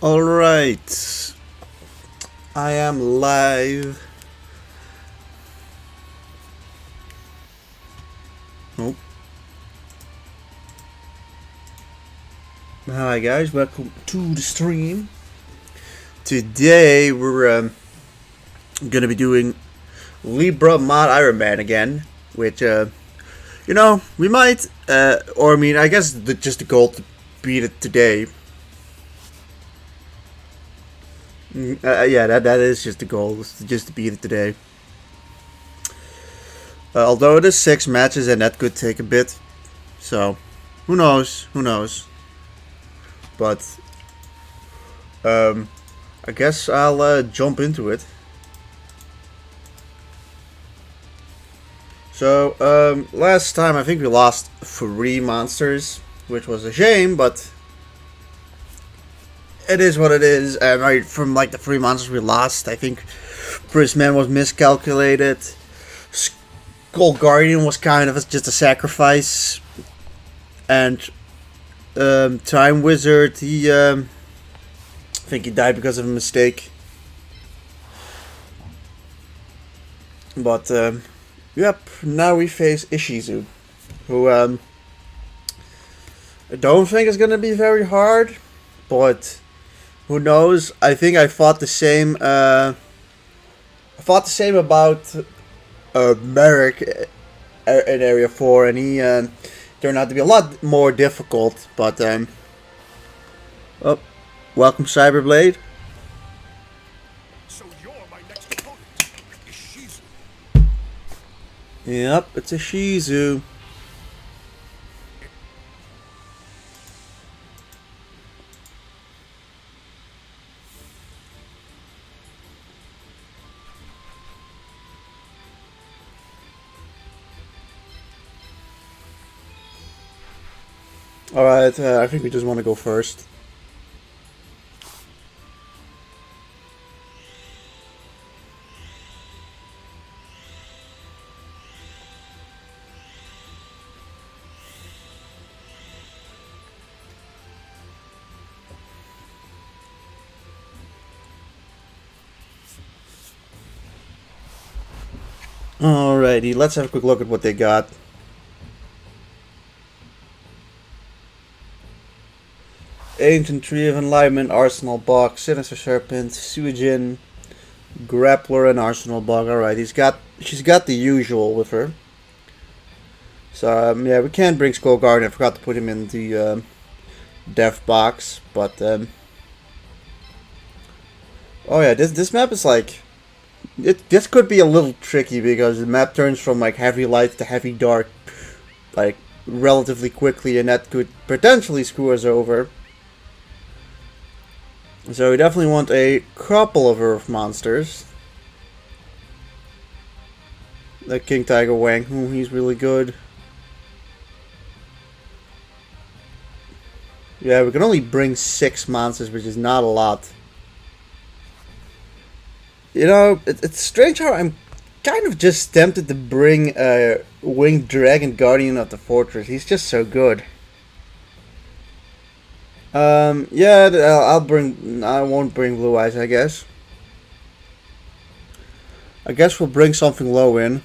Alright, I am live. Oh. Hi guys, welcome to the stream. Today we're gonna be doing Libra mod Ironman again, which we might, or I mean, I guess just the goal to beat it today. Yeah, that is just the goal, is just to beat it today. Although it is 6 matches and that could take a bit, so who knows? But I guess I'll jump into it. So last time I think we lost 3 monsters, which was a shame, but it is what it is. Right, from like the 3 monsters we lost, I think Prisman was miscalculated. Skull Guardian was kind of just a sacrifice, and Time Wizard, I think he died because of a mistake. But yep, now we face Ishizu, who I don't think is gonna be very hard, but who knows? I think I thought the same. About Merrick in Area 4, and he turned out to be a lot more difficult. But oh, welcome Cyberblade. So you're my next opponent. Ishizu. Yep, it's a Shizu. Alright, I think we just want to go first. Alrighty, let's have a quick look at what they got. Ancient Tree of Enlightenment, Arsenal Box, Sinister Serpent, Suijin, Grappler, and Arsenal Bug. Alright, she's got the usual with her. So yeah, we can bring Skull Guardian. I forgot to put him in the death box, but oh yeah, this map is like this could be a little tricky because the map turns from like heavy light to heavy dark like relatively quickly, and that could potentially screw us over. So we definitely want a couple of Earth monsters. Like King Tiger Wang, he's really good. Yeah, we can only bring 6 monsters, which is not a lot. You know, it's strange how I'm kind of just tempted to bring Winged Dragon Guardian of the Fortress. He's just so good. Yeah, I won't bring Blue Eyes, I guess. I guess we'll bring something low in.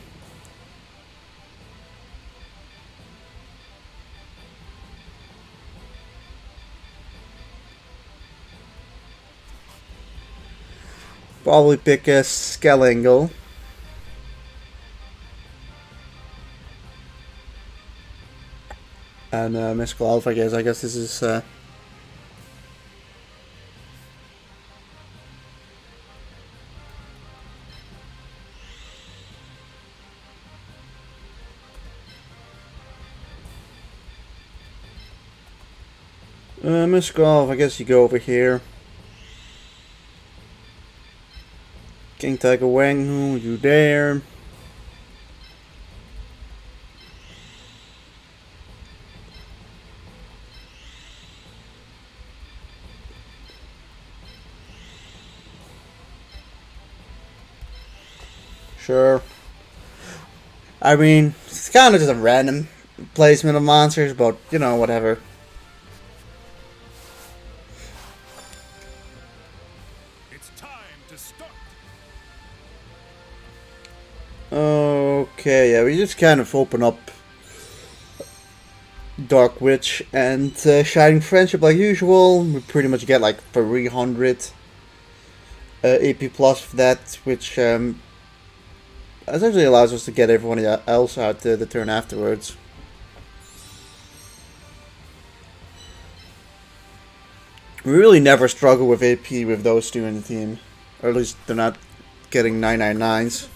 Probably pick a Skelangle. And Mystical Alpha, I guess. I guess this is Mystical Alpha, I guess you go over here. King Tiger Wang, you there? Sure. I mean, it's kind of just a random placement of monsters, but, you know, whatever. Okay, yeah, we just kind of open up Dark Witch and Shining Friendship like usual. We pretty much get like 300 AP plus for that, which essentially allows us to get everyone else out the turn afterwards. We really never struggle with AP with those two in the team. Or at least they're not getting 999s.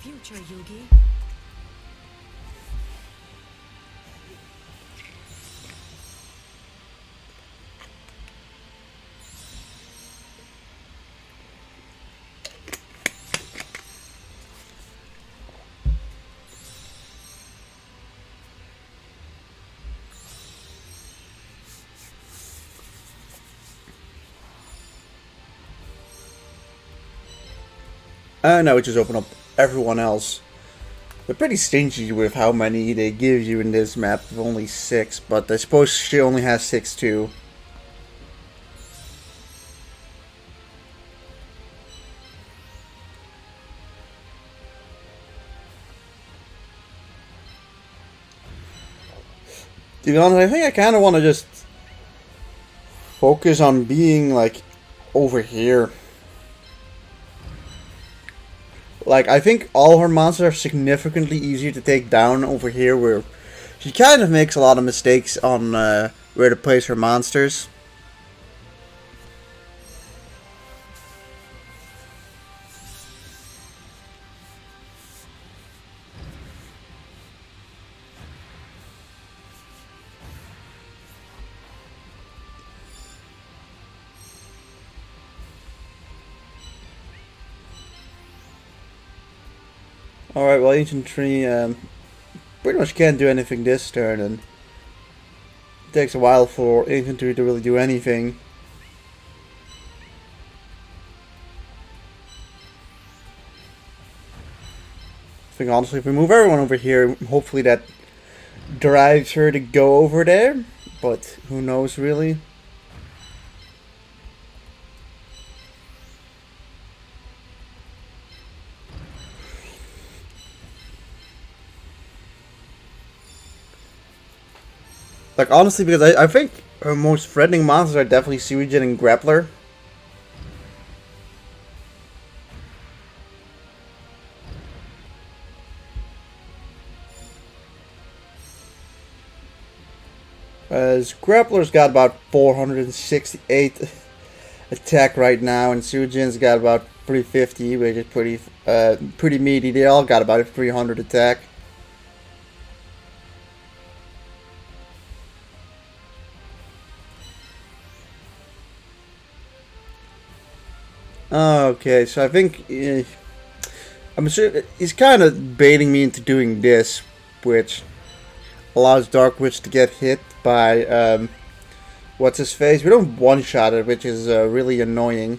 Now we just open up everyone else. They're pretty stingy with how many they give you in this map, with only 6, but I suppose she only has 6 too. To be honest, I think I kind of want to just focus on being like over here. Like, I think all her monsters are significantly easier to take down over here, where she kind of makes a lot of mistakes on where to place her monsters. Alright, well, Ancient Tree pretty much can't do anything this turn, and it takes a while for Ancient Tree to really do anything. I think honestly, if we move everyone over here, hopefully that drives her to go over there, but who knows really. Like, honestly, because I think her most threatening monsters are definitely Sujin and Grappler. As Grappler's got about 468 attack right now, and Sujin's got about 350, which is pretty meaty. They all got about 300 attack. Okay, so I think I'm sure he's kind of baiting me into doing this, which allows Dark Witch to get hit by what's his face. We don't one-shot it, which is really annoying.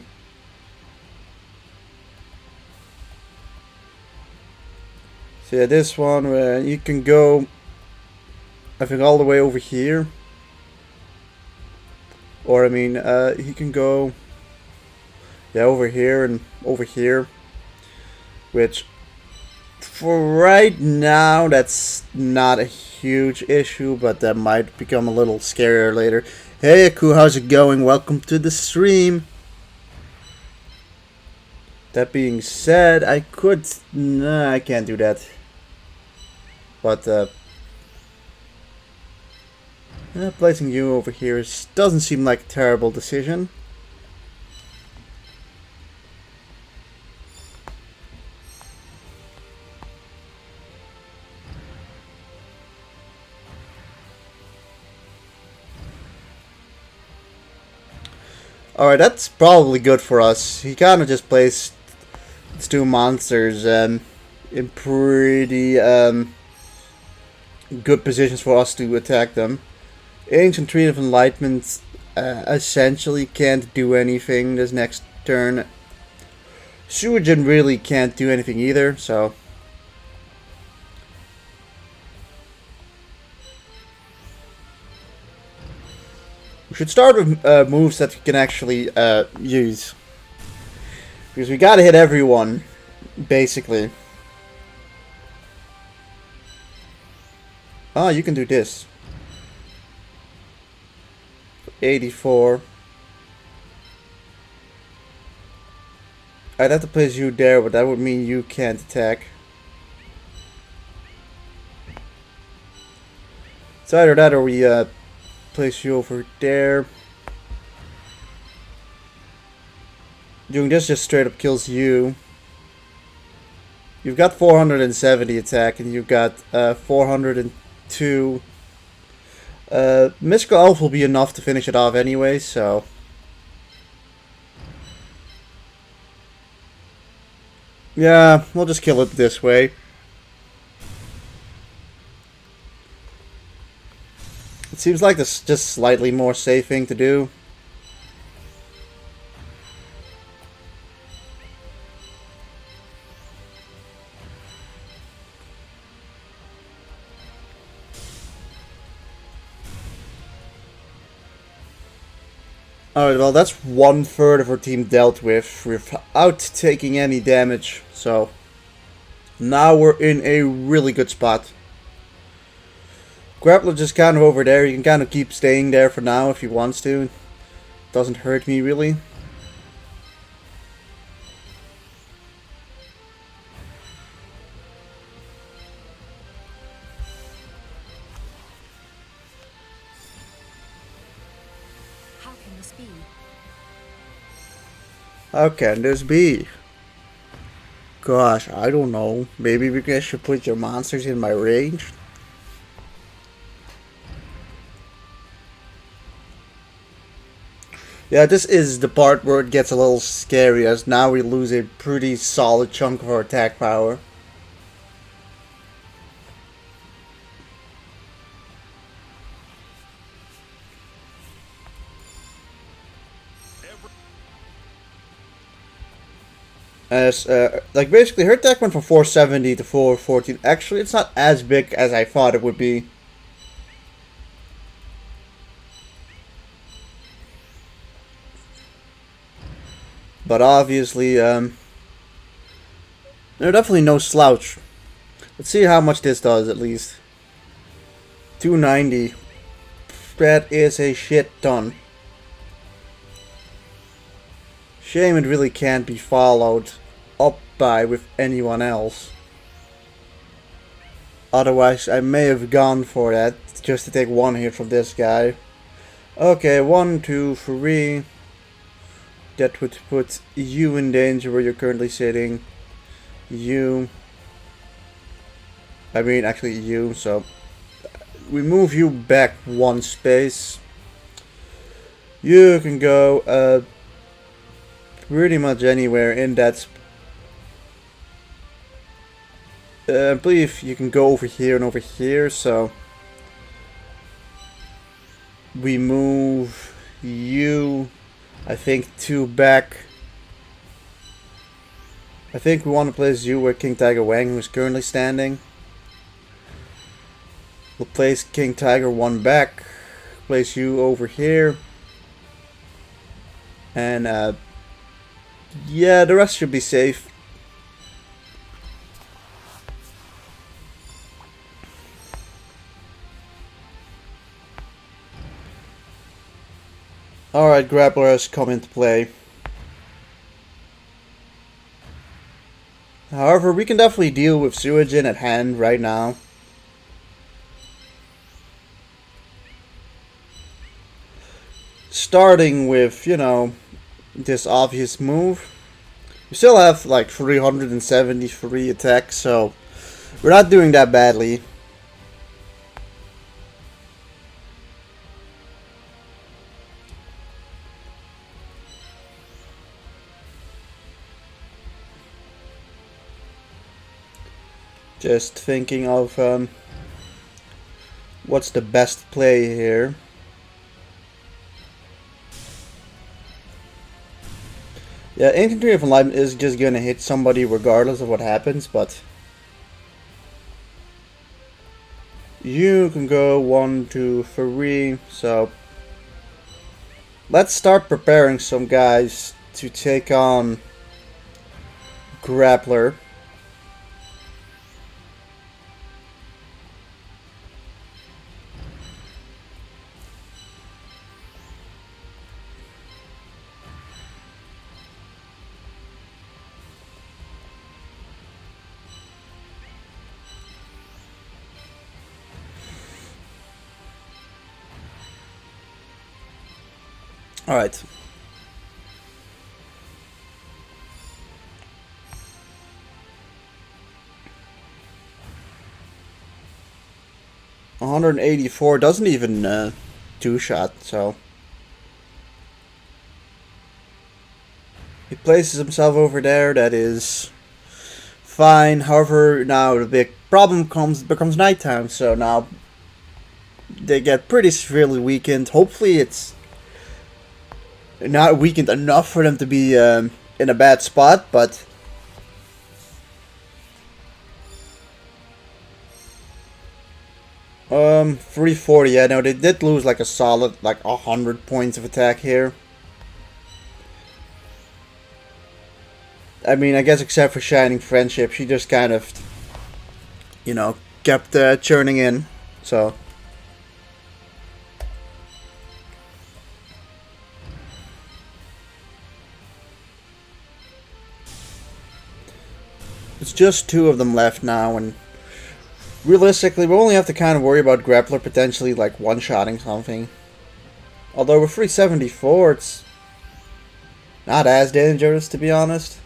So yeah, this one you can go, I think, all the way over here, or I mean, he can go. Yeah, over here and over here, which for right now that's not a huge issue, but that might become a little scarier later. Hey Aku, how's it going? Welcome to the stream. That being said, I could... Nah, I can't do that. But placing you over here doesn't seem like a terrible decision. Alright, that's probably good for us. He kind of just placed his two monsters in pretty good positions for us to attack them. Ancient Tree of Enlightenment essentially can't do anything this next turn. Sujin really can't do anything either, so... we should start with moves that we can actually use. Because we gotta hit everyone, basically. Oh, you can do this. 84. I'd have to place you there, but that would mean you can't attack. It's either that or we place you over there. Doing this just straight up kills you. You've got 470 attack and you've got 402. Mystical Elf will be enough to finish it off anyway, so. Yeah, we'll just kill it this way. It seems like this just slightly more safe thing to do. Alright, well that's 1/3 of our team dealt with without taking any damage, so now we're in a really good spot. Grappler just kind of over there, you can kind of keep staying there for now if he wants to. Doesn't hurt me really. How can this be? How can this be? Gosh, I don't know. Maybe you guys should put your monsters in my range? Yeah, this is the part where it gets a little scary, as now we lose a pretty solid chunk of our attack power. As, like basically her attack went from 470 to 414. Actually, it's not as big as I thought it would be. But obviously, they're definitely no slouch. Let's see how much this does at least. 290. That is a shit ton. Shame it really can't be followed up by with anyone else. Otherwise, I may have gone for that just to take one hit from this guy. Okay, 1, 2, 3. That would put you in danger where you're currently sitting. You. I mean, actually you, so. We move you back one space. You can go, pretty much anywhere in that. I believe you can go over here and over here, so. We move you. I think 2 back. I think we want to place you where King Tiger Wang is currently standing. We'll place King Tiger 1 back. Place you over here. And yeah, the rest should be safe. Alright, Grappler has come into play. However, we can definitely deal with Suijin at hand right now. Starting with, you know, this obvious move. We still have like 373 attacks, so we're not doing that badly. Just thinking of what's the best play here. Yeah, Infantry of Enlightenment is just gonna hit somebody regardless of what happens, but you can go 1, 2, 3, so let's start preparing some guys to take on Grappler. Alright. $184 doesn't even two-shot, so he places himself over there. That is fine. However, now the big problem becomes nighttime, so now they get pretty severely weakened. Hopefully it's not weakened enough for them to be in a bad spot, but 340. Yeah, no, they did lose like a solid 100 points of attack here. I mean, I guess except for Shining Friendship, she just kind of, you know, kept churning in. So it's just 2 of them left now, and realistically, we only have to kind of worry about Grappler potentially like one-shotting something. Although with 374, it's not as dangerous, to be honest.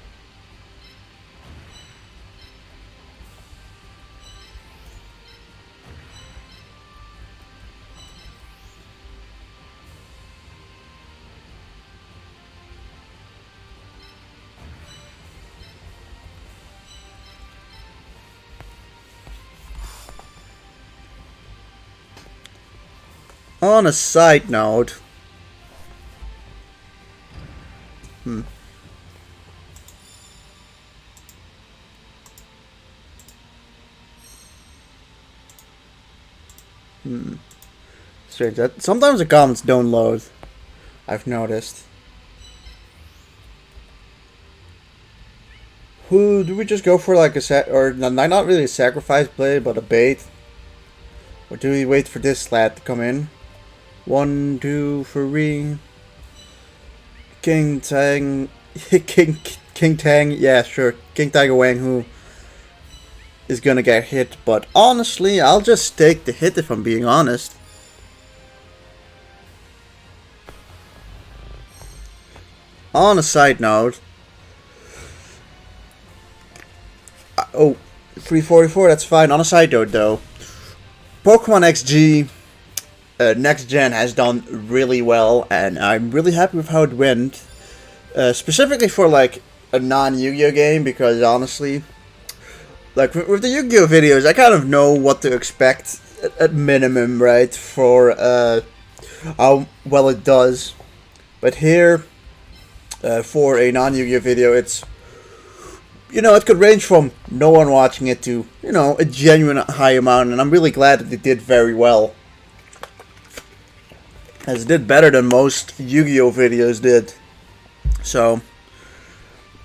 On a side note, strange that sometimes the comments don't load. I've noticed. Who do we just go for, like not really a sacrifice play, but a bait? Or do we wait for this lad to come in? 1, 2, 3. King Tang, King Tang, yeah, sure. King Tiger Wang, who is gonna get hit, but honestly, I'll just take the hit if I'm being honest. On a side note, 344, that's fine. On a side note, though, Pokemon XG Next Gen has done really well, and I'm really happy with how it went. Specifically for like a non-Yu-Gi-Oh game, because honestly, like with the Yu-Gi-Oh videos, I kind of know what to expect at minimum, right? For how well it does. But here, for a non-Yu-Gi-Oh video, it's, you know, it could range from no one watching it to, you know, a genuine high amount, and I'm really glad that it did very well. As it did better than most Yu-Gi-Oh videos did. So,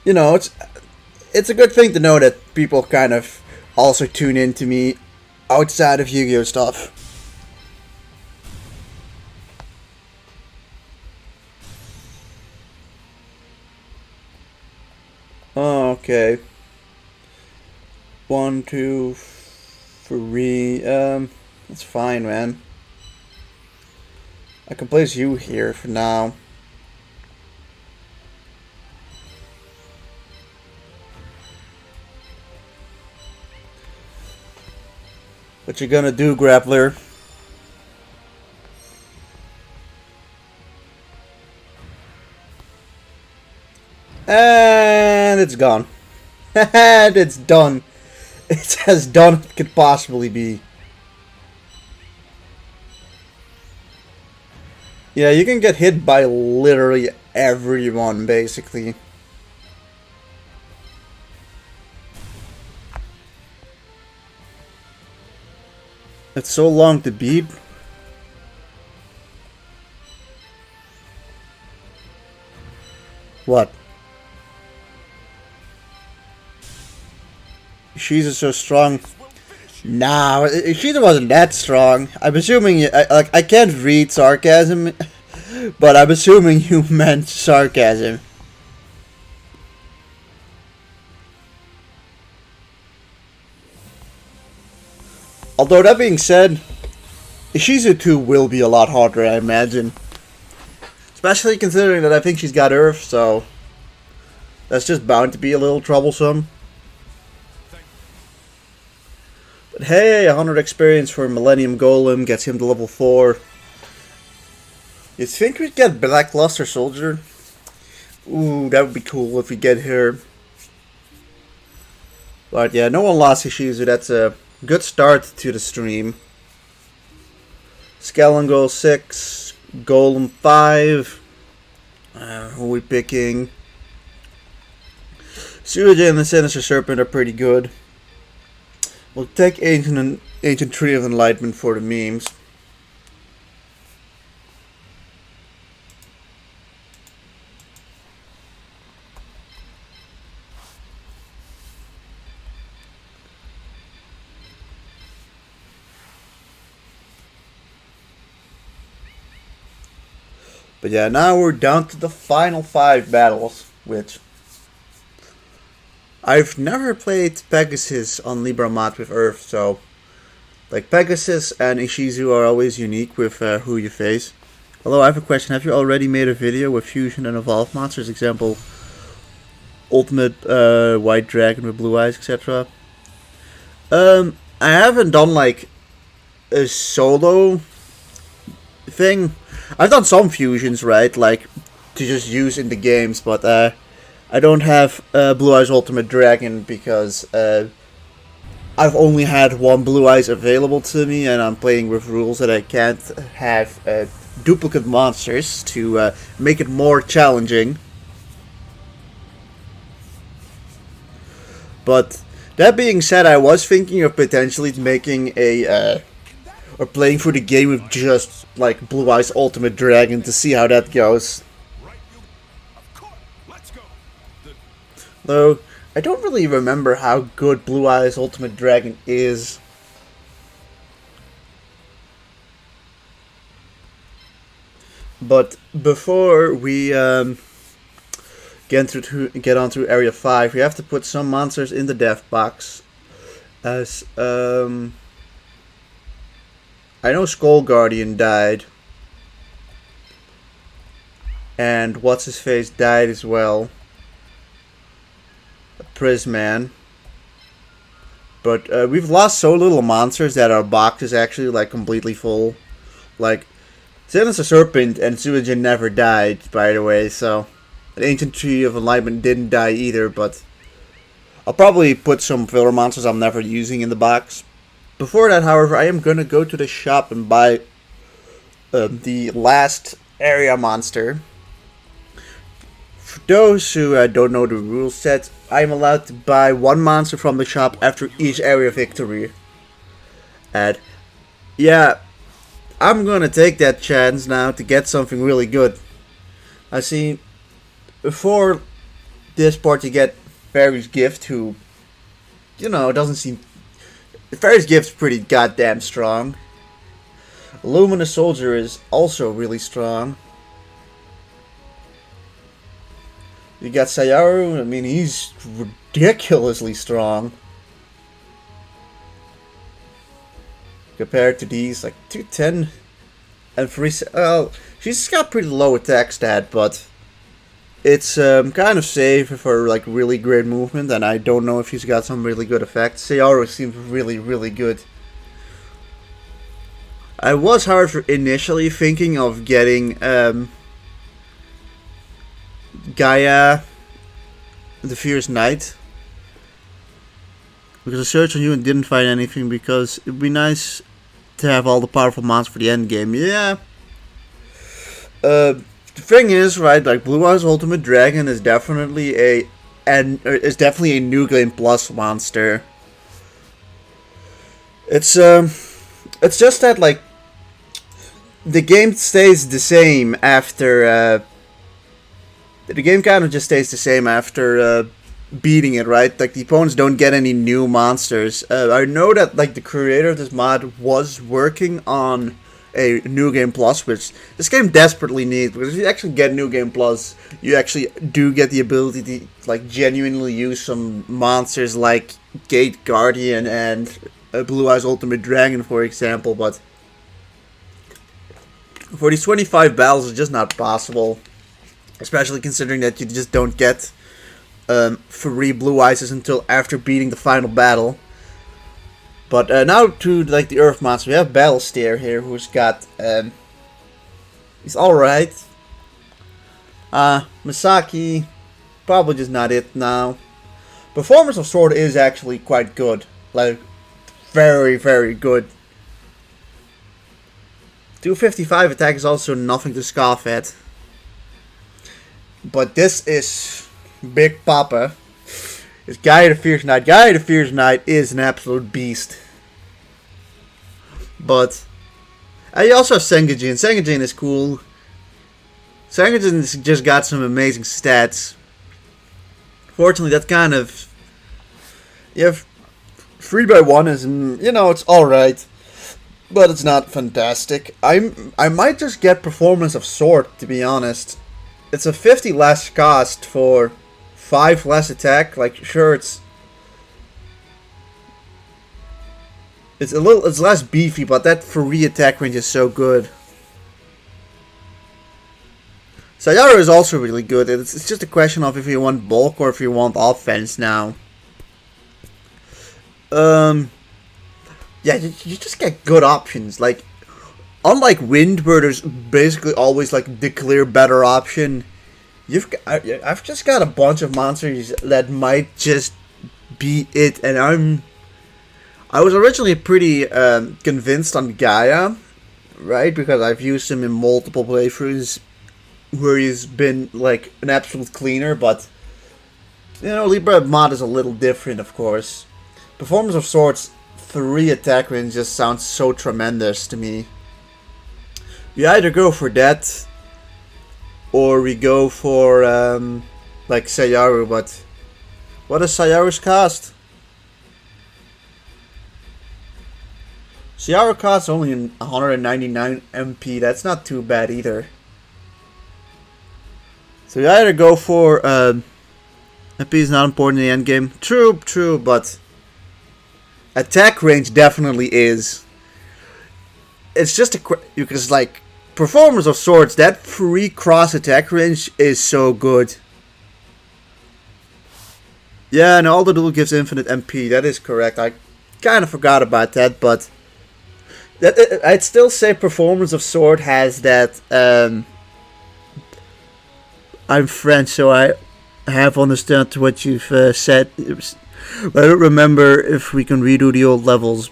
you know, it's a good thing to know that people kind of also tune in to me outside of Yu-Gi-Oh stuff. Okay. 1, 2, 3. That's fine, man. I can place you here for now. What you gonna do, Grappler? And it's gone. And it's done. It's as done as it could possibly be. Yeah, you can get hit by literally everyone, basically. It's so long to beat. What? She's so strong. Nah, she wasn't that strong. I'm assuming I can't read sarcasm, but I'm assuming you meant sarcasm. Although that being said, Ishizu 2 will be a lot harder, I imagine. Especially considering that I think she's got Earth, so that's just bound to be a little troublesome. But hey, 100 experience for Millennium Golem gets him to level 4. You'd think we'd get Blackluster Soldier. Ooh, that would be cool if we get her. But yeah, no one lost Ishizu. That's a good start to the stream. Skeleton Goal 6, Golem 5. Who are we picking? Suija and the Sinister Serpent are pretty good. We'll take Ancient Tree of Enlightenment for the memes. But yeah, now we're down to the final 5 battles, which I've never played Pegasus on Libra mod with Earth, so like Pegasus and Ishizu are always unique with who you face. Although I have a question, have you already made a video with Fusion and Evolved monsters, example Ultimate White Dragon with blue eyes, etc.? I haven't done like a solo thing. I've done some fusions, right, like to just use in the games, but I don't have Blue Eyes Ultimate Dragon because I've only had one Blue Eyes available to me, and I'm playing with rules that I can't have duplicate monsters to make it more challenging. But that being said, I was thinking of potentially making a or playing through the game with just like Blue Eyes Ultimate Dragon to see how that goes. Though I don't really remember how good Blue Eyes Ultimate Dragon is. But before we get on to Area 5, we have to put some monsters in the death box. As I know Skull Guardian died. And What's-His-Face died as well. Prisman. But we've lost so little monsters that our box is actually like completely full. Like, Sinister Serpent and Suijin never died, by the way, so an Ancient Tree of Enlightenment didn't die either, but I'll probably put some filler monsters I'm never using in the box. Before that, however, I am gonna go to the shop and buy the last area monster. For those who don't know the rule set, I'm allowed to buy one monster from the shop after each area victory. And yeah, I'm gonna take that chance now to get something really good. I see, before this part you get Fairy's Gift, who, you know, doesn't seem... Fairy's Gift's pretty goddamn strong. Luminous Soldier is also really strong. You got Sayaru, I mean, he's ridiculously strong. Compared to these, like 210 and 3. Well, she's got pretty low attack stat, but it's kind of safe for like really great movement, and I don't know if she's got some really good effects. Sayaru seems really, really good. I was, however, initially thinking of getting Gaia, the Fierce Knight, because I searched on you and didn't find anything, because it'd be nice to have all the powerful monsters for the end game. Yeah. The thing is, right, like Blue Eyes Ultimate Dragon is definitely a New Game Plus monster. It's just that like the game stays the same after the game kind of just stays the same after beating it, right? Like the opponents don't get any new monsters. I know that like the creator of this mod was working on a New Game Plus, which this game desperately needs, because if you actually get New Game Plus, you actually do get the ability to like genuinely use some monsters like Gate Guardian and Blue Eyes Ultimate Dragon, for example. But For these 25 battles, it's just not possible. Especially considering that you just don't get 3 blue ices until after beating the final battle. But now to like the Earth monster, we have Battlesteer here, who's got he's alright. Misaki, probably just not it now. Performance of Sword is actually quite good, like very very good. 255 attack is also nothing to scoff at. But this is Big Papa. It's Gaia the Fierce Knight. Gaia the Fierce Knight is an absolute beast. But you also have Sengajin. Sengajin is cool. Sengajin's just got some amazing stats. Fortunately, that's kind of... You have 3x1 is, you know, it's alright. But it's not fantastic. I might just get Performance of Sword, to be honest. It's a 50 less cost for 5 less attack. Like, sure, it's less beefy, but that free attack range is so good. Sayara is also really good. It's just a question of if you want bulk or if you want offense now. Yeah, you just get good options. Like, unlike Wind, where there's basically always like the clear better option, I've just got a bunch of monsters that might just be it, and I was originally pretty convinced on Gaia, right? Because I've used him in multiple playthroughs where he's been like an absolute cleaner, but you know, Libra mod is a little different, of course. Performance of Swords 3 attack range just sounds so tremendous to me. We either go for that, or we go for like Sayaru, but what does Sayaru's cost? Sayaru costs only 199 MP, that's not too bad either. So you either go for MP is not important in the endgame. True, but attack range definitely is. It's just because like Performance of Swords, that free cross attack range is so good. Yeah, and all the duel gives infinite MP. That is correct. I kind of forgot about that, but I'd still say Performance of Sword has that. I'm French, so I have understood what you've said. I don't remember if we can redo the old levels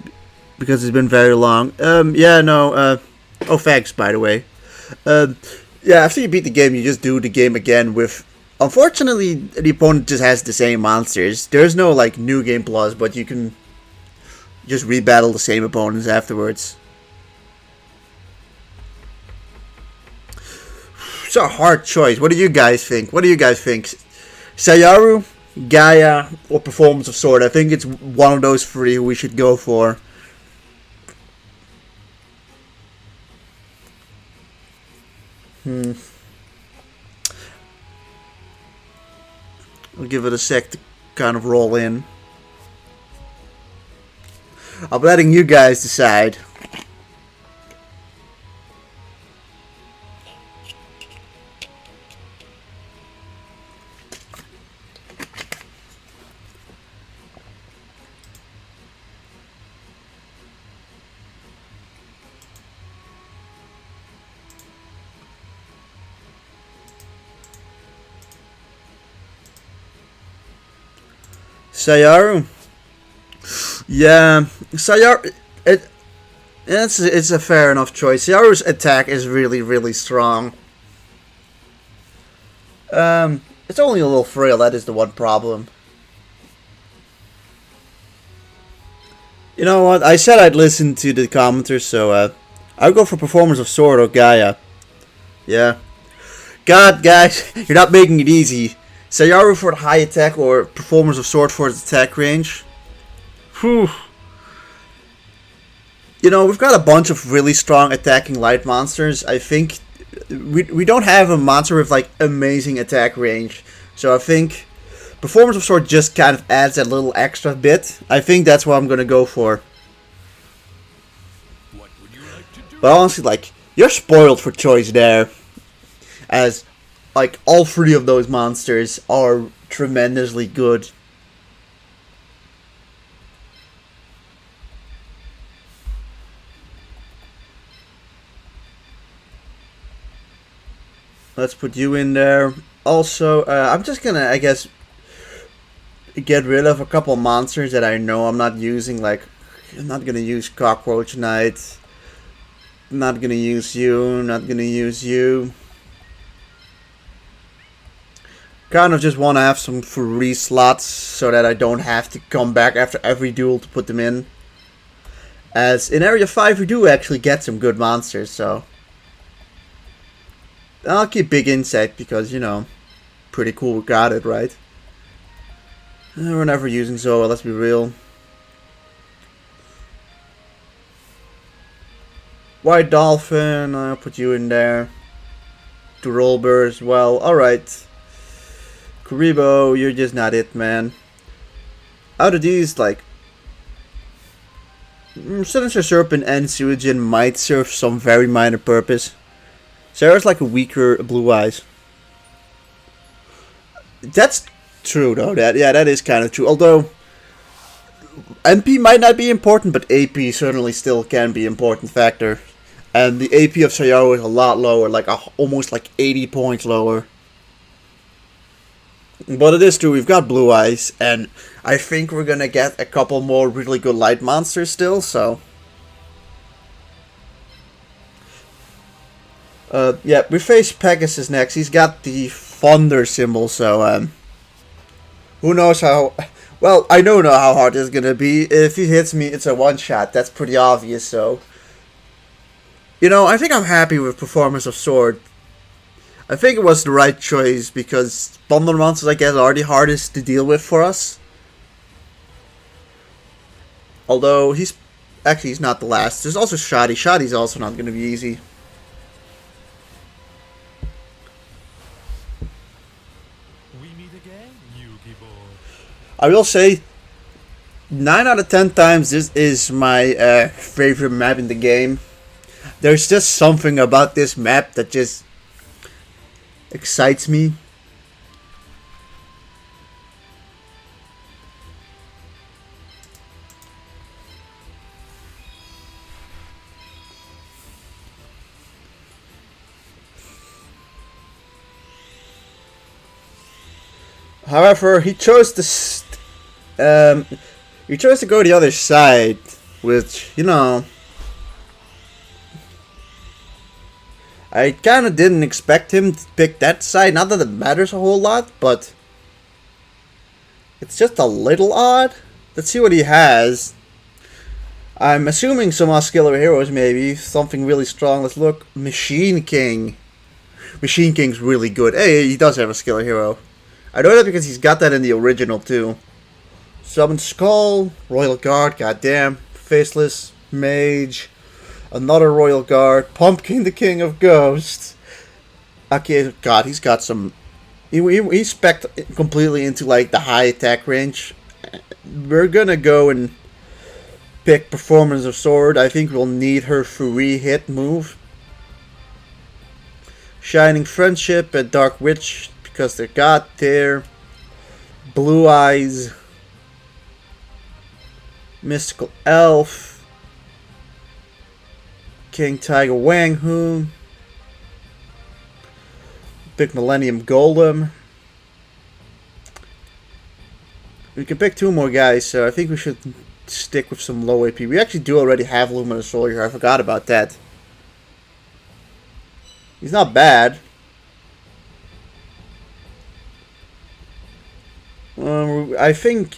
because it's been very long. Yeah, no. Oh, thanks, by the way. Yeah, after you beat the game, you just do the game again with... Unfortunately, the opponent just has the same monsters. There's no, like, new game plus, but you can just rebattle the same opponents afterwards. It's a hard choice. What do you guys think? Sayaru, Gaia, or Performance of Sword? I think it's one of those 3 we should go for. I'll give it a sec to kind of roll in. I'm letting you guys decide. Sayaru. Yeah, Sayaru. It's a fair enough choice. Sayaru's attack is really, really strong. It's only a little frail. That is the one problem. You know what? I said I'd listen to the commenters, so I'll go for Performance of Sword or Gaia. Yeah. God, guys, you're not making it easy. Sayaru for the high attack or Performance of Sword for its attack range. Whew. You know, we've got a bunch of really strong attacking light monsters. I think we don't have a monster with like amazing attack range. So I think Performance of Sword just kind of adds that little extra bit. I think that's what I'm going to go for. What would you like to do? But honestly, like, You're spoiled for choice there, as like all three of those monsters are tremendously good. Let's put you in there. Also, I'm just gonna, I guess, get rid of a couple monsters that I know I'm not using. Like, I'm not gonna use Cockroach Knight. Not gonna use you. Not gonna use you. Kind of just want to have some free slots so that I don't have to come back after every duel to put them in. As in Area 5 we do actually get some good monsters, so I'll keep Big Insect because, you know, pretty cool, we got it, right? We're never using Zoa, let's be real. White Dolphin, I'll put you in there. Durolber as well, alright. Kuriboh, you're just not it, man. Out of these, like, Sinister Serpent and Suijin might serve some very minor purpose. Sarah's like a weaker Blue Eyes. That's true though. That is kind of true. Although MP might not be important, but AP certainly still can be an important factor. And the AP of Sayao is a lot lower, like almost like 80 points lower. But it is true, we've got Blue Eyes, and I think we're gonna get a couple more really good light monsters still, so. Yeah, we face Pegasus next. He's got the thunder symbol, so who knows how. Well, I don't know how hard it's gonna be. If he hits me, it's a one shot. That's pretty obvious, so. You know, I think I'm happy with Performance of Sword. I think it was the right choice because thunder monsters, I guess, are the hardest to deal with for us. Although he's not the last. There's also Shoddy. Shoddy's also not gonna be easy. I will say, 9 out of 10 times this is my favorite map in the game. There's just something about this map that just excites me. However, he chose to go the other side, which, you know, I kind of didn't expect him to pick that side. Not that it matters a whole lot, but it's just a little odd. Let's see what he has. I'm assuming some muscular heroes, maybe something really strong. Let's look. Machine King. Machine King's really good. Hey, he does have a skiller hero. I know that because he's got that in the original too. Summon Skull, Royal Guard, goddamn, Faceless, Mage, another Royal Guard, Pumpkin the King of Ghosts. Okay, God, he's got some. He spec'd completely into like the high attack range. We're gonna go and pick Performance of Sword. I think we'll need her free hit move. Shining Friendship and Dark Witch. Because they got their Blue Eyes, Mystical Elf, King Tiger Wang Hu, Big Millennium Golem. We can pick 2 more guys, so I think we should stick with some low AP. We actually do already have Luminous Soldier, I forgot about that. He's not bad. I think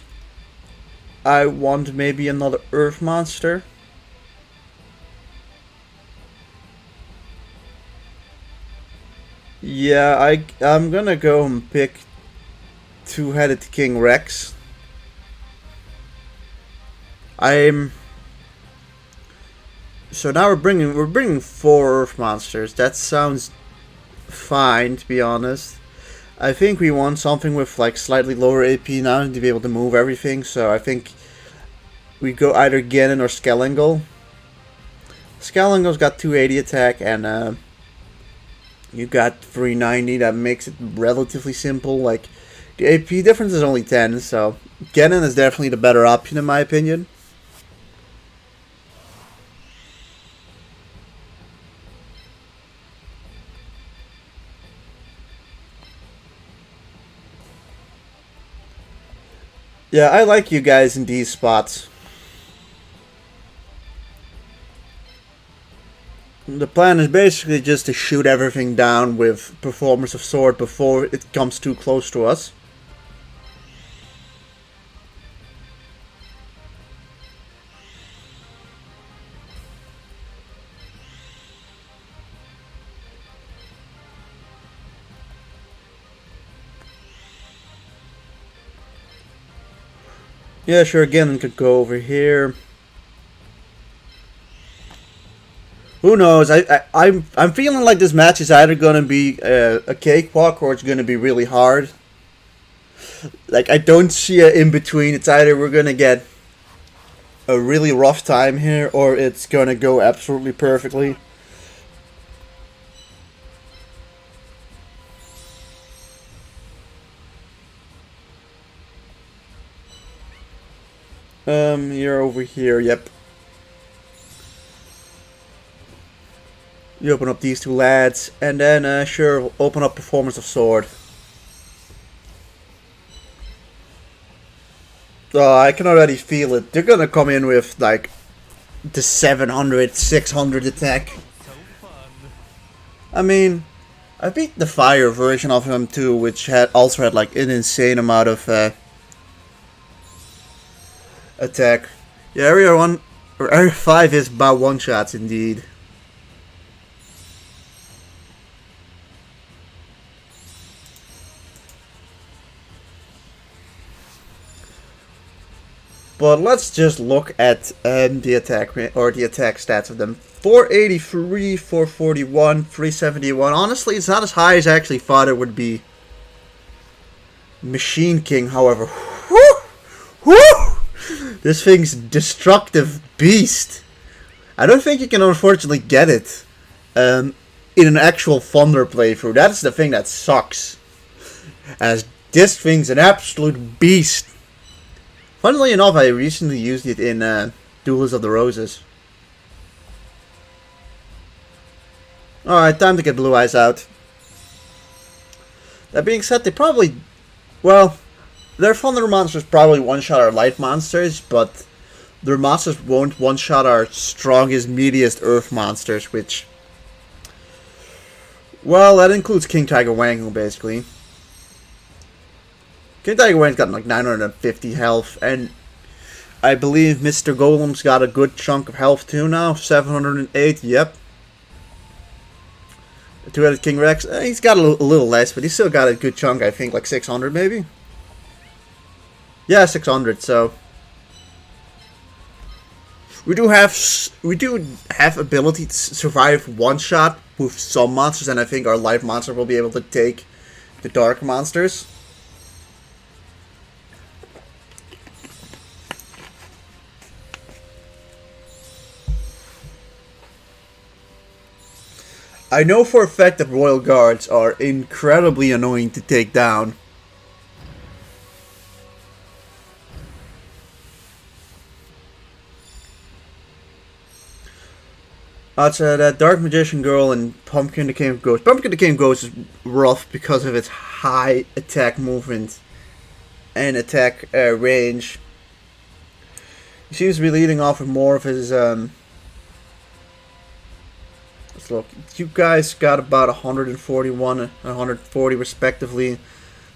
I want maybe another Earth monster. Yeah, I'm gonna go and pick Two-Headed King Rex. So now we're bringing 4 Earth monsters. That sounds fine, to be honest. I think we want something with like slightly lower AP now to be able to move everything. So I think we go either Ganon or Skellingle. Scalingo's got 280 attack, and you got 390. That makes it relatively simple. Like, the AP difference is only 10, so Genin is definitely the better option in my opinion. Yeah, I like you guys in these spots. The plan is basically just to shoot everything down with Performers of Sword before it comes too close to us. Yeah, sure, again, could go over here. Who knows? I'm feeling like this match is either gonna be a cakewalk or it's gonna be really hard. Like, I don't see a in between. It's either we're gonna get a really rough time here or it's gonna go absolutely perfectly. You're over here. Yep. You open up these two lads, and then, sure, open up Performance of Sword. Oh, I can already feel it. They're gonna come in with, like, the 700, 600 attack. I mean, I beat the fire version of him too, which had also had, like, an insane amount of, attack. Yeah, Area 1, or Area 5 is about one-shots indeed. But let's just look at the attack or the attack stats of them. 483, 441, 371. Honestly, it's not as high as I actually thought it would be. Machine King, however, whoo, whoo, this thing's destructive beast. I don't think you can unfortunately get it in an actual Thunder playthrough. That's the thing that sucks. As this thing's an absolute beast. Funnily enough, I recently used it in Duelist of the Roses. Alright, time to get Blue Eyes out. That being said, they probably... Well, their Thunder monsters probably one-shot our Light monsters, but their monsters won't one-shot our strongest, meatiest Earth monsters, which... Well, that includes King Tiger Wango, basically. King Tiger Wang's got like 950 health, and I believe Mr. Golem's got a good chunk of health too now, 708, yep. Two-headed King Rex, he's got a little less, but he's still got a good chunk, I think, like 600 maybe? Yeah, 600, so... We do have ability to survive one shot with some monsters, and I think our light monster will be able to take the dark monsters. I know for a fact that Royal Guards are incredibly annoying to take down. That Dark Magician Girl and Pumpkin the King of Ghosts. Pumpkin the King of Ghosts is rough because of its high attack movement and attack range. He seems to be leading off with more of his... Let's look. You guys got about 141 and 140 respectively.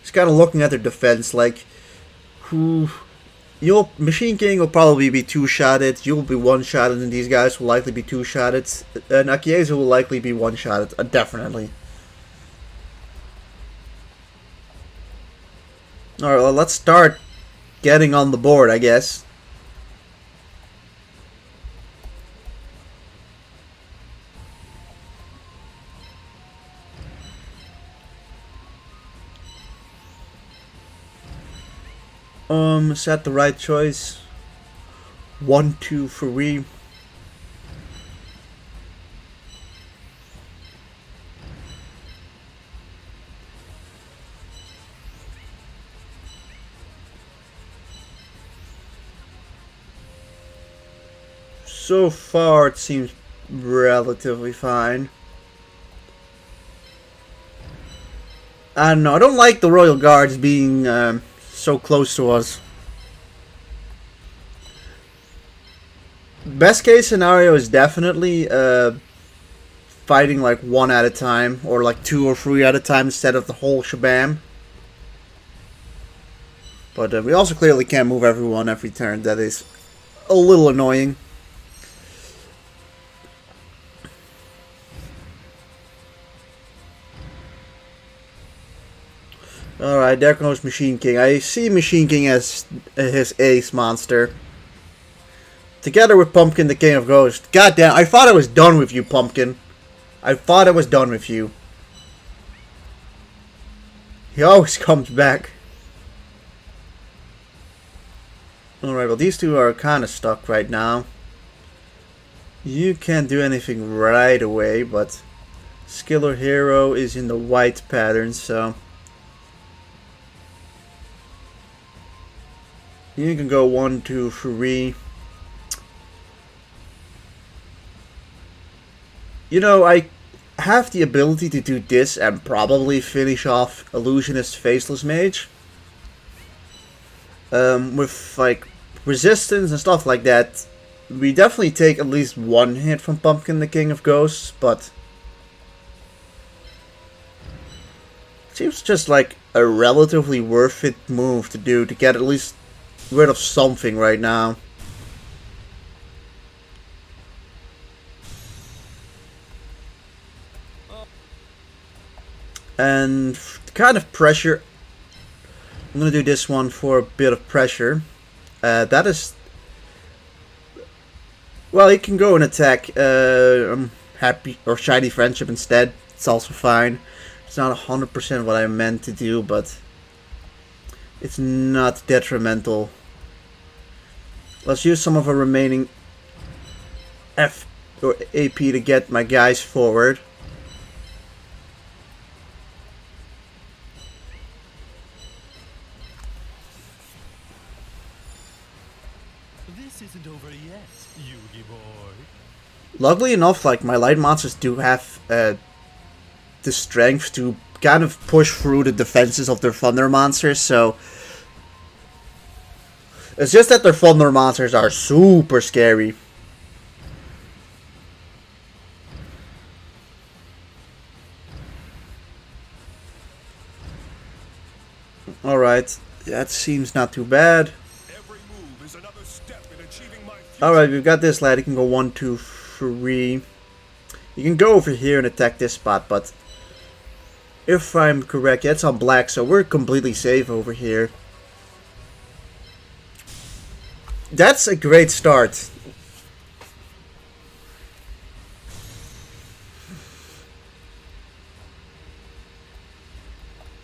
Just kind of looking at their defense, like... Machine King will probably be two-shotted, you'll be one-shotted, and these guys will likely be two-shotted. And Akiezu will likely be one-shotted, definitely. Alright, well, let's start getting on the board, I guess. Is that the right choice? 1, 2, 3. So far it seems relatively fine. I don't know, I don't like the Royal Guards being so close to us. Best case scenario is definitely fighting like one at a time, or like 2 or 3 at a time instead of the whole shabam. But we also clearly can't move everyone every turn. That is a little annoying. Alright, there goes Machine King. I see Machine King as his ace monster. Together with Pumpkin, the King of Ghosts. Goddamn, I thought I was done with you, Pumpkin. I thought I was done with you. He always comes back. Alright, well these two are kind of stuck right now. You can't do anything right away, but Skiller Hero is in the white pattern, so you can go 1, 2, 3. You know, I have the ability to do this and probably finish off Illusionist Faceless Mage. With like resistance and stuff like that, we definitely take at least 1 hit from Pumpkin the King of Ghosts, but it seems just like a relatively worth it move to do to get at least rid of something right now. And kind of pressure, I'm gonna do this one for a bit of pressure. That is, well, he can go and attack Happy or Shiny Friendship instead. It's also fine. It's not 100% what I meant to do, but it's not detrimental. Let's use some of our remaining F or AP to get my guys forward. This isn't over yet, Yugi boy. Luckily enough, like my light monsters do have the strength to kind of push through the defenses of their thunder monsters, so it's just that their thunder monsters are super scary. Alright, that seems not too bad. Every move is another step in achieving my future. Alright, we've got this lad. He can go 1, 2, 3. You can go over here and attack this spot, but if I'm correct, yeah, it's on black, so we're completely safe over here. That's a great start.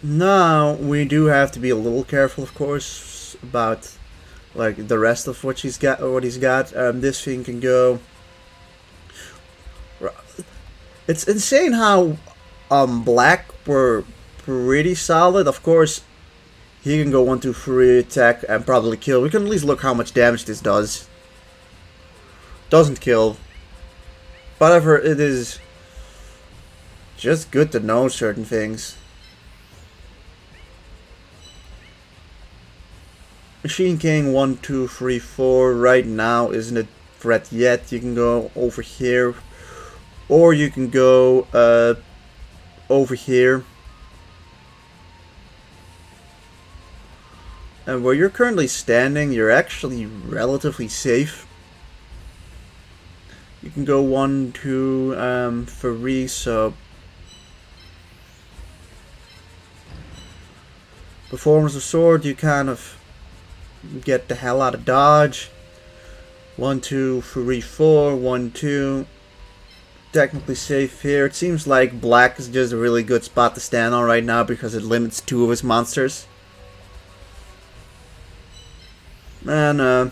Now, we do have to be a little careful, of course, about like the rest of what he's got. This thing can go. It's insane how black were pretty solid. Of course, he can go 1, 2, 3 attack and probably kill. We can at least look how much damage this does. Doesn't kill. However, it is just good to know certain things. Machine King 1, 2, 3, 4 right now isn't a threat yet. You can go over here, or you can go over here. And where you're currently standing, you're actually relatively safe. You can go 1, 2, 3, so Performance of Sword, you kind of get the hell out of dodge. 1, 2, 3, 4, 1, 2. Technically safe here. It seems like black is just a really good spot to stand on right now because it limits 2 of his monsters. And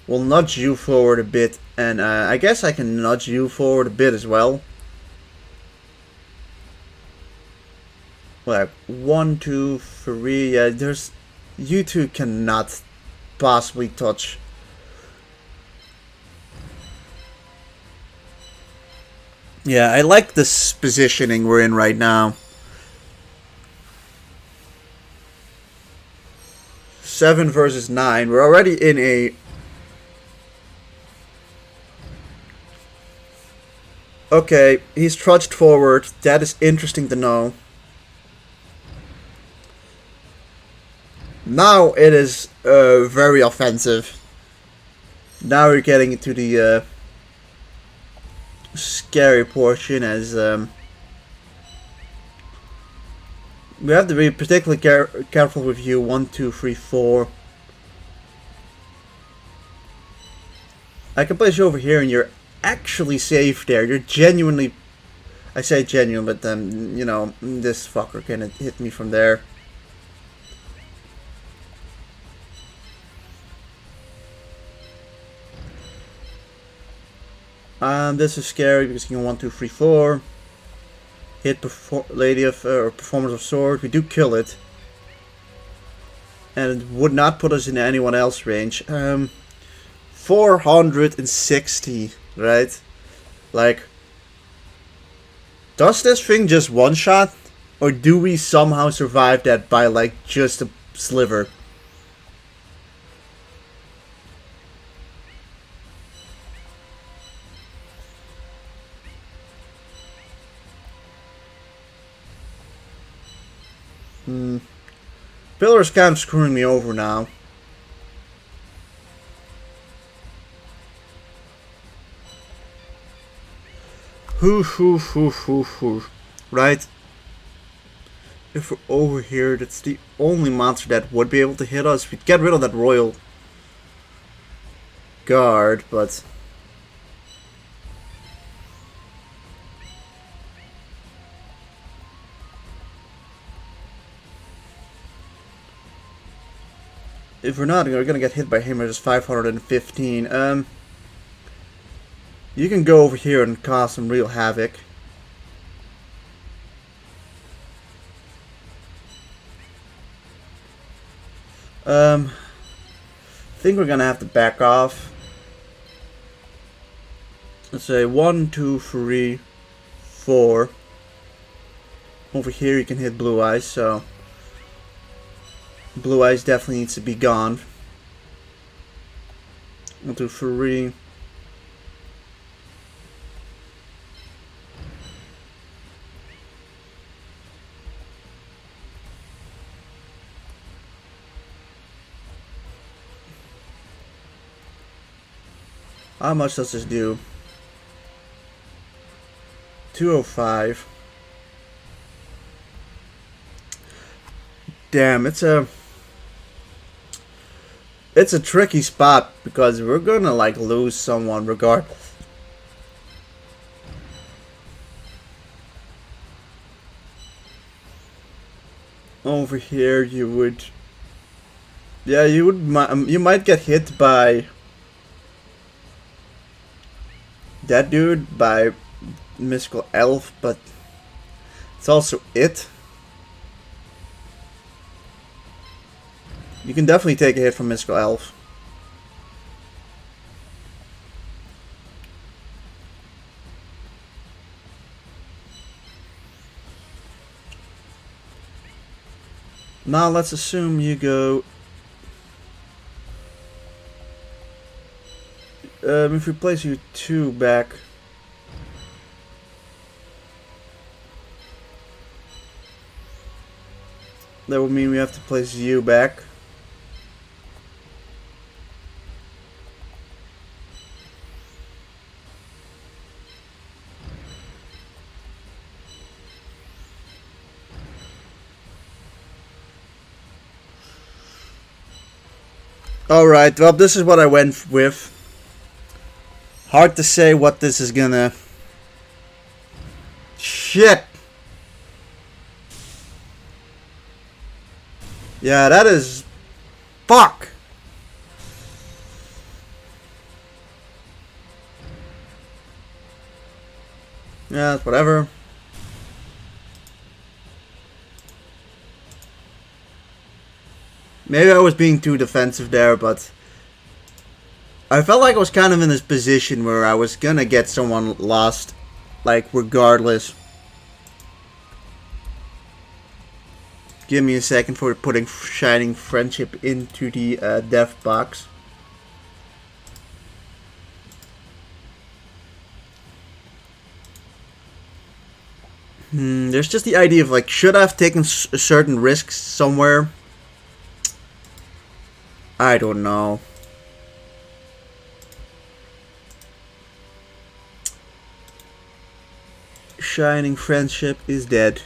we'll nudge you forward a bit, and I guess I can nudge you forward a bit as well. Like 1, 2, 3. Yeah, there's, you two cannot possibly touch Yeah, I like this positioning we're in right now. 7 versus 9. We're already in a... Okay, he's trudged forward. That is interesting to know. Now it is very offensive. Now we're getting into the scary portion as we have to be particularly careful with you. 1, 2, 3, 4. I can place you over here and you're actually safe there. You're genuinely... I say genuine, but then, you know, this fucker can hit me from there. This is scary because you can 1, 2, 3, 4. Hit Lady of or Performers of Sword. We do kill it, and it would not put us in anyone else's range. 460, right? Like, does this thing just one shot, or do we somehow survive that by like just a sliver? Pillar's kind of screwing me over now. Right? If we're over here, that's the only monster that would be able to hit us. We'd get rid of that royal guard, but... if we're not, we're gonna get hit by him at just 515. You can go over here and cause some real havoc. I think we're gonna have to back off. Let's say 1, 2, 3, 4. Over here you can hit Blue Eyes, so Blue Eyes definitely needs to be gone. 1, 2, 3. How much does this do? 205. Damn, it's a tricky spot because we're gonna like lose someone regardless. Over here you would, yeah, you might get hit by that dude, by Mystical Elf, but it's also it. You can definitely take a hit from Mystical Elf. Now let's assume you go... if we place you 2 back... that would mean we have to place you back. Alright, well, this is what I went with. Hard to say what this is gonna... Shit! Yeah, that is... Fuck! Yeah, whatever. Maybe I was being too defensive there, but I felt like I was kind of in this position where I was gonna get someone lost. like, regardless. Give me a second for putting Shining Friendship into the dev box. There's just the idea of, like, should I have taken certain risks somewhere? I don't know. Shining Friendship is dead,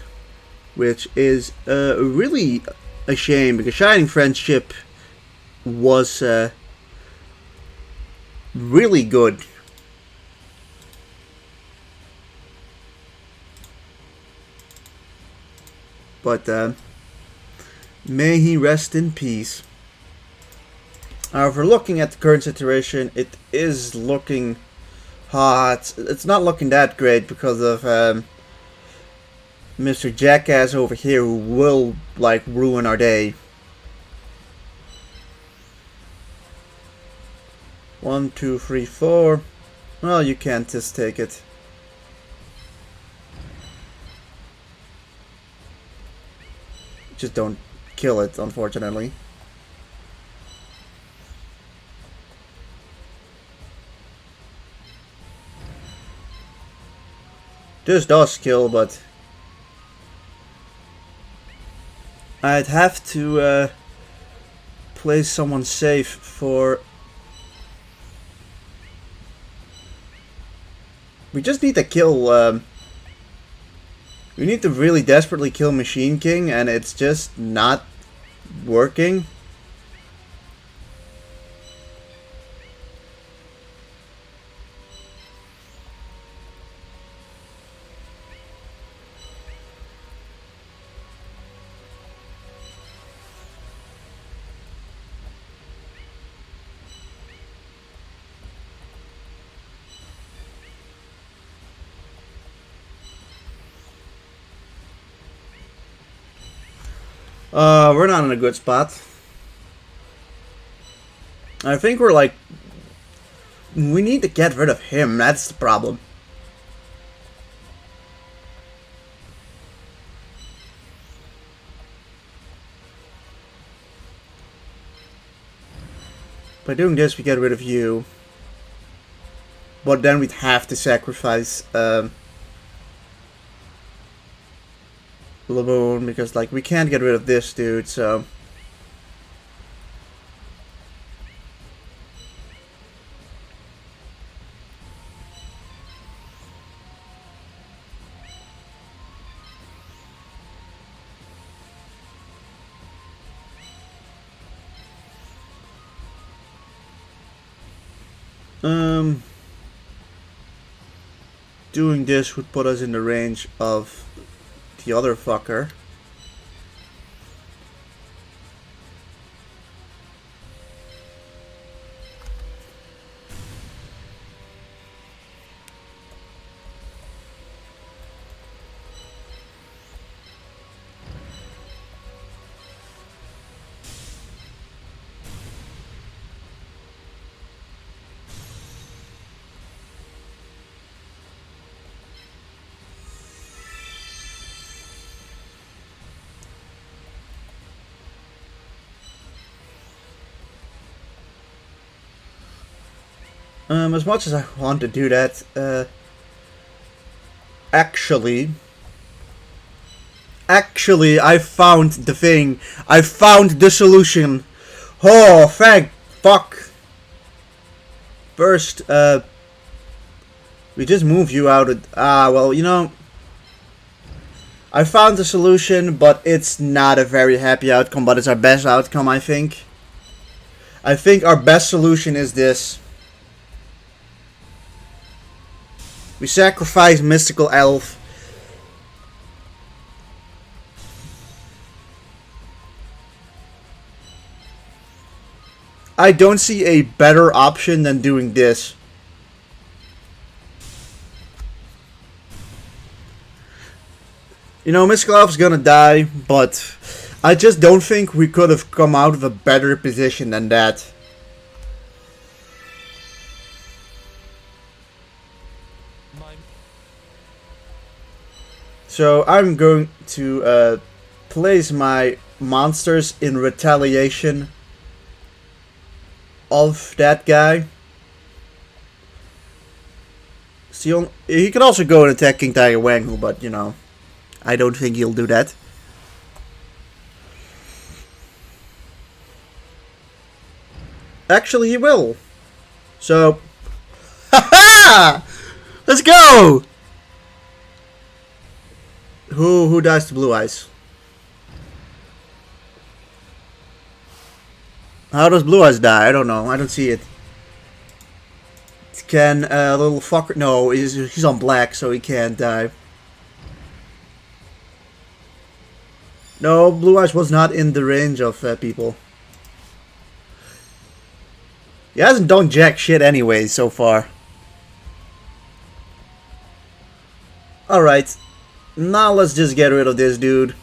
which is really a shame, because Shining Friendship was really good. But may he rest in peace. However, looking at the current situation, it is looking hot. It's not looking that great because of Mr. Jackass over here, who will, like, ruin our day. 1, 2, 3, 4. Well, you can't just take it. Just don't kill it, unfortunately. This does kill, but I'd have to play someone safe for... We just need to kill... We need to really desperately kill Machine King, and it's just not working. We're not in a good spot. I think we're like... We need to get rid of him, that's the problem. By doing this, we get rid of you. But then we'd have to sacrifice... Laboon, because, like, we can't get rid of this dude, so... Doing this would put us in the range of the other fucker. As much as I want to do that, actually, I found the thing. I found the solution. Oh, thank fuck. First, we just move you out of... well, you know, I found the solution, but it's not a very happy outcome, but it's our best outcome, I think. I think our best solution is this. We sacrifice Mystical Elf. I don't see a better option than doing this. You know, Mystical Elf's gonna die, but I just don't think we could have come out of a better position than that. So I'm going to place my monsters in retaliation of that guy. So he can also go and attack King Tiger Wang, but you know, I don't think he'll do that. Actually, he will. So, haha! Let's go. Who dies to Blue Eyes? How does Blue Eyes die? I don't know. I don't see it. Can little fucker? No, he's on black, so he can't die. No, Blue Eyes was not in the range of people. He hasn't done jack shit anyway so far. Alright. Now let's just get rid of this dude.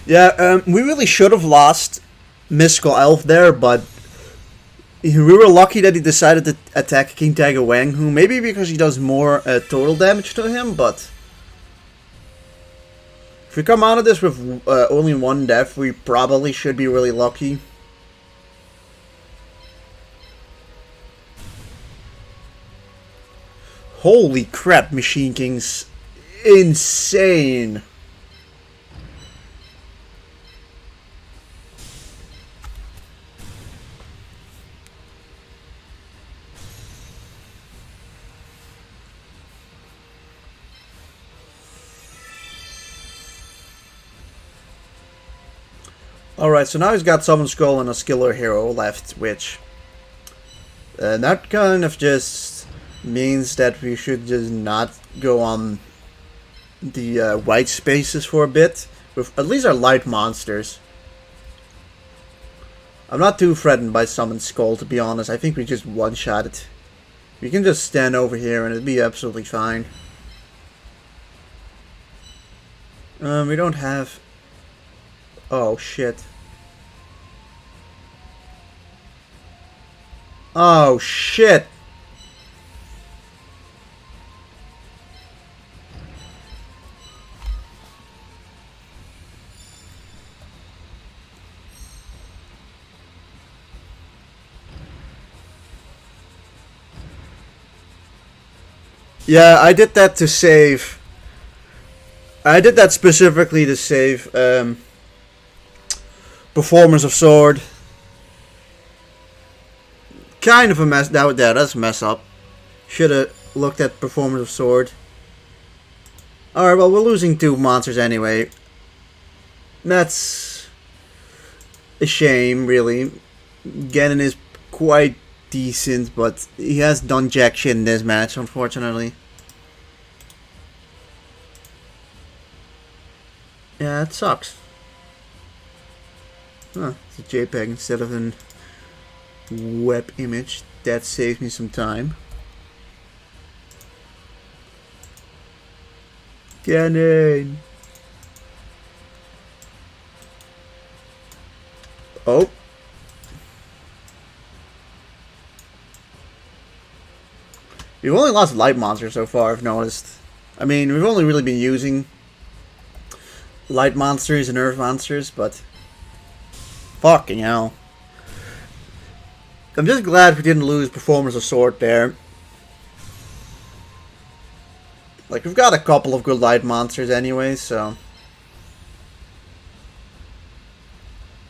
Yeah, we really should have lost Mystical Elf there, but we were lucky that he decided to attack King Tiger Wang, who maybe because he does more total damage to him, but if we come out of this with only one death, we probably should be really lucky. Holy crap, Machine King's insane. Alright, so now he's got Summon Skull and a Skiller Hero left, which that kind of just means that we should just not go on the white spaces for a bit, with at least our light monsters. I'm not too threatened by Summon Skull, to be honest. I think we just one-shot it. We can just stand over here and it'd be absolutely fine. We don't have... Oh, shit. Oh, shit! Yeah, I did that to save... I did that specifically to save, Performance of Sword. Kind of a mess. That's a mess up. Should have looked at Performance of Sword. Alright, well, we're losing 2 monsters anyway. That's a shame, really. Ganon is quite decent, but he has done jack shit in this match, unfortunately. Yeah, it sucks. Huh, it's a JPEG instead of an web image. That saves me some time. Ganon! Oh. We've only lost light monsters so far, I've noticed. I mean, we've only really been using light monsters and earth monsters, but fucking hell. I'm just glad we didn't lose Performance of Sword there. Like, we've got a couple of good light monsters anyway, so...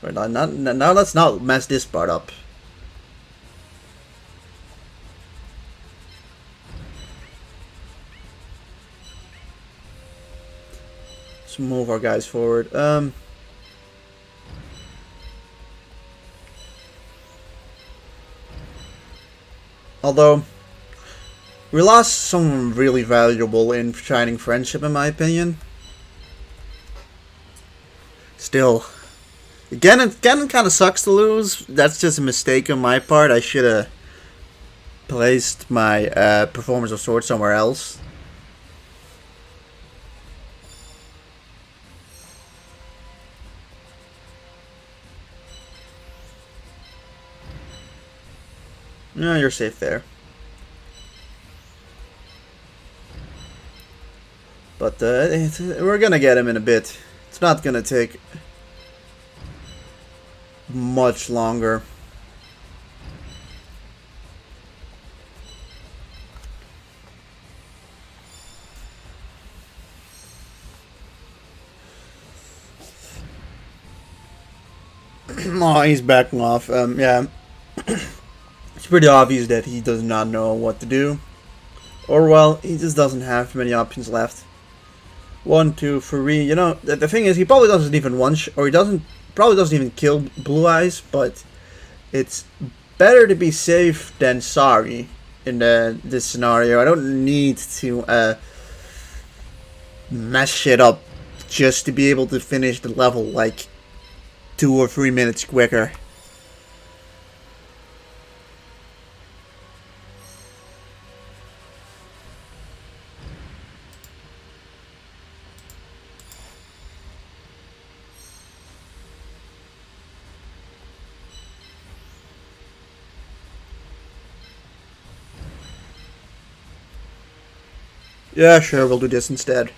But now let's not mess this part up. Let's move our guys forward. Although, we lost someone really valuable in Shining Friendship, in my opinion. Still, Ganon kind of sucks to lose. That's just a mistake on my part. I should have placed my Performance of Sword somewhere else. Yeah, you're safe there. But we're gonna get him in a bit. It's not gonna take much longer. Oh, he's backing off. Yeah. It's pretty obvious that he does not know what to do. Or, well, he just doesn't have many options left. 1, 2, 3. You know, the thing is, he probably doesn't even or he probably doesn't even kill Blue Eyes, but it's better to be safe than sorry in this scenario. I don't need to mess shit up just to be able to finish the level like 2 or 3 minutes quicker. Yeah, sure, we'll do this instead.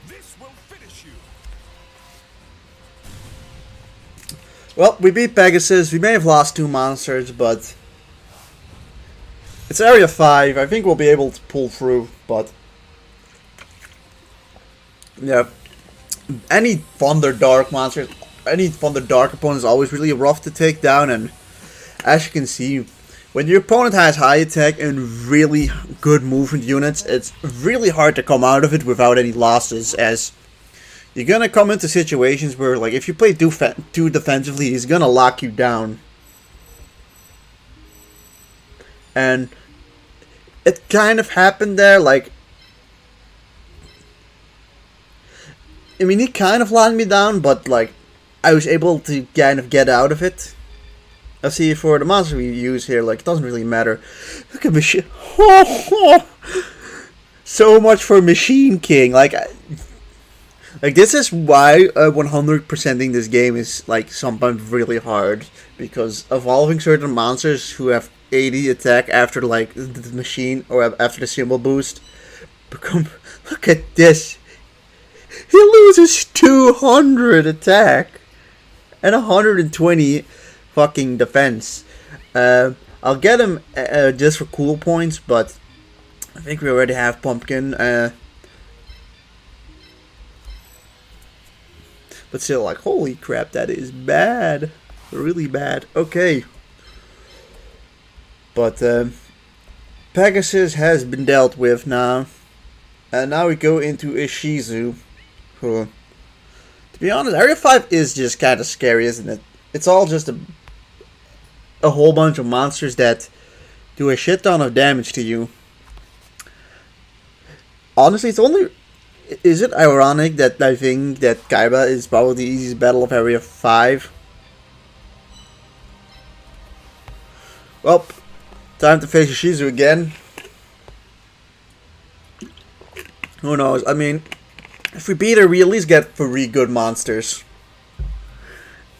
This will finish you. Well, we beat Pegasus. We may have lost 2 monsters, but it's Area 5. I think we'll be able to pull through, but yeah. Any Thunder Dark monsters, any Thunder Dark opponent is always really rough to take down, and as you can see, when your opponent has high attack and really good movement units, it's really hard to come out of it without any losses, as you're gonna come into situations where, like, if you play too defensively, he's gonna lock you down. And it kind of happened there, like, I mean, he kind of locked me down, but, like, I was able to kind of get out of it. I see, for the monster we use here, like, it doesn't really matter. Look at Machine. So much for Machine King. Like this is why 100%ing this game is, like, sometimes really hard. Because evolving certain monsters who have 80 attack after, like, the machine, or after the symbol boost, become... Look at this. He loses 200 attack. And 120... fucking defense. I'll get him just for cool points, but I think we already have Pumpkin. But still, like, holy crap, that is bad. Really bad. Okay. But Pegasus has been dealt with now. And now we go into Ishizu. Who, to be honest, Area 5 is just kind of scary, isn't it? It's all just a whole bunch of monsters that do a shit ton of damage to you. Honestly, it's only... Is it ironic that I think that Kaiba is probably the easiest battle of Area 5? Well, time to face Ishizu again. Who knows? I mean, if we beat her, we at least get 3 good monsters.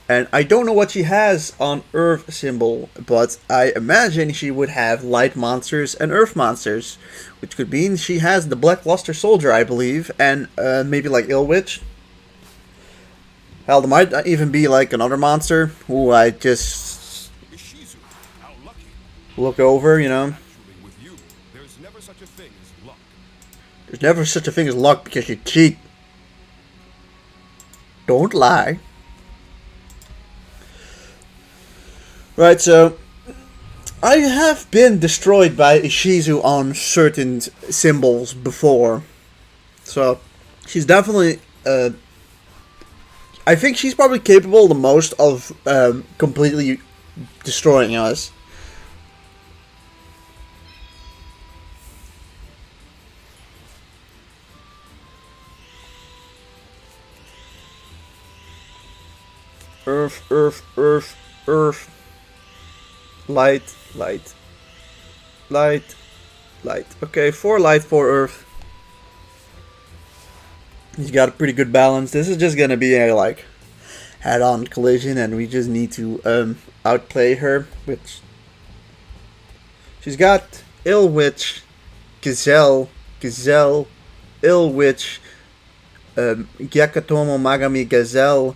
And I don't know what she has on Earth symbol, but I imagine she would have light monsters and Earth monsters, which could mean she has the Black Luster Soldier, I believe, and maybe like Illwitch. Hell, there might even be like another monster who I just look over, you know. There's never such a thing as luck. There's never such a thing as luck because you cheat. Don't lie. Right, so I have been destroyed by Ishizu on certain symbols before. So she's definitely I think she's probably capable the most of completely destroying us. Earth, earth, earth, earth. Light, light, light, light. Okay, 4 light, 4 earth. He's got a pretty good balance. This is just gonna be a, like, head-on collision, and we just need to outplay her, which She's got Ill Witch, Gazelle, Ill Witch, Gyakatomo Magami Gazelle,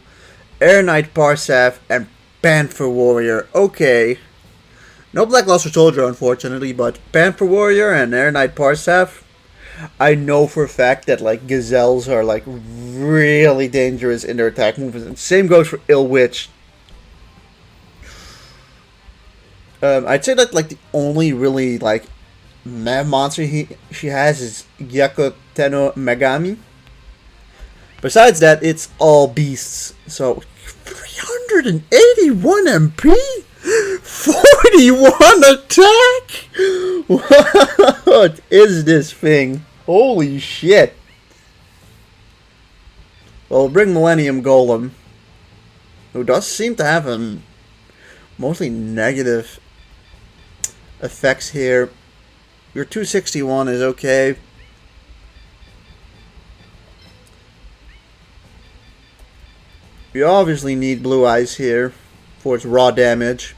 Air Knight Parsaf, and Panther Warrior. Okay. No Black Luster Soldier, unfortunately, but Panther Warrior and Air Knight Parsaf. I know for a fact that like gazelles are like really dangerous in their attack movements. And same goes for Ill Witch. I'd say that like the only really like mad monster she has is Gyako Tenno Megami. Besides that, it's all beasts. So 381 MP, 41 attack. What is this thing? Holy shit! Well, bring Millennium Golem, who does seem to have a mostly negative effects here. Your 261 is okay. You obviously need Blue Eyes here for its raw damage.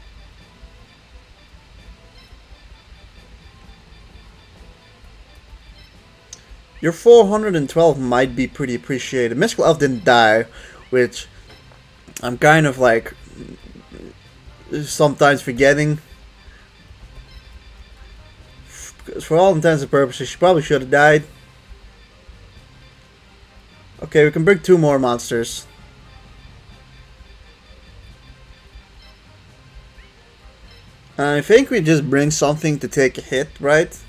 Your 412 might be pretty appreciated. Mystical Elf didn't die, which I'm kind of like sometimes forgetting. Because for all intents and purposes, she probably should have died. Okay, we can bring 2 more monsters. I think we just bring something to take a hit, right?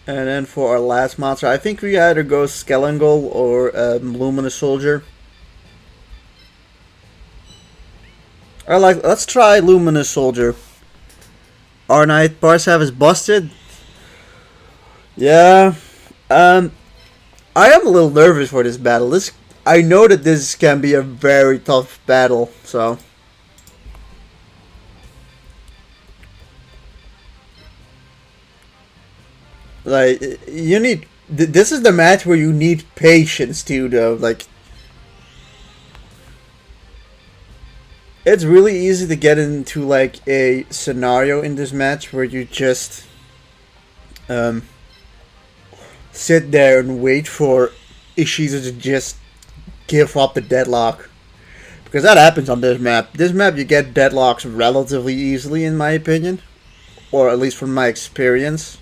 And then for our last monster, I think we either go Skelengol or Luminous Soldier. Let's try Luminous Soldier. Our Knight Parsaf is busted. Yeah. I am a little nervous for this battle. I know that this can be a very tough battle, so. Like, you need... This is the match where you need patience too, though. Like, it's really easy to get into, like, a scenario in this match where you just... sit there and wait for Ishizu to just give up the deadlock. Because that happens on this map. This map you get deadlocks relatively easily, in my opinion. Or at least from my experience.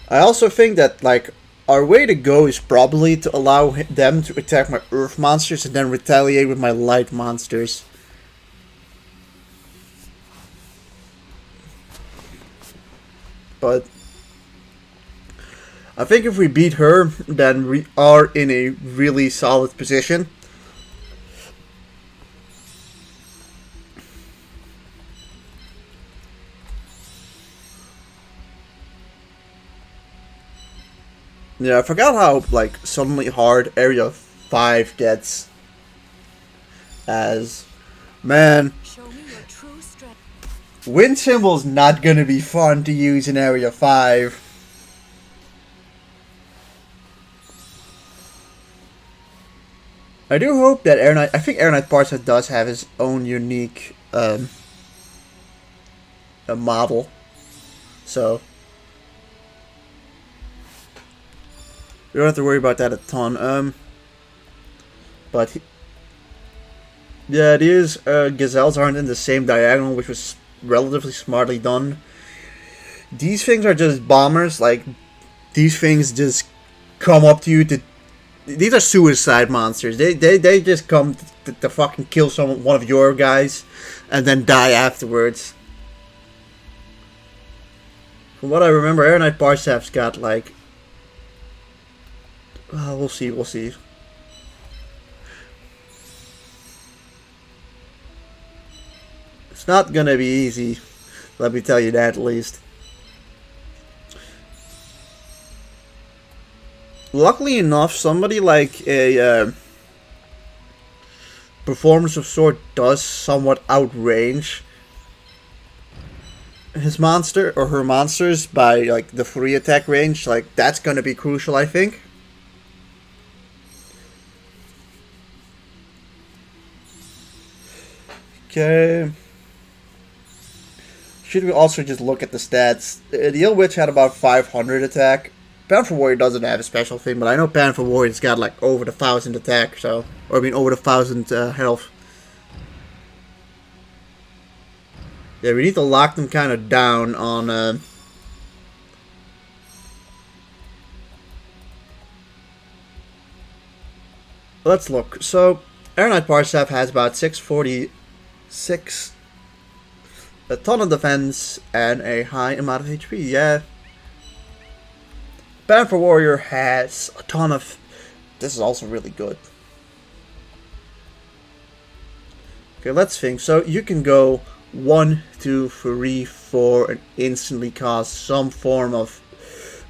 I also think that, like, our way to go is probably to allow them to attack my earth monsters and then retaliate with my light monsters. But I think if we beat her, then we are in a really solid position. Yeah, I forgot how, like, suddenly hard Area 5 gets. As, man, Show me your true strength. wind symbol's not gonna be fun to use in Area 5. I do hope that I think Air Knight Parsaf does have his own unique, a model. So, we don't have to worry about that a ton. But yeah, these gazelles aren't in the same diagonal, which was relatively smartly done. These things are just bombers. Like, these things just come up to you to. These are suicide monsters. They just come to fucking kill one of your guys, and then die afterwards. From what I remember, Air Knight Parsaf's got like. We'll see. It's not gonna be easy. Let me tell you that at least. Luckily enough, somebody like a Performance of Sword does somewhat outrange his monster or her monsters by like the free attack range. Like that's gonna be crucial, I think. Okay. Should we also just look at the stats? The Ill Witch had about 500 attack. Panther Warrior doesn't have a special thing, but I know Panther Warrior's got like over the 1,000 attack, so, or I mean over the 1,000 health. Yeah, we need to lock them kind of down on. Let's look. So, Air Knight Parsef has about 646, a ton of defense, and a high amount of HP. Yeah. Panther Warrior has a ton of. This is also really good. Okay, let's think. So you can go 1, 2, 3, 4, and instantly cause some form of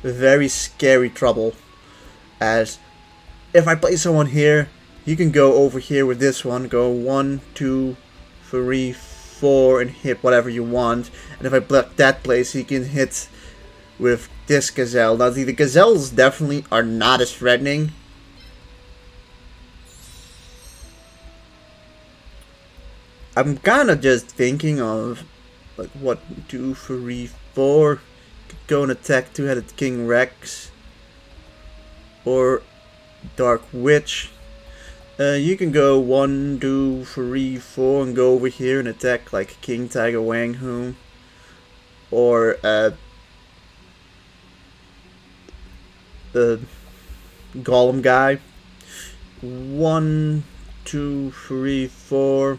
very scary trouble. As if I play someone here, you can go over here with this one. Go 1, 2, 3, 4, and hit whatever you want. And if I block that place, you can hit with this gazelle. Now the gazelles definitely are not as threatening. I'm kind of just thinking of like what 2, 3, 4. Could go and attack Two-Headed King Rex or Dark Witch. You can go 1, 2, 3, 4 and go over here and attack like King Tiger Wang Hu or the Golem guy. 1, 2, 3, 4.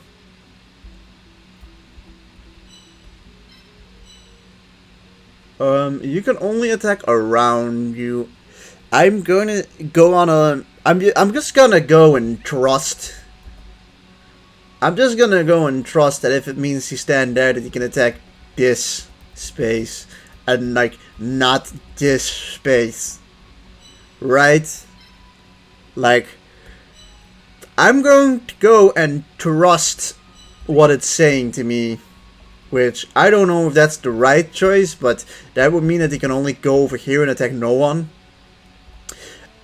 You can only attack around you. I'm going to go on a. I'm just gonna go and trust. I'm just gonna go and trust that if it means you stand there, that you can attack this space and like not this space, right? Like, I'm going to go and trust what it's saying to me. Which, I don't know if that's the right choice, but that would mean that he can only go over here and attack no one.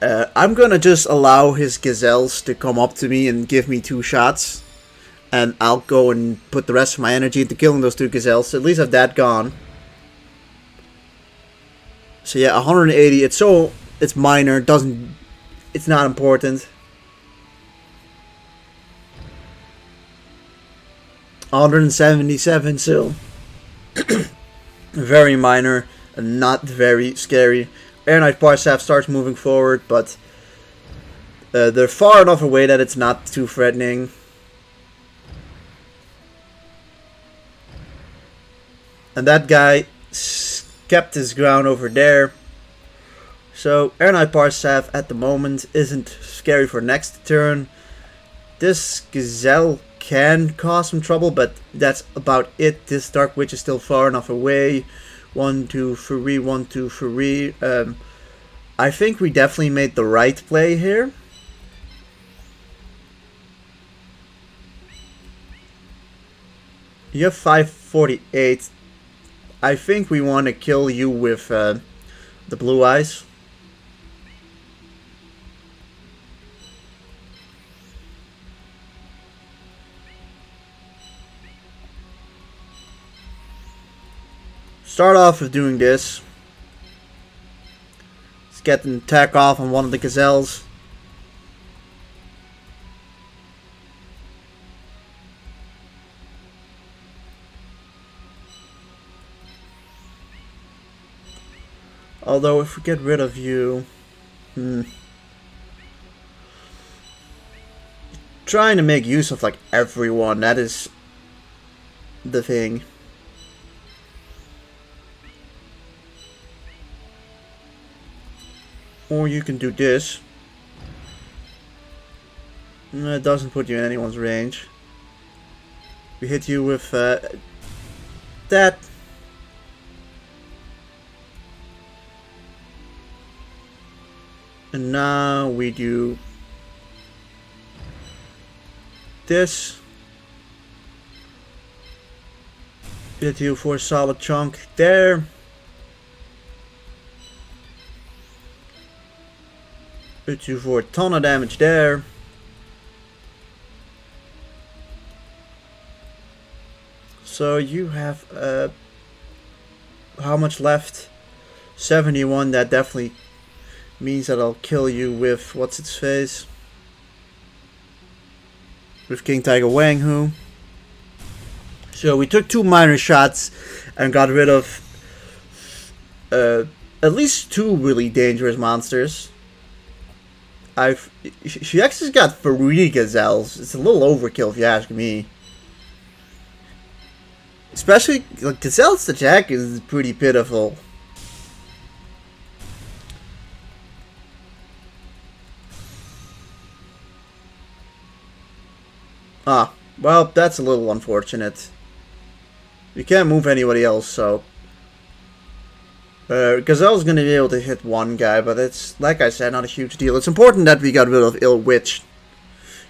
I'm gonna just allow his gazelles to come up to me and give me 2 shots. And I'll go and put the rest of my energy into killing those 2 gazelles. So at least have that gone. So yeah, 180. It's minor. It's not important. 177, so very minor and not very scary. Air Knight Parsef starts moving forward, but they're far enough away that it's not too threatening. And that guy kept his ground over there. So Air Knight Parsef at the moment isn't scary for next turn. This gazelle can cause some trouble, but that's about it. This Dark Witch is still far enough away. 1, 2, 3, 1, 2, 3. I think we definitely made the right play here. You have 548. I think we want to kill you with the blue eyes. Start off with doing this. Let's get an attack off on one of the gazelles. Although if we get rid of you, trying to make use of like everyone, that is the thing. Or you can do this. No, it doesn't put you in anyone's range. We hit you with that. And now we do this. Hit you for a solid chunk there. Hit you for a ton of damage there. So you have how much left? 71. That definitely means that I'll kill you with what's its face? With King Tiger Wang Hu. So we took 2 minor shots and got rid of at least 2 really dangerous monsters. She actually got 3 gazelles. It's a little overkill if you ask me. Especially, like, Gazelle's attack is pretty pitiful. Ah, well, that's a little unfortunate. We can't move anybody else, so... Gazelle's gonna be able to hit 1 guy, but it's, like I said, not a huge deal. It's important that we got rid of Ill Witch.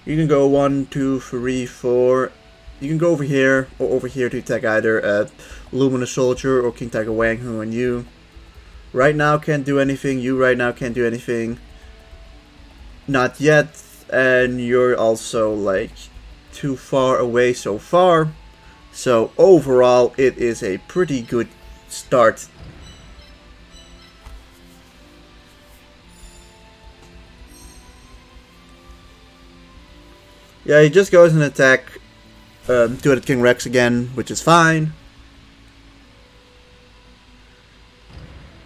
You can go 1, 2, 3, 4... You can go over here, or over here to attack either Luminous Soldier or King Tiger Wang Hu, and you right now can't do anything, you right now can't do anything. Not yet, and you're also, like, too far away so far. So, overall, it is a pretty good start. Yeah, he just goes and attack Two-Headed King Rex again, which is fine.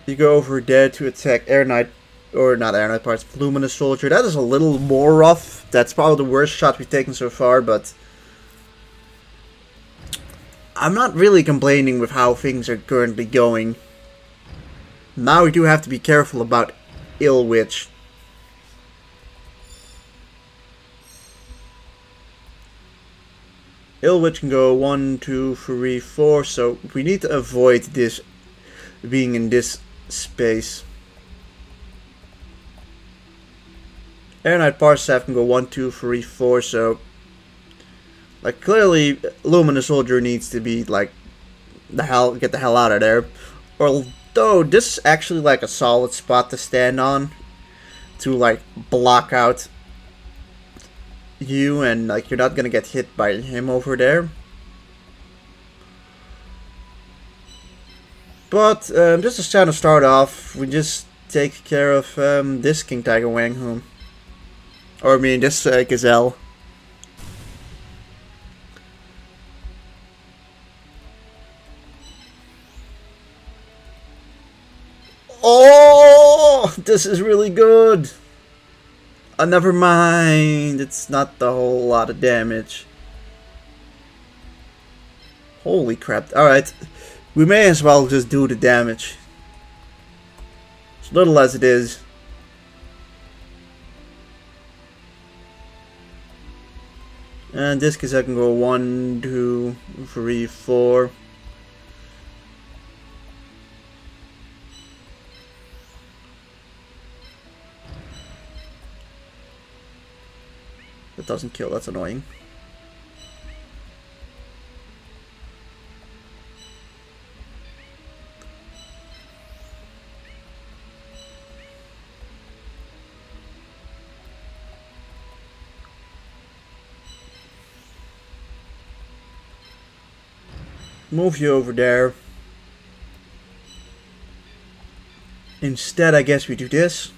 You go over there to attack Air Knight, or not Air Knight parts, Luminous Soldier. That is a little more rough. That's probably the worst shot we've taken so far, but I'm not really complaining with how things are currently going. Now we do have to be careful about Ill Witch. Ill Witch can go 1, 2, 3, 4, so we need to avoid this being in this space. Air Knight Parsaf can go 1, 2, 3, 4, so like clearly Luminous Soldier needs to be like get the hell out of there. Although this is actually like a solid spot to stand on to like block out you, and like you're not gonna get hit by him over there. But just to kind of start off, we just take care of this King Tiger Wang Hu, or I mean this Gazelle. Oh, this is really good. Never mind, it's not the whole lot of damage. Holy crap. Alright, we may as well just do the damage. As little as it is. And this case I can go 1, 2, 3, 4. That doesn't kill, that's annoying. Move you over there. Instead, I guess we do this.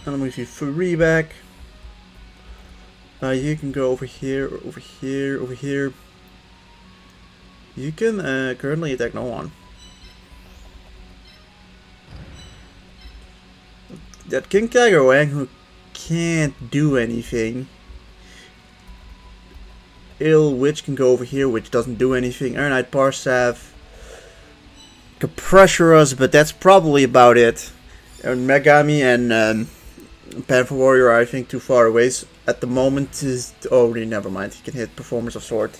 And I'll move you 3 back. You can go over here, over here, over here. You can currently attack no one. That King Tiger Wang Hu can't do anything. Ill Witch can go over here, which doesn't do anything. Iron Knight Parsaf could pressure us, but that's probably about it. And Megami and Panther Warrior are, I think, too far away at the moment. Oh, never mind. He can hit Performers of Sword.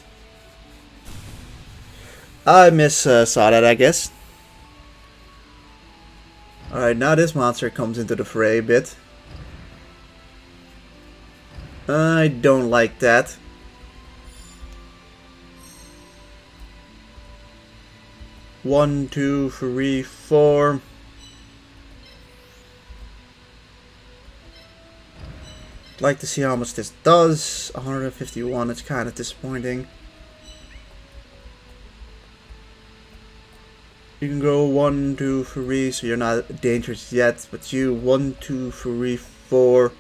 I saw that, I guess. Alright, now this monster comes into the fray a bit. I don't like that. One, two, three, four. I'd like to see how much this does. 151, it's kind of disappointing. You can go 1, 2, 3, so you're not dangerous yet. But you 1, 2, 3, 4.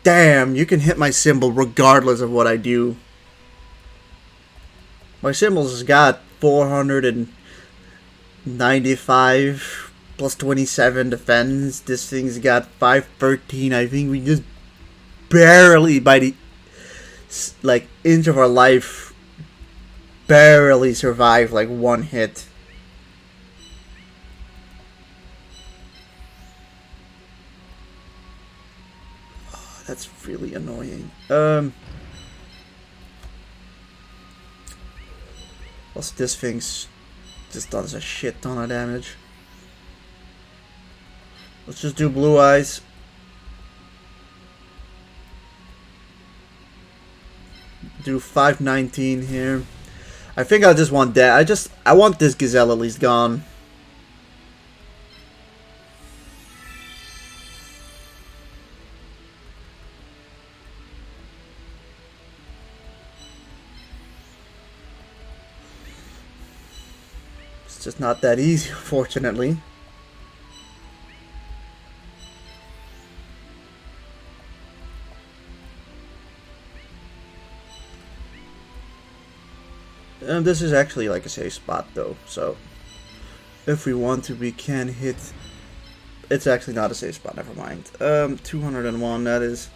Damn, you can hit my symbol regardless of what I do. My symbols has got 495 plus 27 defense. This thing's got 513. I think we just barely, by the inch of our life, barely survived like one hit. Oh, that's really annoying. Also, this thing's just does a shit ton of damage. Let's just do blue eyes. Do 519 here. I think I just want that. I want this gazelle at least gone. It's just not that easy, unfortunately. This is actually like a safe spot though, so if we want to, we can hit. It's actually not a safe spot, never mind. 201, that is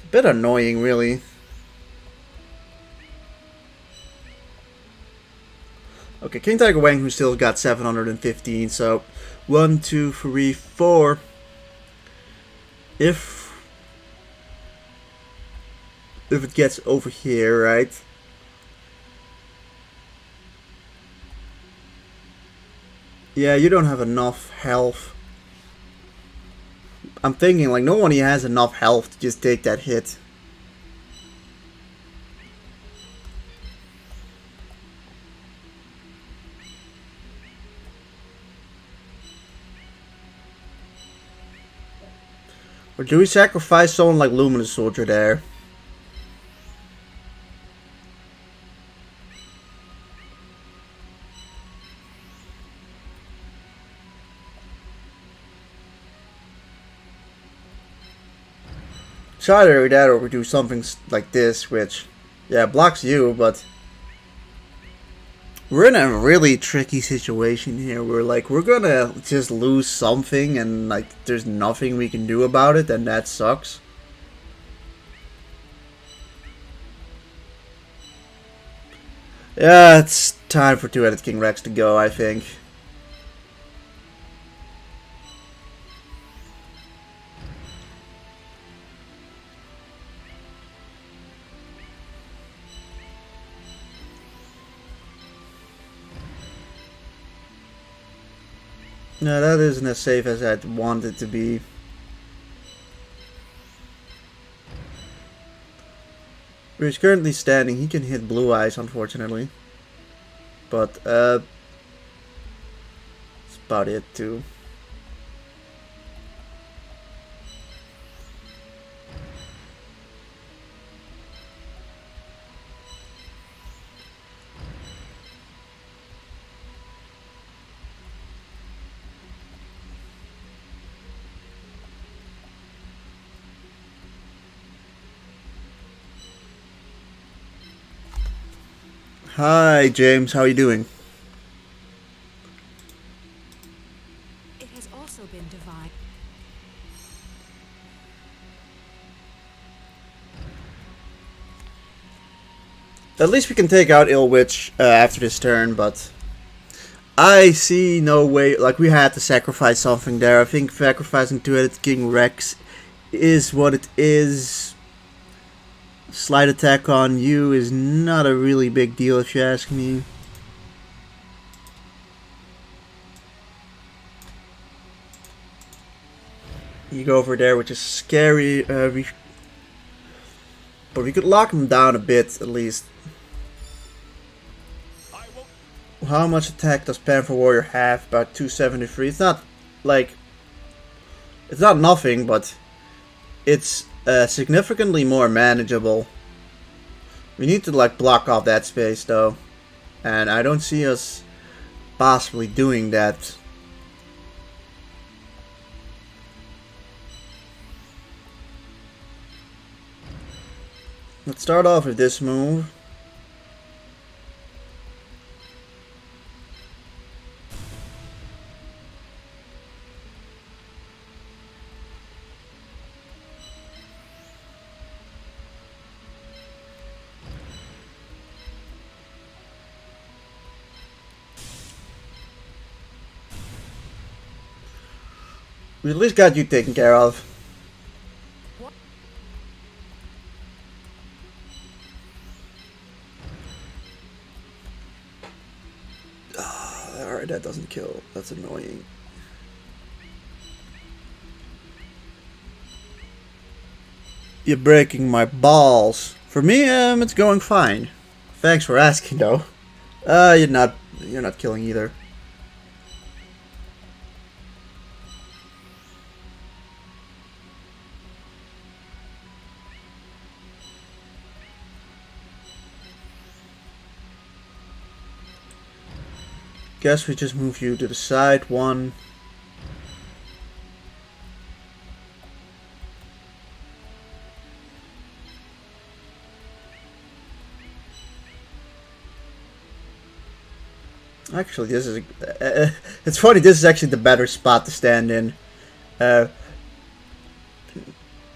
a bit annoying, really. Okay, King Tiger Wang, who still got 715, so 1, 2, 3, 4. If it gets over here, right? Yeah, you don't have enough health. I'm thinking like no one here has enough health to just take that hit. Or do we sacrifice someone like Luminous Soldier there? It's either that or we do something like this, which, yeah, blocks you, but we're in a really tricky situation here. We're gonna just lose something and like there's nothing we can do about it, and that sucks. Yeah, it's time for Two-Headed King Rex to go, I think. No, that isn't as safe as I'd want it to be. Where he's currently standing, he can hit Blue Eyes, unfortunately. But, that's about it, too. Hi, James. How are you doing? It has also been divine. At least we can take out Ill Witch after this turn, but I see no way. Like, we had to sacrifice something there. I think sacrificing Two-Headed King Rex is what it is. Slight attack on you is not a really big deal if you ask me. You go over there, which is scary. But we could lock him down a bit, at least. How much attack does Panther Warrior have? About 273. It's not, like... It's not nothing, but... It's significantly more manageable. We need to, like, block off that space, though. And I don't see us possibly doing that. Let's start off with this move. We at least got you taken care of. Alright, that doesn't kill. That's annoying. You're breaking my balls. For me, it's going fine. Thanks for asking, though. You're not killing either. Guess we just move you to the side one. Actually, this is it's funny. This is actually the better spot to stand in.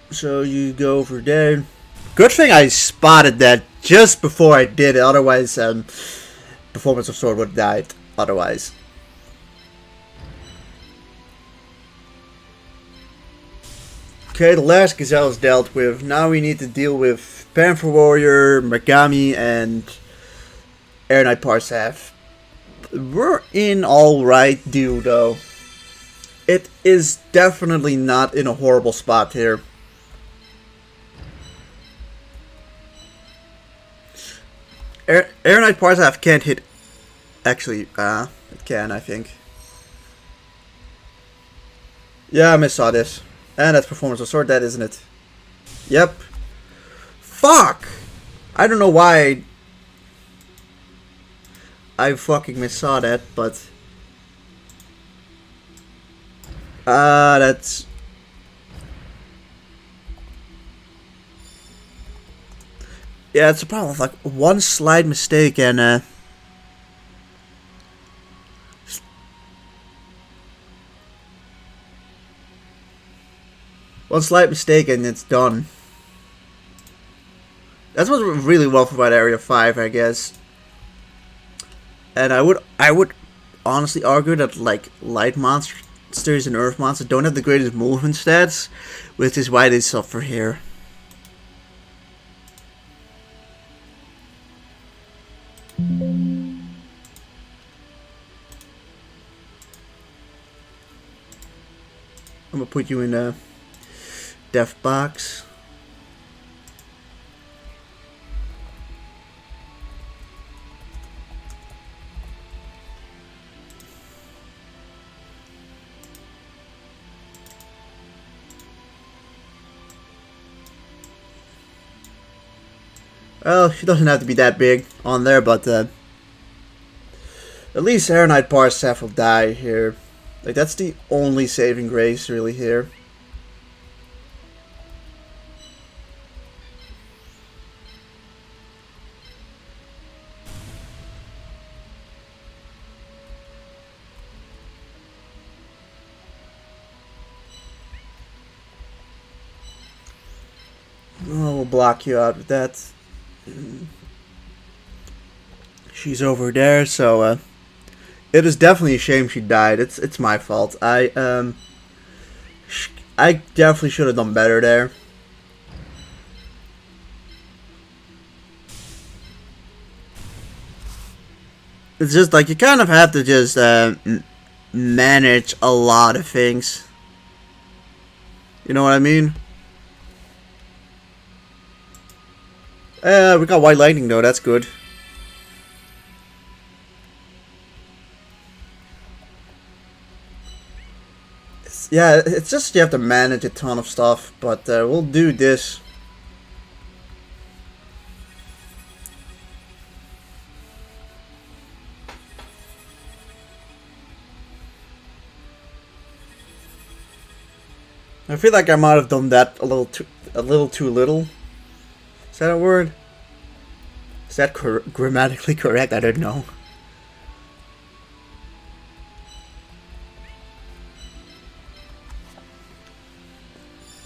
So you go over there. Good thing I spotted that just before I did it. Otherwise, Performance of Sword would have died. Otherwise. Okay, the last Gazelle is dealt with. Now we need to deal with Panther Warrior, Megami, and Air Knight Parsef. We're in alright deal, though. It is definitely not in a horrible spot here. Air Knight Parsef can't hit. Actually, it can, I think. Yeah, I missaw this. And that's Performance of Sword, that isn't it? Yep. Fuck! I don't know why I fucking missaw that, but... that's... Yeah, it's a problem. Like, one slight mistake and, one slight mistake and it's done. That's what's really well for about Area 5, I guess. And I would honestly argue that, like, light monsters and earth monsters don't have the greatest movement stats, which is why they suffer here. I'm gonna put you in a death box. Well, she doesn't have to be that big on there, but at least Air Knight Parsef will die here. Like, that's the only saving grace really here. Oh, we'll block you out with that. She's over there, so it is definitely a shame she died. It's my fault. I definitely should have done better there. It's just like you kind of have to just manage a lot of things. You know what I mean? We got white lightning though, that's good. Yeah, it's just you have to manage a ton of stuff, but we'll do this. I feel like I might have done that a little too little. Is that a word? Is that grammatically correct? I don't know.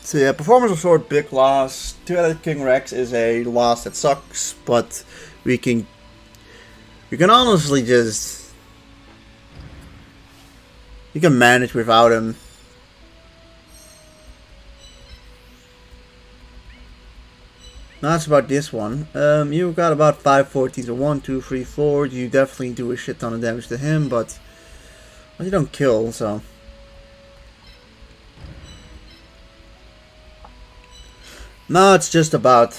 So yeah, performance of sword, big loss. 2-headed King Rex is a loss that sucks, but we can honestly just you can manage without him. Now that's about this one. You've got about 514, so 1, 2, 3, 4. You definitely do a shit ton of damage to him, but well, you don't kill, so. Now it's just about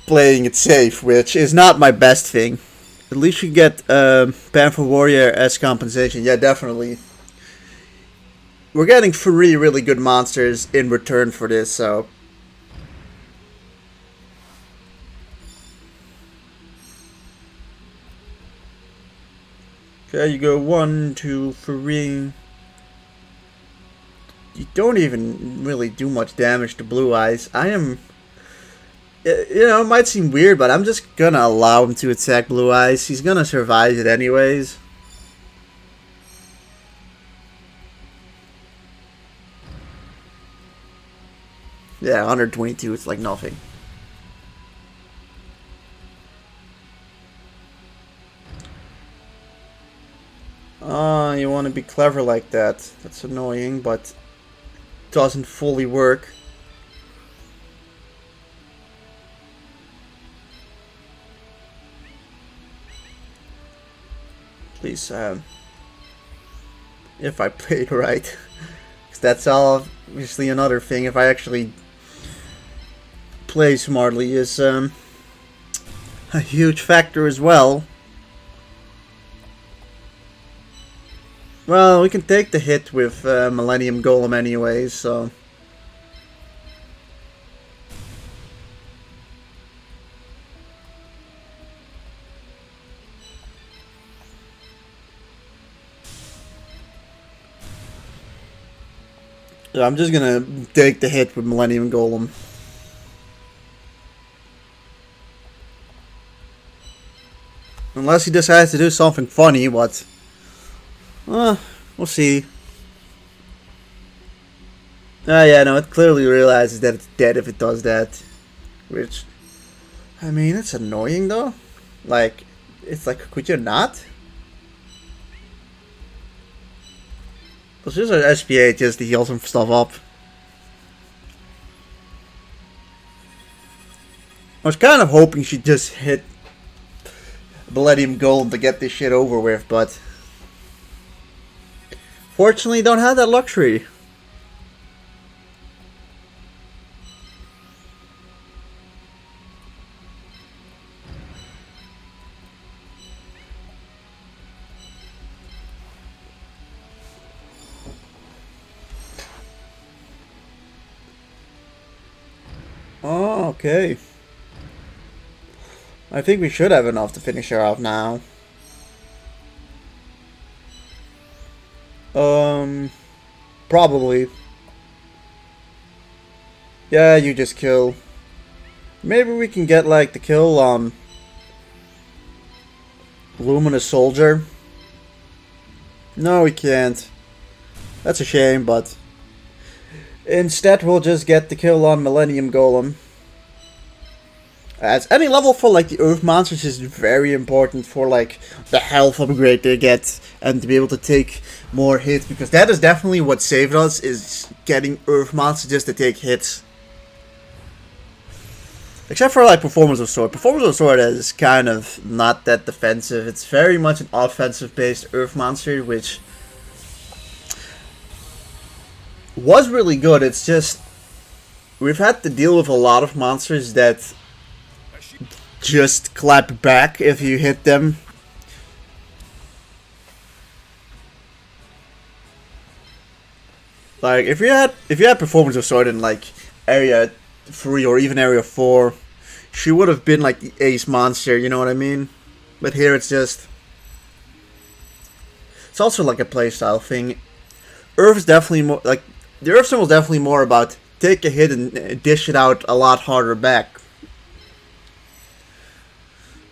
playing it safe, which is not my best thing. At least you get Panther Warrior as compensation. Yeah, definitely. We're getting 3 really good monsters in return for this, so. Okay, you go 1, 2, 3. You don't even really do much damage to Blue Eyes. I am... You know, it might seem weird, but I'm just gonna allow him to attack Blue Eyes. He's gonna survive it anyways. Yeah, 122, it's like nothing. You want to be clever like that. That's annoying, but doesn't fully work. Please, if I played right. Because that's obviously another thing. If I actually play smartly is a huge factor as well. Well, we can take the hit with Millennium Golem anyways, so. Yeah, I'm just gonna take the hit with Millennium Golem. Unless he decides to do something funny, but... we'll see. Yeah, no, it clearly realizes that it's dead if it does that. Which, I mean, it's annoying though. Like, it's like, could you not? Let's use our SPA just to heal some stuff up. I was kind of hoping she'd just hit Millennium Golem to get this shit over with, but... Fortunately, don't have that luxury. Oh, okay. I think we should have enough to finish her off now. Probably. Yeah, you just kill. Maybe we can get like the kill on Luminous Soldier. No, we can't. That's a shame, but instead we'll just get the kill on Millennium Golem. As any level for like the Earth monsters is very important for like the health upgrade they get and to be able to take more hits, because that is definitely what saved us, is getting Earth monsters just to take hits. Except for like Performance of Sword. Performance of Sword is kind of not that defensive. It's very much an offensive based Earth monster, which was really good. It's just we've had to deal with a lot of monsters that just clap back if you hit them. Like if you had Performance of Sword in like area 3 or even area 4, she would have been like the ace monster, you know what I mean? But here it's also like a playstyle thing. Earth is definitely more like the Earth symbol is definitely more about take a hit and dish it out a lot harder back.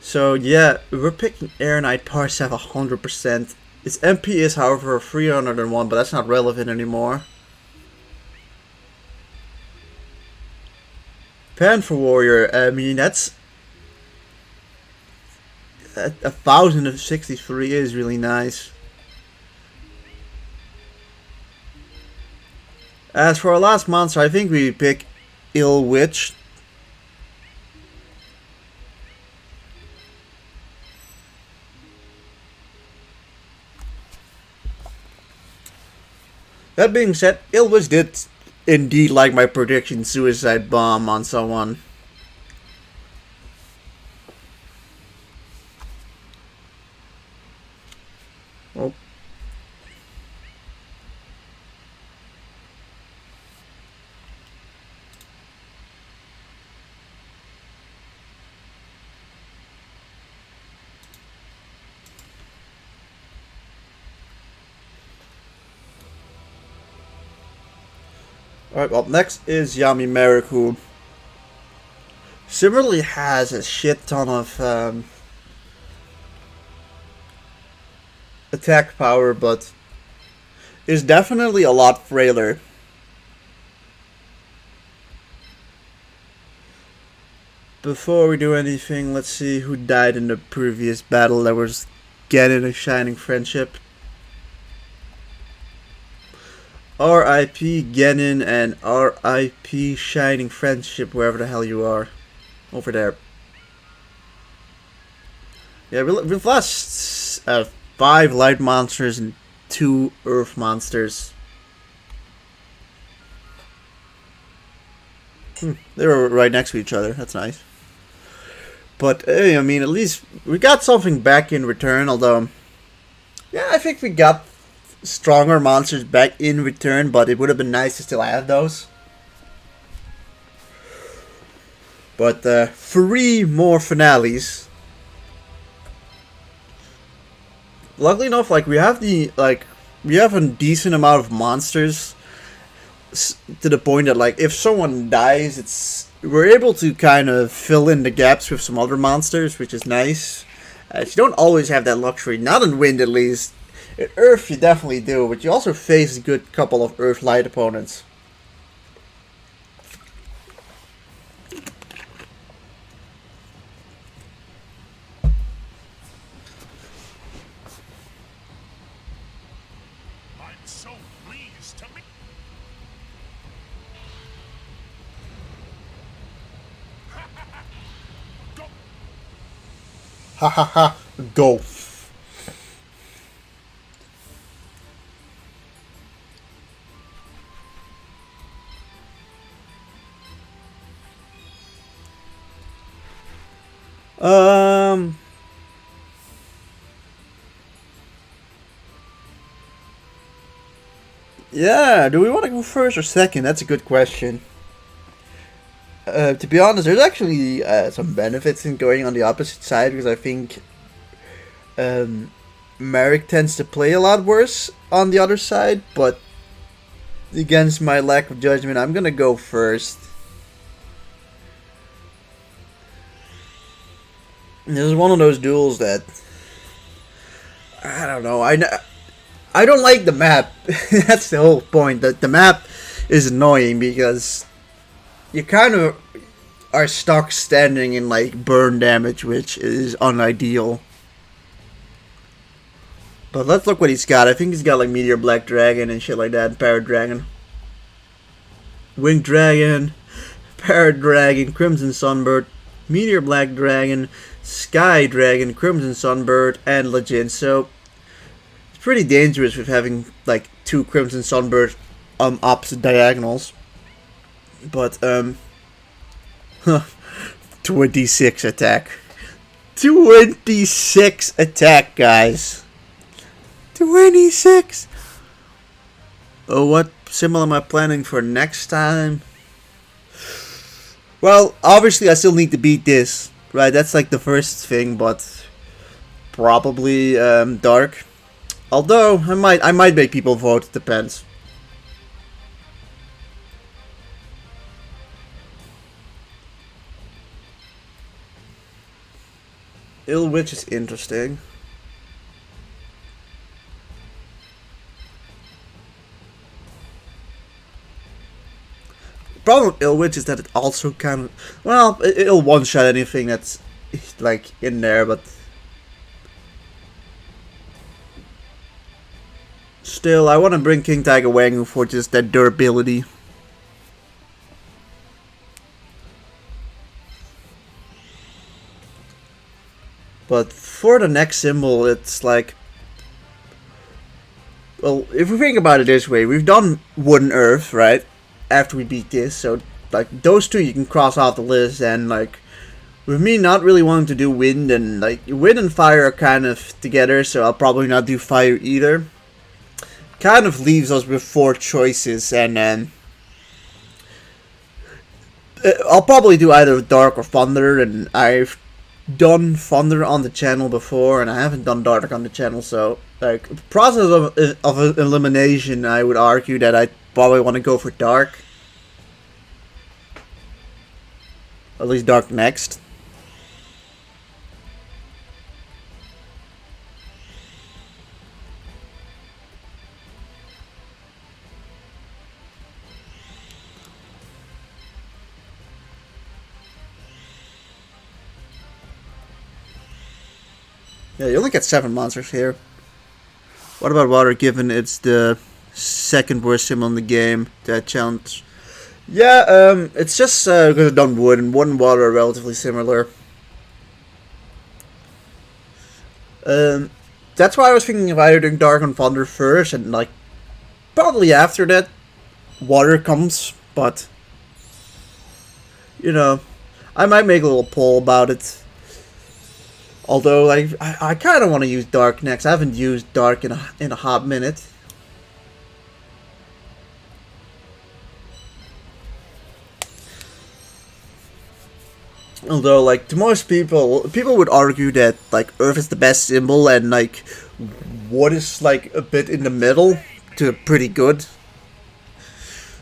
So yeah, we're picking Air Knight Parsef 100%. Its MP is however 301, but that's not relevant anymore. Panther Warrior, I mean that's 1063 is really nice. As for our last monster, I think we pick Ill Witch. That being said, Ill Witch did indeed like my prediction suicide bomb on someone. Oh. Alright, well, next is Yami Merrick, who similarly has a shit ton of attack power, but is definitely a lot frailer. Before we do anything, let's see who died in the previous battle. That was Ganon and Shining Friendship. R.I.P. Genin and R.I.P. Shining Friendship, wherever the hell you are. Over there. Yeah, we've lost 5 light monsters and 2 earth monsters. They were right next to each other. That's nice. But, hey, I mean, at least we got something back in return, although... Yeah, I think we got stronger monsters back in return, but it would have been nice to still have those. But 3 more finales. Luckily enough, like we have a decent amount of monsters to the point that like if someone dies, we're able to kind of fill in the gaps with some other monsters, which is nice. You don't always have that luxury, not in Wind at least. In Earth, you definitely do, but you also face a good couple of Earth Light opponents. I'm so pleased to meet. Go. Ha ha ha, go. Yeah, do we want to go first or second? That's a good question. To be honest, there's actually some benefits in going on the opposite side, because I think Merrick tends to play a lot worse on the other side, but against my lack of judgment, I'm gonna go first. This is one of those duels that I don't know. I don't like the map. That's the whole point. That the map is annoying because you kind of are stuck standing in like burn damage, which is unideal. But let's look what he's got. I think he's got like Meteor Black Dragon and shit like that. Parrot Dragon, Winged Dragon, Parrot Dragon, Crimson Sunbird, Meteor Black Dragon, Sky Dragon, Crimson Sunbird, and Legend. So it's pretty dangerous with having like 2 Crimson Sunbird on opposite diagonals. But 26 attack. 26 attack, guys. 26. Oh, what symbol am I planning for next time? Well, obviously I still need to beat this, right? That's like the first thing, but probably dark. Although I might make people vote. It depends. Ill Witch is interesting. The problem with Ill Witch is that it also kind of, well, it'll one-shot anything that's like in there, but still, I want to bring King Tiger Wangu for just that durability. But for the next symbol, it's like, well, if we think about it this way, we've done Wood and Earth, right? After we beat this, so like those 2 you can cross off the list, and like with me not really wanting to do wind, and like wind and fire are kind of together, so I'll probably not do fire either. Kind of leaves us with 4 choices, and then I'll probably do either dark or thunder, and I've done thunder on the channel before, and I haven't done dark on the channel, so like the process of elimination, I would argue that I probably want to go for dark. At least dark next. Yeah, you only get 7 monsters here. What about water, given it's the second worst sim on the game? That challenge. Yeah, it's just because I've done wood, and wood and water are relatively similar. That's why I was thinking of either doing dark and thunder first, and like probably after that, water comes. But you know, I might make a little poll about it. Although, like, I kind of want to use dark next. I haven't used dark in a hot minute. Although, like, to most people would argue that like Earth is the best symbol, and like Wood is like a bit in the middle to pretty good.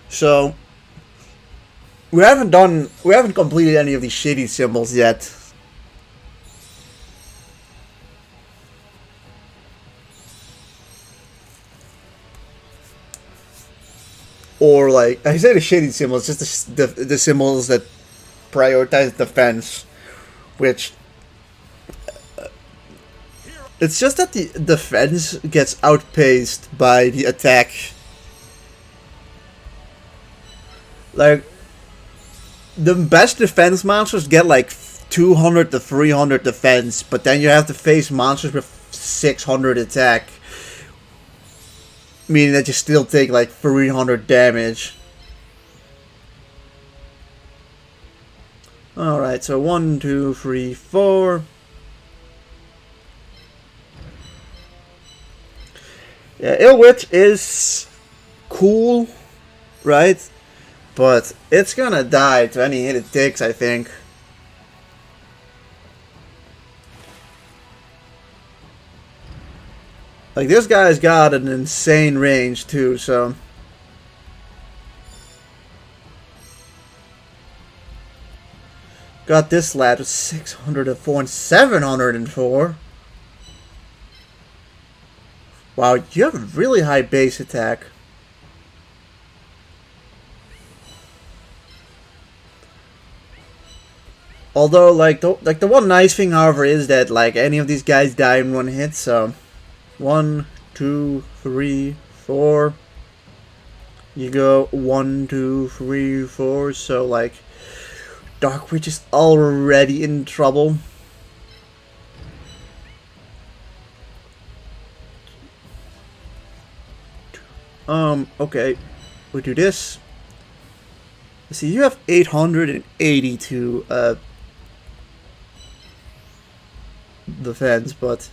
So we haven't completed any of these shitty symbols yet. Or like I say, the shitty symbols, just the symbols that prioritize defense, which it's just that the defense gets outpaced by the attack. Like the best defense monsters get like 200 to 300 defense, but then you have to face monsters with 600 attack. Meaning that you still take like 300 damage. Alright, so 1, 2, 3, 4. Yeah, Ill Witch is cool, right? But it's gonna die to any hit it takes, I think. Like, this guy's got an insane range, too, so... Got this lad with 604 and 704. Wow, you have a really high base attack. Although, like the one nice thing, however, is that, like, any of these guys die in one hit, so... 1, 2, 3, 4. You go 1, 2, 3, 4. So like, Dark Witch is already in trouble. Okay. We do this. See, you have 882 defense, but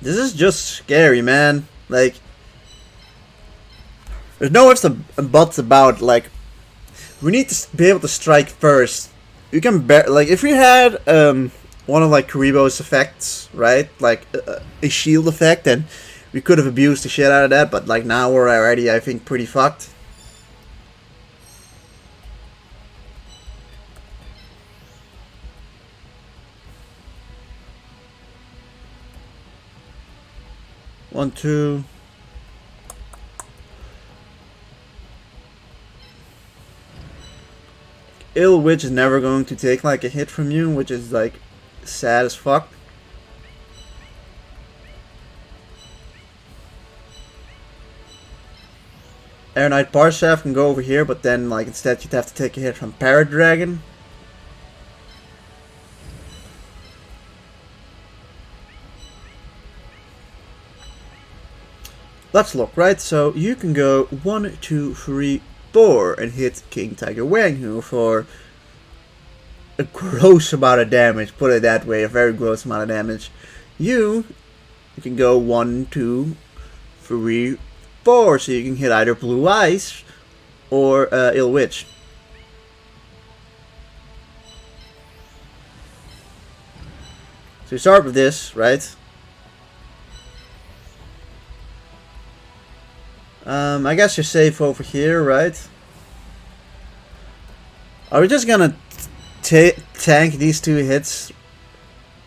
this is just scary, man. Like, there's no ifs and buts about, like, we need to be able to strike first. You can like, if we had one of like Kuriboh's effects, right? Like a shield effect, then we could have abused the shit out of that, but like now we're already, I think, pretty fucked. One, two. Ill Witch is never going to take like a hit from you, which is like sad as fuck. Air Knight Parshaft can go over here, but then like instead you'd have to take a hit from Parrot Dragon. Let's look, right? So you can go 1, 2, 3, 4 and hit King Tiger Wanghu for a gross amount of damage. Put it that way, a very gross amount of damage. You can go 1, 2, 3, 4, so you can hit either Blue Eyes or Ill Witch. So you start with this, right? I guess you're safe over here, right? Are we just gonna tank these two hits?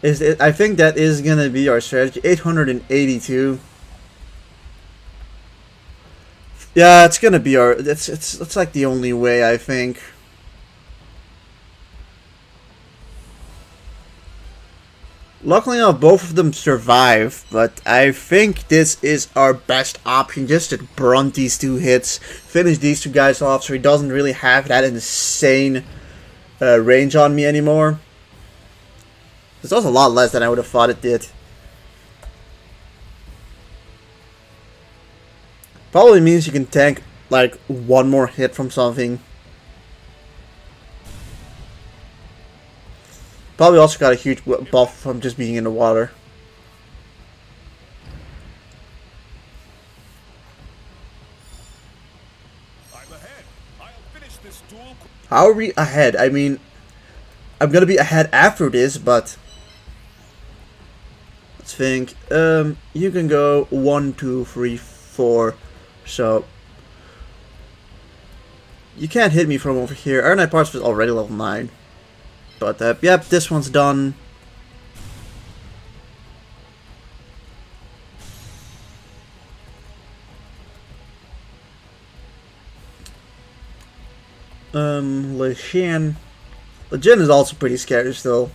I think that is gonna be our strategy. 882. Yeah, it's gonna be our. It's like the only way, I think. Luckily enough, both of them survive, but I think this is our best option, just to brunt these two hits, finish these two guys off so he doesn't really have that insane range on me anymore. This does a lot less than I would have thought it did. Probably means you can tank like one more hit from something. Probably also got a huge buff from just being in the water. I'm ahead. I'll finish this duel. How are we ahead? I mean, I'm gonna be ahead after this, but let's think. You can go 1, 2, 3, 4. So you can't hit me from over here. Iron Knight Parts was already level 9. But, yep, this one's done. Lejin. Lejin is also pretty scary still.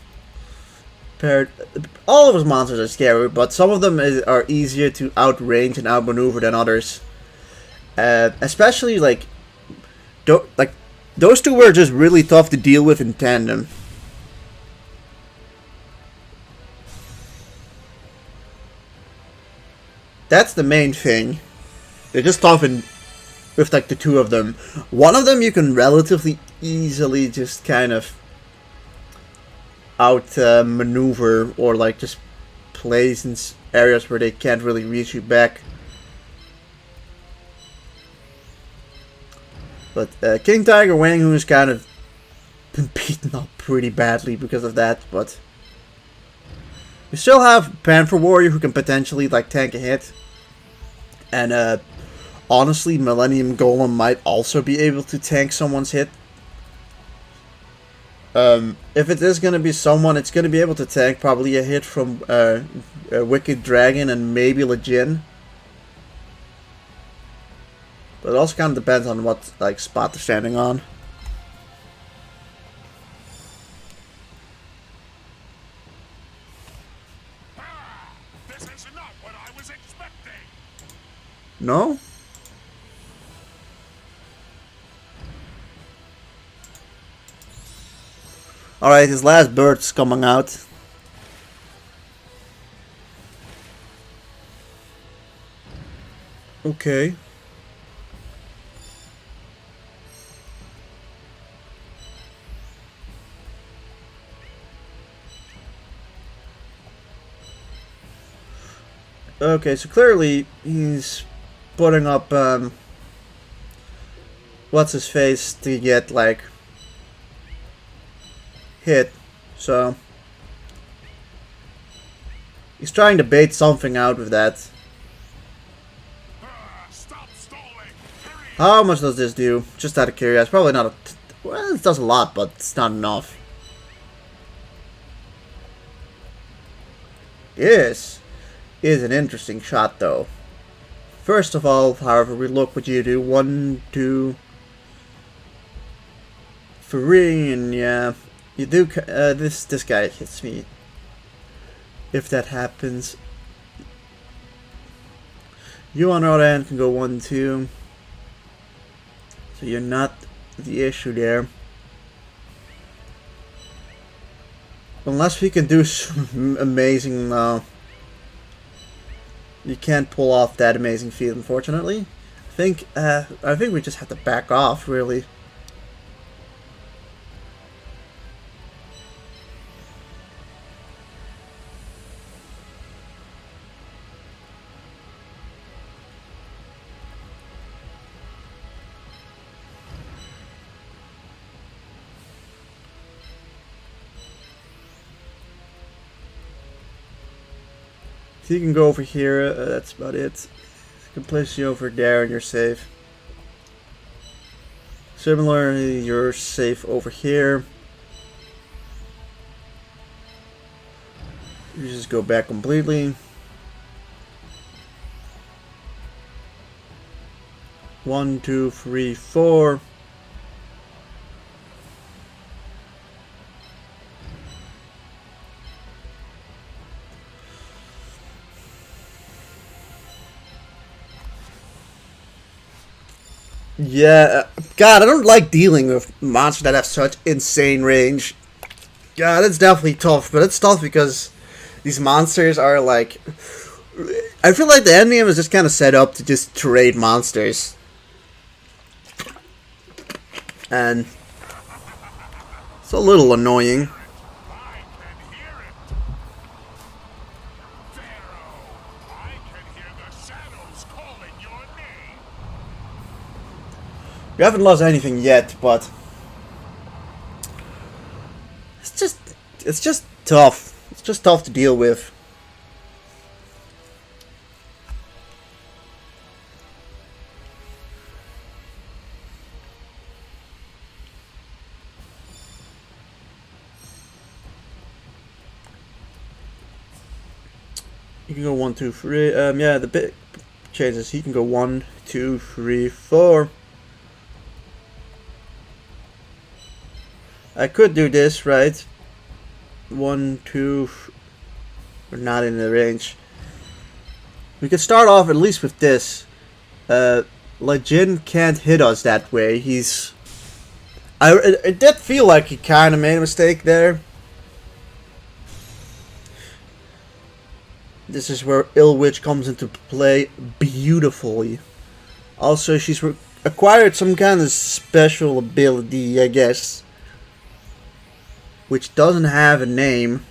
All of his monsters are scary, but some of them are easier to outrange and outmaneuver than others. Especially, like those two were just really tough to deal with in tandem. That's the main thing. They're just tough with like the two of them. One of them you can relatively easily just kind of out maneuver or like just place in areas where they can't really reach you back. But King Tiger Wanghu is kind of been beaten up pretty badly because of that, but we still have Panther Warrior who can potentially like tank a hit. And honestly, Millennium Golem might also be able to tank someone's hit. If it is going to be someone, it's going to be able to tank probably a hit from Wicked Dragon and maybe Lejin. But it also kind of depends on what like spot they're standing on. This is not what I was expecting. No? Alright, his last bird's coming out. Okay. Okay, so clearly he's putting up what's his face to get like hit. So he's trying to bait something out with that. Stop stalling! Hurry! How much does this do? Just out of curiosity. Probably not a... Well, it does a lot, but it's not enough. This is an interesting shot, though. First of all, however, we look what you do. 1, 2, 3, and yeah, you do. This guy hits me. If that happens, you on the other hand can go 1, 2. So you're not the issue there. Unless we can do some amazing. You can't pull off that amazing feat, unfortunately. I think we just have to back off, really. So you can go over here, that's about it. I can place you over there and you're safe. Similarly, you're safe over here. You just go back completely. 1, 2, 3, 4. Yeah, God, I don't like dealing with monsters that have such insane range. God, it's definitely tough, but it's tough because these monsters are like... I feel like the endgame is just kind of set up to just trade monsters. And it's a little annoying. I can hear it! Pharaoh, I can hear the shadows calling your name! We haven't lost anything yet, but it's just tough. It's just tough to deal with. You can go 1, 2, 3. Yeah, the big changes. He can go 1, 2, 3, 4. I could do this, right? 1, 2. We're not in the range. We could start off at least with this. Jin can't hit us that way. It did feel like he kind of made a mistake there. This is where Ill Witch comes into play beautifully. Also, she's acquired some kind of special ability, I guess, which doesn't have a name.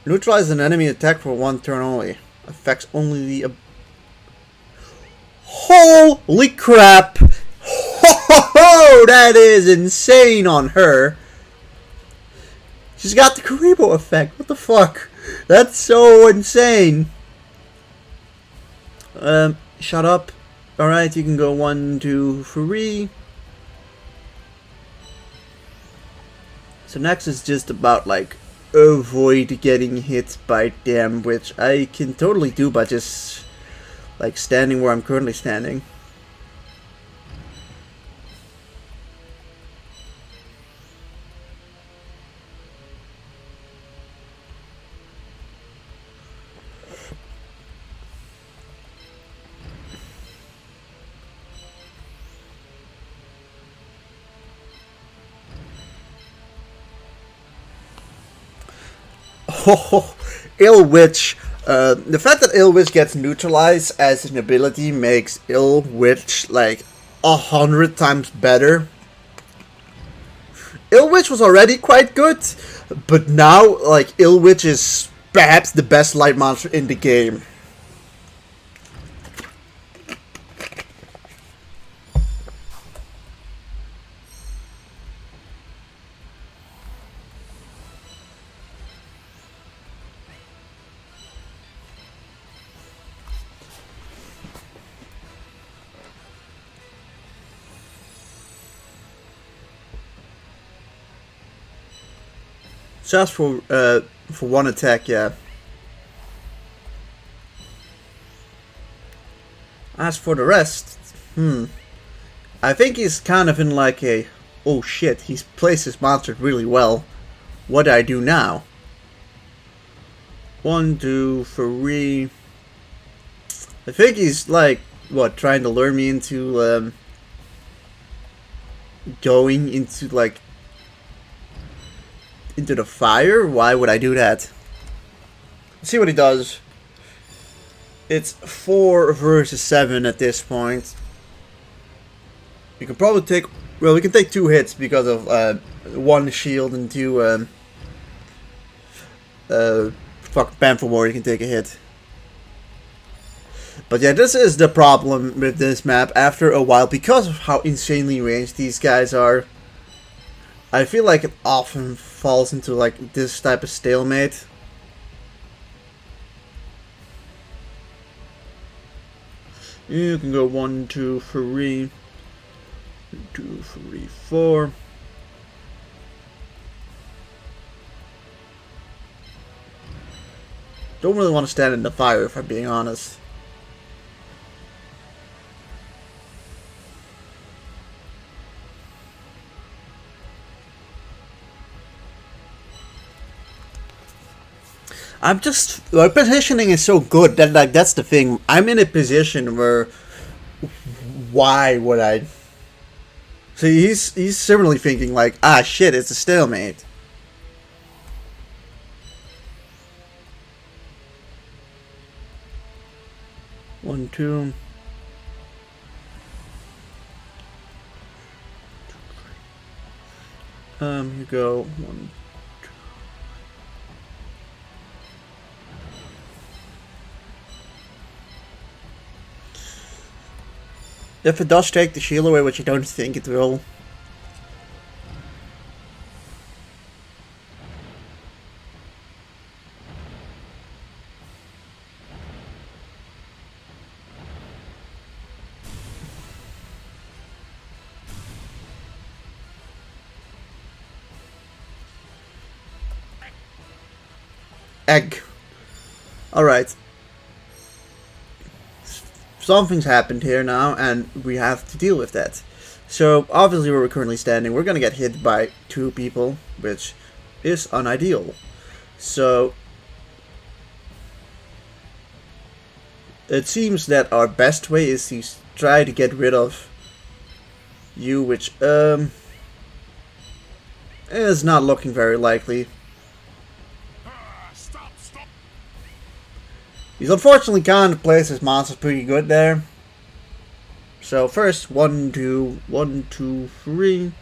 Neutralize an enemy attack for 1 turn only. Affects only the... Holy crap! Ho, that is insane on her. She's got the kuriboh effect. What the fuck? That's so insane. Shut up. Alright, you can go 1, 2, 3. So next is just about like avoid getting hit by them, which I can totally do by just like standing where I'm currently standing. Oh, Ill Witch. The fact that Ill Witch gets neutralized as an ability makes Ill Witch like 100 times better. Ill Witch was already quite good, but now like Ill Witch is perhaps the best light monster in the game. Just for one attack, yeah. As for the rest, I think he's kind of in like a, oh shit, he's placed his monster really well. What do I do now? 1, 2, 3. I think he's like, what, trying to lure me into going into like into the fire? Why would I do that? Let's see what he does. It's 4 versus 7 at this point. You can probably take, well, we can take 2 hits because of 1 shield and 2 Panther War, you can take a hit. But yeah, this is the problem with this map. After a while, because of how insanely ranged these guys are, I feel like it often falls into like this type of stalemate. You can go 1, 2, 3, 2, 3, 4. Don't really want to stand in the fire if I'm being honest. I'm just, my positioning is so good that like that's the thing. I'm in a position where why would I? So he's similarly thinking like, ah shit, it's a stalemate. One, two. You go 1. If it does take the shield away, which I don't think it will. Egg. Alright. Something's happened here now, and we have to deal with that. So, obviously where we're currently standing, we're gonna get hit by 2 people, which is unideal. So, it seems that our best way is to try to get rid of you, which, is not looking very likely. Stop. He's unfortunately kind of placed his monsters pretty good there. So first, 1, 2, 1, 2, 3.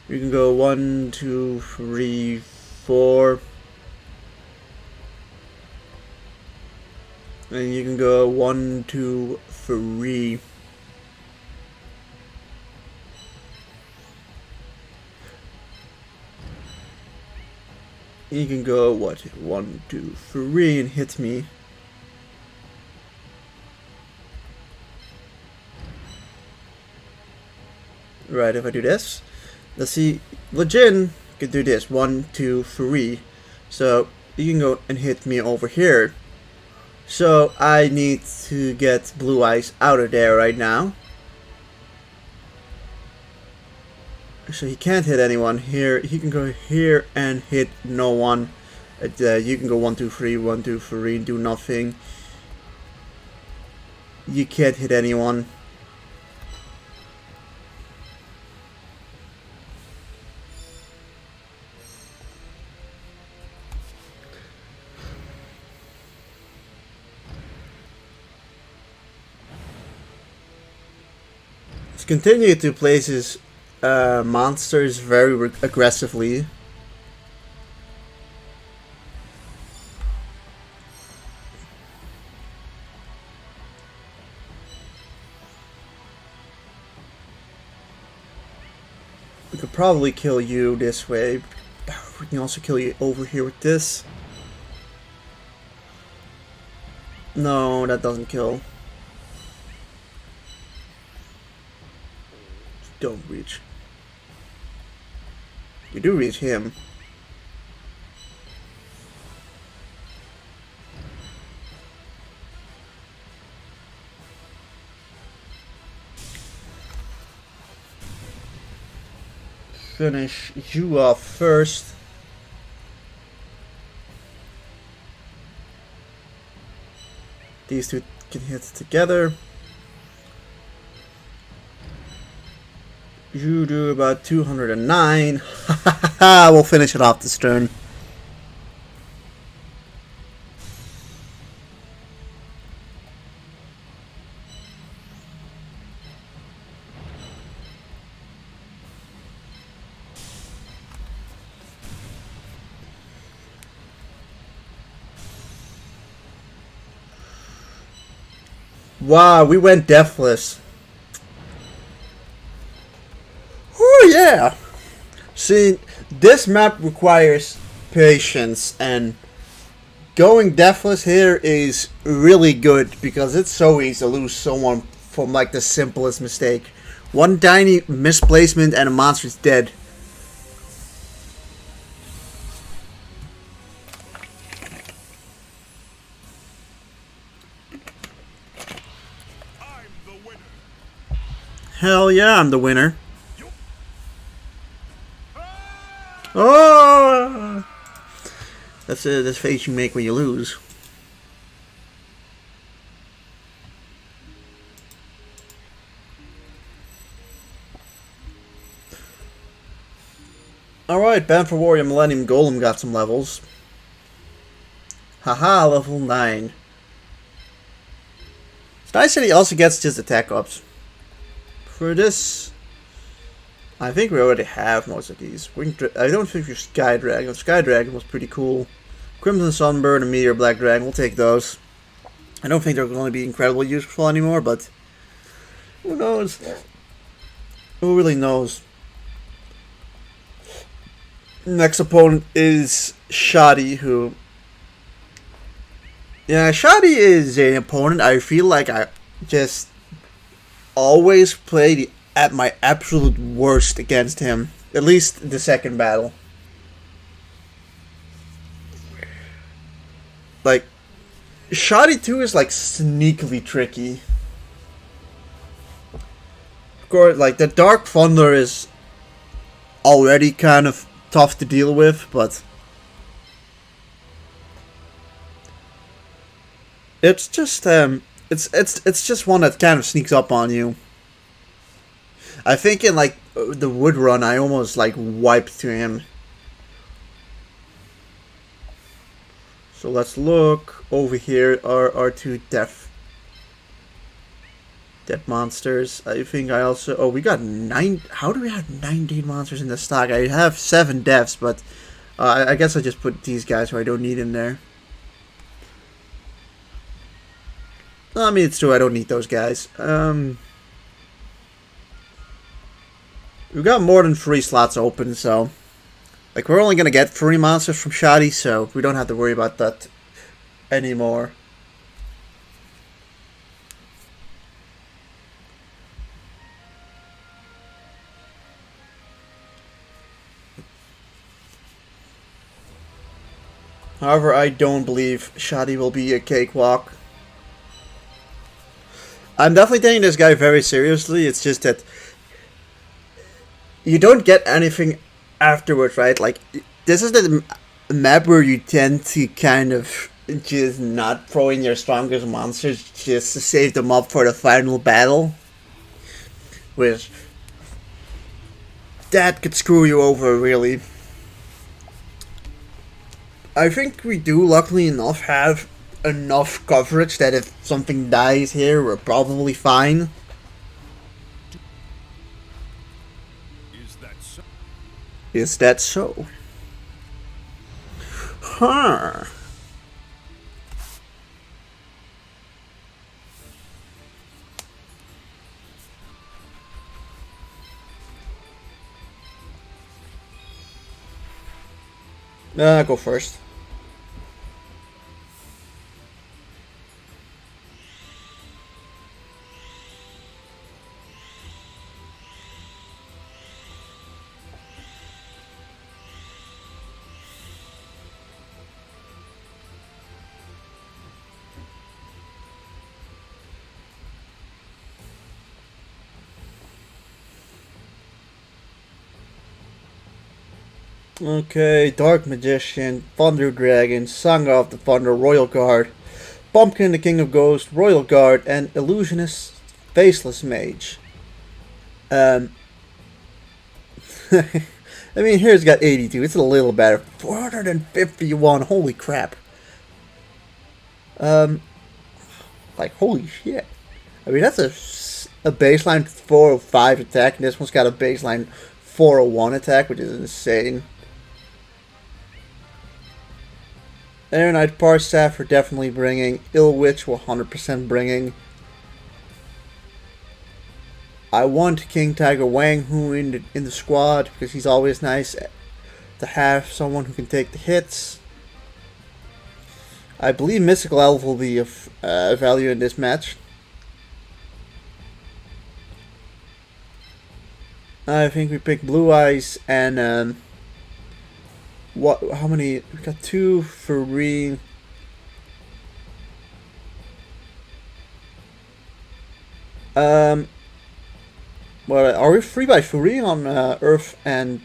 You can go 1, 2, 3, 4. And you can go 1, 2, 3. You can go, what, 1, 2, 3 and hit me. Right, if I do this, let's see, Legin can do this, 1, 2, 3. So you can go and hit me over here. So I need to get Blue Eyes out of there right now. So he can't hit anyone here. He can go here and hit no one. You can go 1, 2, 3, 1, 2, 3, and do nothing. You can't hit anyone. continue to place his monsters very aggressively. We could probably kill you this way. We can also kill you over here with this. No, that doesn't kill. Don't reach. You do reach him. Finish you off first. These two can hit together. You do about 209. We'll finish it off this turn. Wow, we went deathless. Oh yeah. See, this map requires patience, and going deathless here is really good because it's so easy to lose someone from like the simplest mistake. One tiny misplacement and a monster's dead. I'm the winner. Hell yeah, I'm the winner. Oh! That's the face you make when you lose. Alright, Banff Warrior Millennium Golem got some levels. Haha, level 9. It's nice that he also gets just attack ups. For this, I think we already have most of these. I don't think your Sky Dragon. Sky Dragon was pretty cool. Crimson Sunbird and Meteor Black Dragon, we'll take those. I don't think they're going to be incredibly useful anymore, but who knows? Who really knows? Next opponent is Shoddy, who... Yeah, Shoddy is an opponent I feel like I just always play at my absolute worst against him. At least the second battle. Like, Shoddy 2 is like sneakily tricky. Of course, like the Dark Thunder is already kind of tough to deal with, but it's just it's just one that kind of sneaks up on you. I think in like the wood run, I almost like wiped to him. So let's look over here. Our two death monsters. I think I also... Oh, we got 9... How do we have 19 monsters in the stock? I have 7 deaths, but I guess I just put these guys who I don't need in there. No, I mean, it's true, I don't need those guys. We've got more than 3 slots open, so... Like, we're only going to get 3 monsters from Shoddy, so we don't have to worry about that anymore. However, I don't believe Shoddy will be a cakewalk. I'm definitely taking this guy very seriously. It's just that you don't get anything afterwards, right? Like, this is the map where you tend to kind of just not throw in your strongest monsters just to save them up for the final battle. Which, that could screw you over, really. I think we do, luckily enough, have enough coverage that if something dies here, we're probably fine. Is that so? Huh. Go first. Okay, Dark Magician, Thunder Dragon, Song of the Thunder, Royal Guard, Pumpkin the King of Ghosts, Royal Guard, and Illusionist, Faceless Mage. I mean, here's got 82. It's a little better. 451. Holy crap. Like, holy shit. I mean, that's a baseline 405 attack, and this one's got a baseline 401 attack, which is insane. Aeronite Parstaff are definitely bringing. Ill Witch will 100% bringing. I want King Tiger Wang Hu in the squad because he's always nice to have someone who can take the hits. I believe Mystical Elf will be of value in this match. I think we picked Blue Eyes and how many? We got 2, 3. Well, are we 3 by 3 on Earth and?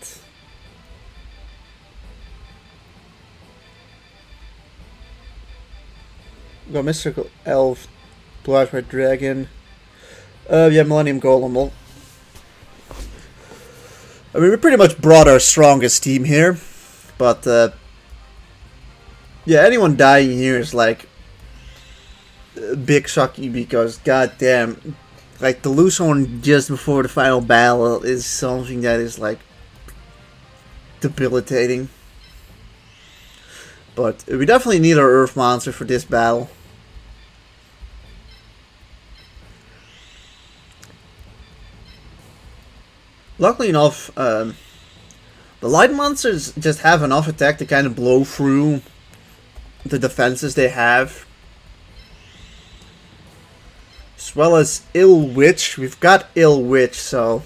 We got Mystical Elf, Blue Eyes Red Dragon. Yeah, Millennium Golem. Well, I mean, we pretty much brought our strongest team here. But, yeah, anyone dying here is, like, big sucky because, goddamn, like, to lose someone just before the final battle is something that is, like, debilitating. But we definitely need our Earth Monster for this battle. Luckily enough, the light monsters just have enough attack to kind of blow through the defenses they have. As well as Ill Witch. We've got Ill Witch, so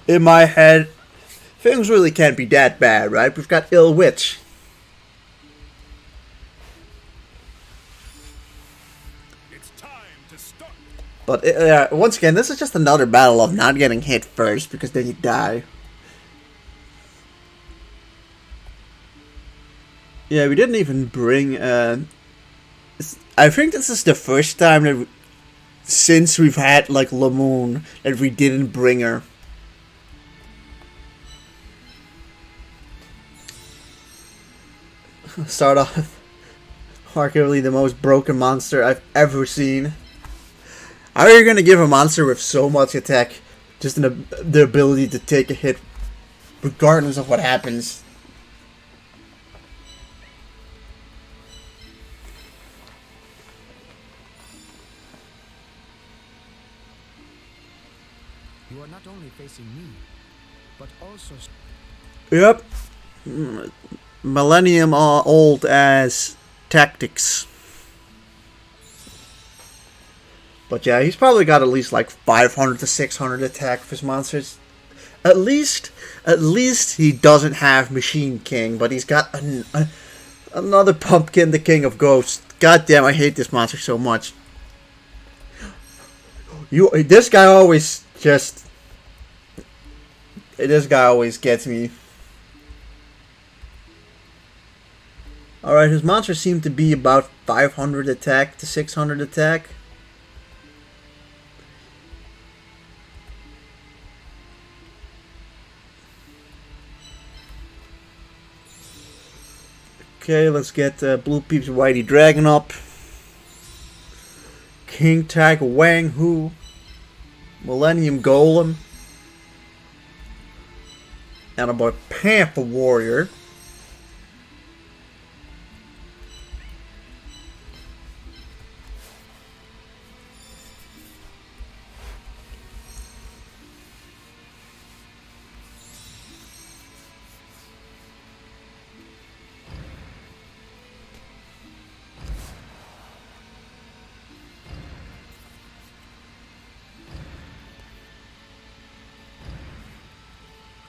in my head, things really can't be that bad, right? We've got Ill Witch. It's time to start. But once again, this is just another battle of not getting hit first, because then you die. Yeah, we didn't even bring... I think this is the first time that since we've had, like, Lamoon, that we didn't bring her. Start off, arguably the most broken monster I've ever seen. How are you going to give a monster with so much attack just the ability to take a hit regardless of what happens? You are not only facing me, but also... Yep. Millennium old as tactics. But yeah, he's probably got at least like 500 to 600 attack for his monsters. At least he doesn't have Machine King, but he's got another Pumpkin, the King of Ghosts. God damn, I hate this monster so much. This guy always just... This guy always gets me. Alright, his monsters seem to be about 500 attack to 600 attack. Okay, let's get Blue Peeps Whitey Dragon up. King Tiger Wang Hu. Millennium Golem. And a boy Panther Warrior.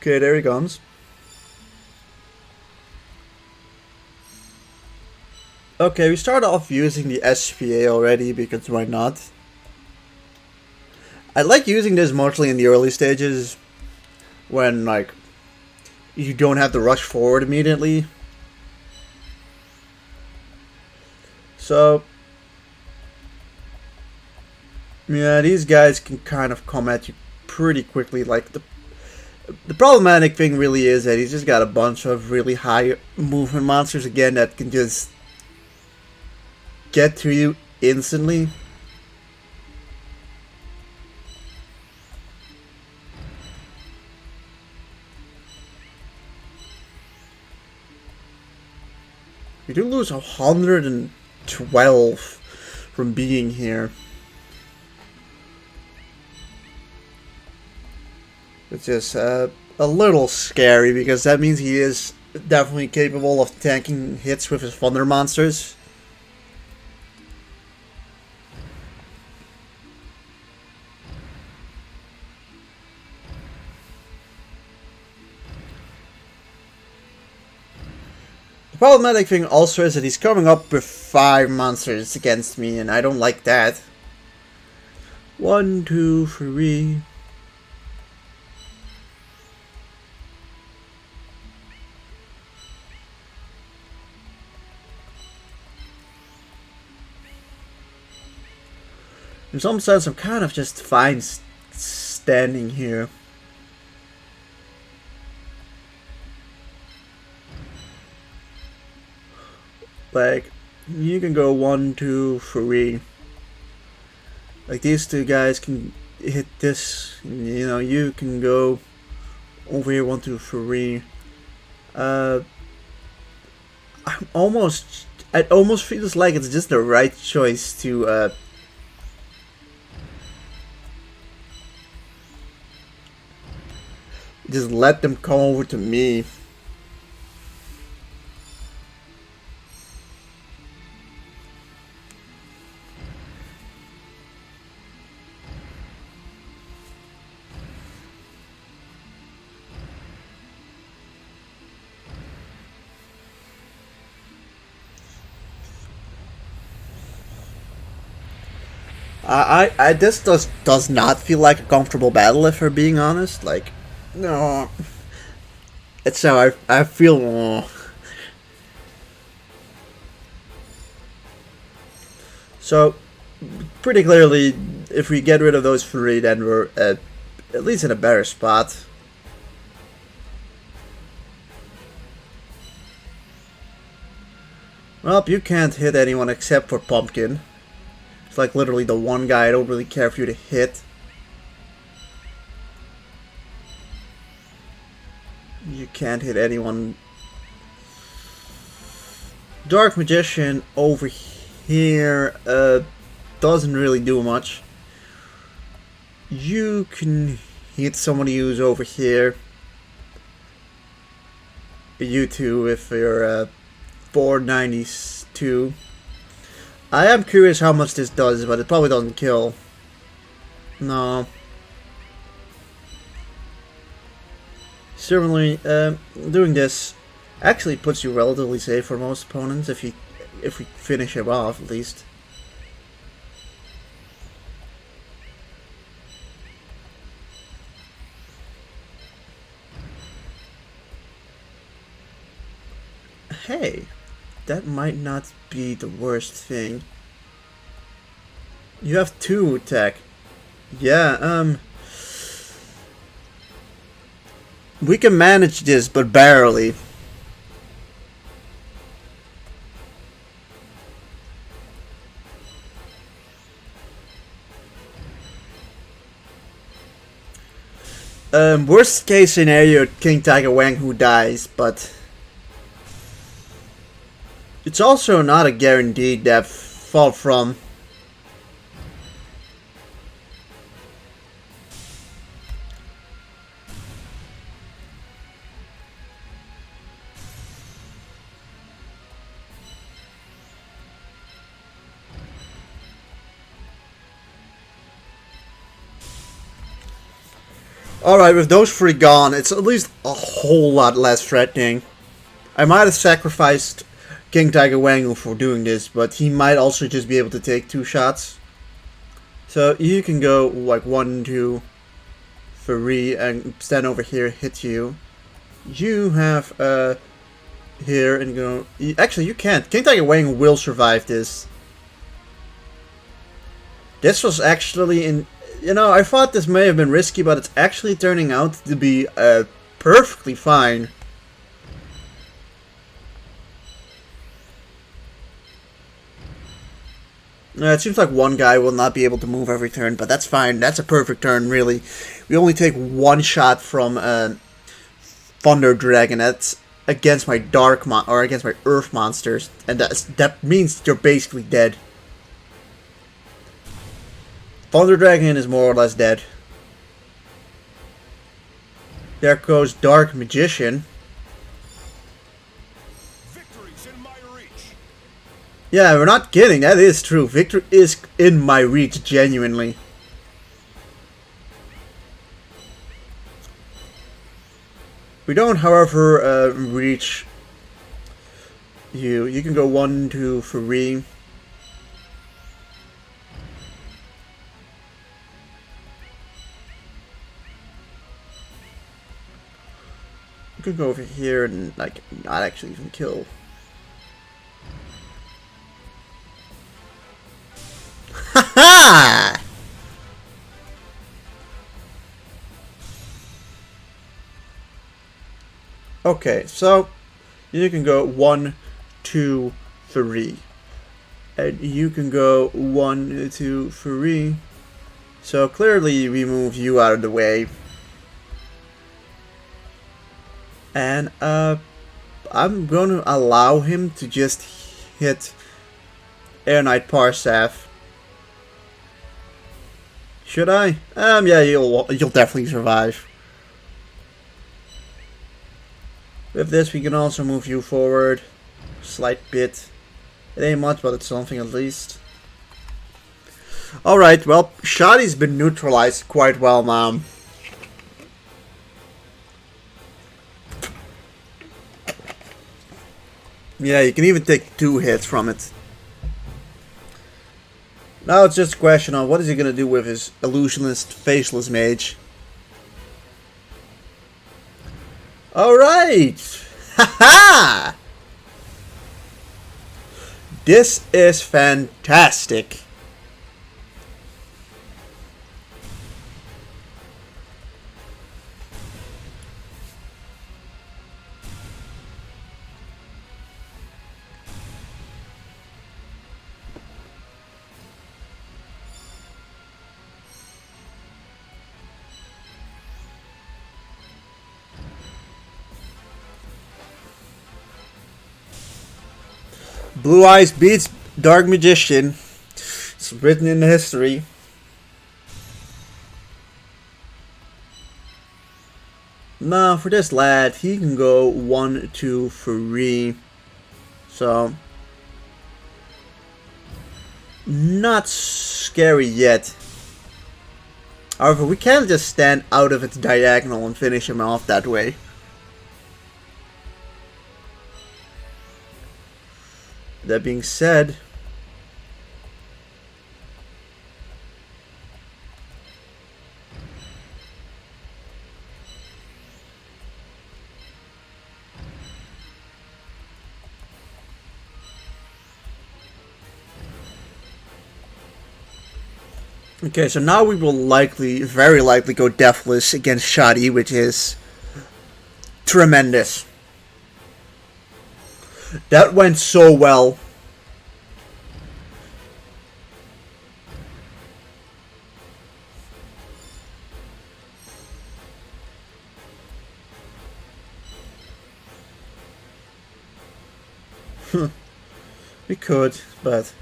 Okay, there he comes. Okay, we start off using the SPA already, because why not? I like using this mostly in the early stages, when, like, you don't have to rush forward immediately. So, yeah, these guys can kind of come at you pretty quickly. Like, the problematic thing really is that he's just got a bunch of really high movement monsters again that can just get to you instantly. We do lose 112 from being here. Which is a little scary, because that means he is definitely capable of tanking hits with his thunder monsters. The problematic thing also is that he's coming up with 5 monsters against me, and I don't like that. 1, 2, 3... In some sense, I'm kind of just fine standing here. Like, you can go 1, 2, 3. Like, these two guys can hit this. You know, you can go over here 1, 2, 3. It almost feels like it's just the right choice to just let them come over to me. This does not feel like a comfortable battle, if we're being honest. Like, no, it's how I feel. So, pretty clearly, if we get rid of those 3, then we're at least in a better spot. Well, you can't hit anyone except for Pumpkin. It's like literally the one guy I don't really care for you to hit. You can't hit anyone. Dark Magician over here doesn't really do much. You can hit somebody who's over here. You two if you're 492. I am curious how much this does, but it probably doesn't kill. No. Certainly, doing this actually puts you relatively safe for most opponents if we finish him off at least. Hey, that might not be the worst thing. You have 2 attack. Yeah, we can manage this, but barely. Worst case scenario, King Tiger Wang who dies, but it's also not a guaranteed that fall from. Alright, with those three gone, it's at least a whole lot less threatening. I might have sacrificed King Tiger Wang for doing this, but he might also just be able to take 2 shots. So you can go like 1, 2, 3 and stand over here, hit you. You have here and go. Actually, you can't. King Tiger Wang will survive this. This was actually in. You know, I thought this may have been risky, but it's actually turning out to be perfectly fine. It seems like one guy will not be able to move every turn, but that's fine. That's a perfect turn, really. We only take 1 shot from Thunder Dragon. That's against my against my Earth monsters, and that means you're basically dead. Thunder Dragon is more or less dead. There goes Dark Magician. Victory's in my reach. Yeah, we're not kidding. That is true. Victory is in my reach, genuinely. We don't, however, reach you. You can go 1, 2, 3. You could go over here and like not actually even kill. Ha! Okay, so you can go 1, 2, 3, and you can go 1, 2, 3. So clearly we move you out of the way. And I'm going to allow him to just hit Air Knight Parsaf. Should I? Yeah, you'll definitely survive. With this, we can also move you forward, slight bit. It ain't much, but it's something at least. All right, well, Shadi's been neutralized quite well now. Yeah, you can even take 2 hits from it. Now it's just a question of what is he going to do with his illusionist faceless mage. Alright! Haha! This is fantastic. Blue Eyes beats Dark Magician. It's written in the history. Now for this lad, he can go 1, 2, 3. So not scary yet. However, we can't just stand out of its diagonal and finish him off that way. That being said, okay, so now we will very likely go deathless against Shadi, which is tremendous. That went so well. We could, but...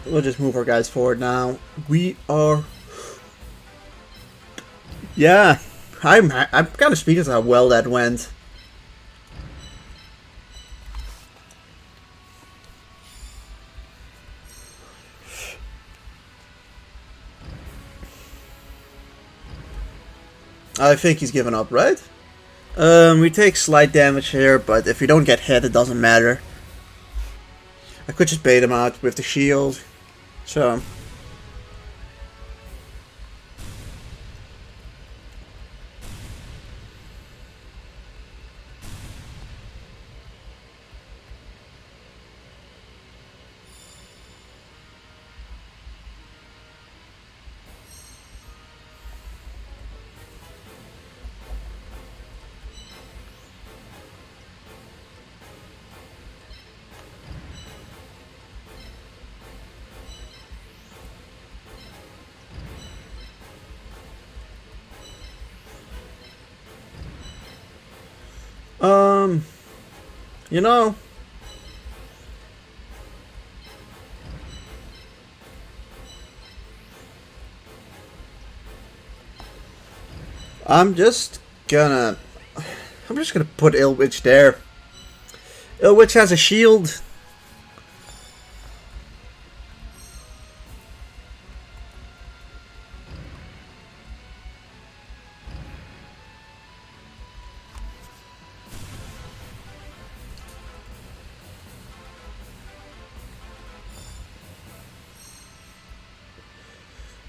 We'll just move our guys forward now. We are... Yeah, I'm kind of speaking of how well that went. I think he's given up, right? We take slight damage here, but if we don't get hit, it doesn't matter. I could just bait him out with the shield. So... you know, I'm just gonna put Ilwich there. Ilwich has a shield.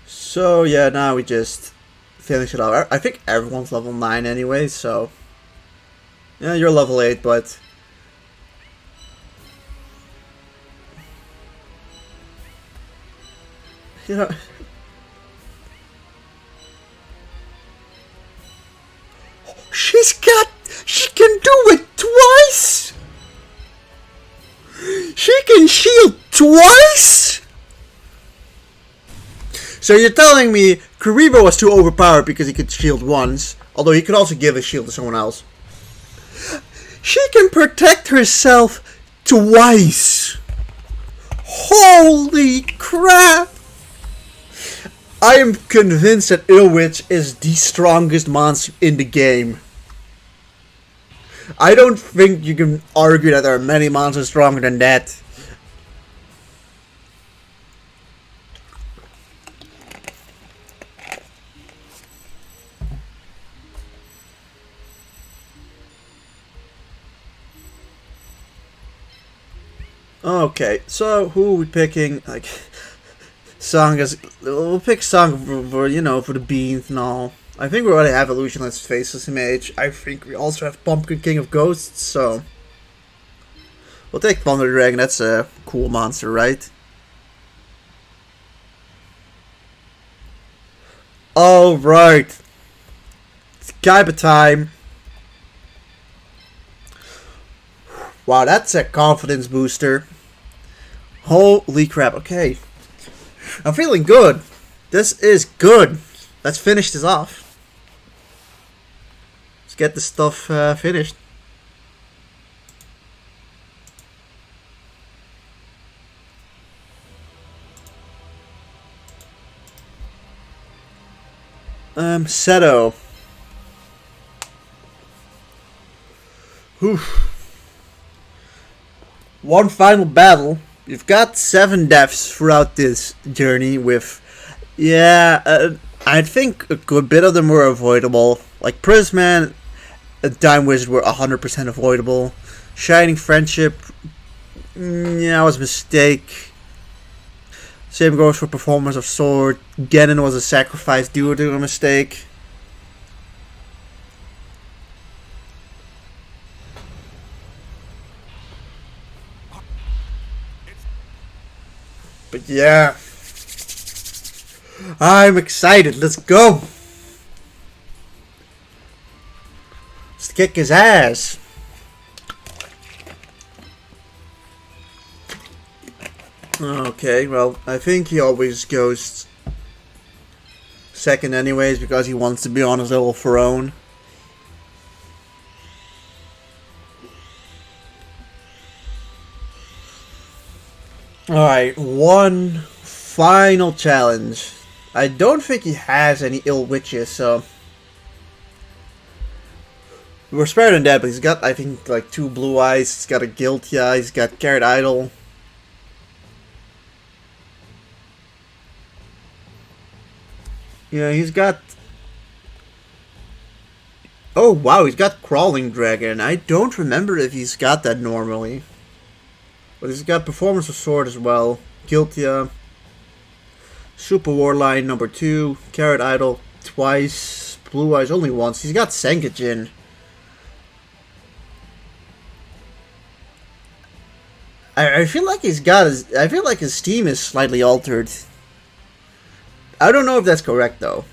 So yeah, now we just finish it off. I think everyone's level 9 anyway, so... Yeah, you're level 8, but... You know... She can do it twice! She can shield twice?! So you're telling me Kuriboh was too overpowered because he could shield once, although he could also give a shield to someone else. She can protect herself twice! Holy crap! I am convinced that Ilwich is the strongest monster in the game. I don't think you can argue that there are many monsters stronger than that. Okay, so who are we picking? Like, Song is... We'll pick Song for you know, for the beans and all. I think we already have Illusionless Faceless Mage. I think we also have Pumpkin King of Ghosts, so... We'll take Thunder Dragon, that's a cool monster, right? Alright. It's Kaiba time. Wow, that's a confidence booster. Holy crap, okay. I'm feeling good. This is good. Let's finish this off. Let's get this stuff finished. Seto. Whew. One final battle. You've got 7 deaths throughout this journey with... Yeah, I think a good bit of them were avoidable. Like Prisman and Time Wizard were 100% avoidable. Shining Friendship... Yeah, was a mistake. Same goes for Performance of Sword. Genin was a sacrifice due to a mistake. But yeah, I'm excited. Let's go. Let's kick his ass. Okay, well, I think he always goes second anyways because he wants to be on his little throne. Alright, one final challenge. I don't think he has any ill witches, so we're spared in that, but he's got, I think, like 2 blue eyes, he's got a guilty eye, he's got carrot idol. Yeah, he's got... Oh wow, he's got crawling dragon. I don't remember if he's got that normally. But he's got performance of sword as well. Guiltia. Super Warline number 2. Carrot idol twice. Blue eyes only once. He's got Senkajin. I feel like he's got his... I feel like his team is slightly altered. I don't know if that's correct though.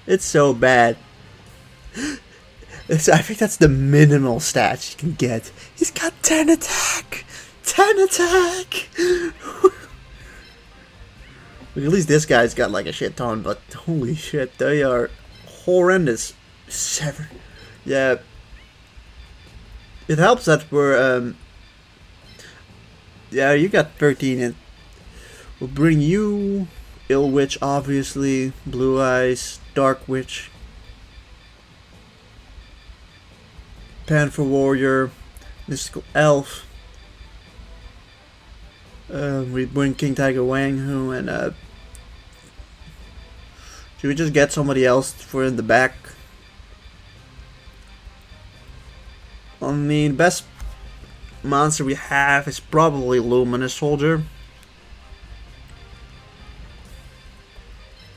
It's so bad. I think that's the minimal stats you can get. He's got 10 attack! 10 attack! At least this guy's got like a shit ton, but holy shit, they are horrendous. 7. Yeah. It helps that we're, yeah, you got 13 and we'll bring you Ill Witch, obviously, Blue Eyes, Dark Witch, Panther Warrior, Mystical Elf. We bring King Tiger Wanghu and should we just get somebody else for in the back? I mean, best monster we have is probably Luminous Soldier.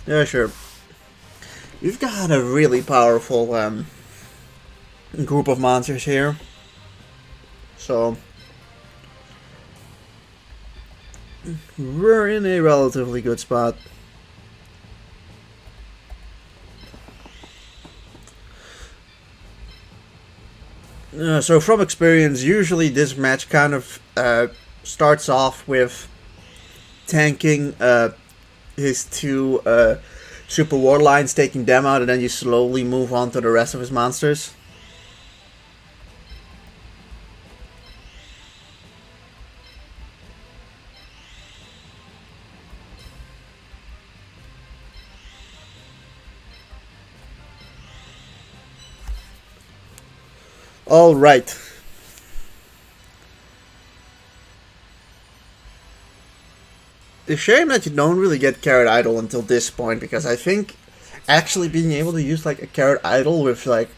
Yeah, sure. We've got a really powerful group of monsters here. So we're in a relatively good spot. So from experience, usually this match kind of starts off with tanking his 2 super war lines, taking them out, and then you slowly move on to the rest of his monsters. All right. It's a shame that you don't really get Carrot Idol until this point, because I think actually being able to use like a Carrot Idol with like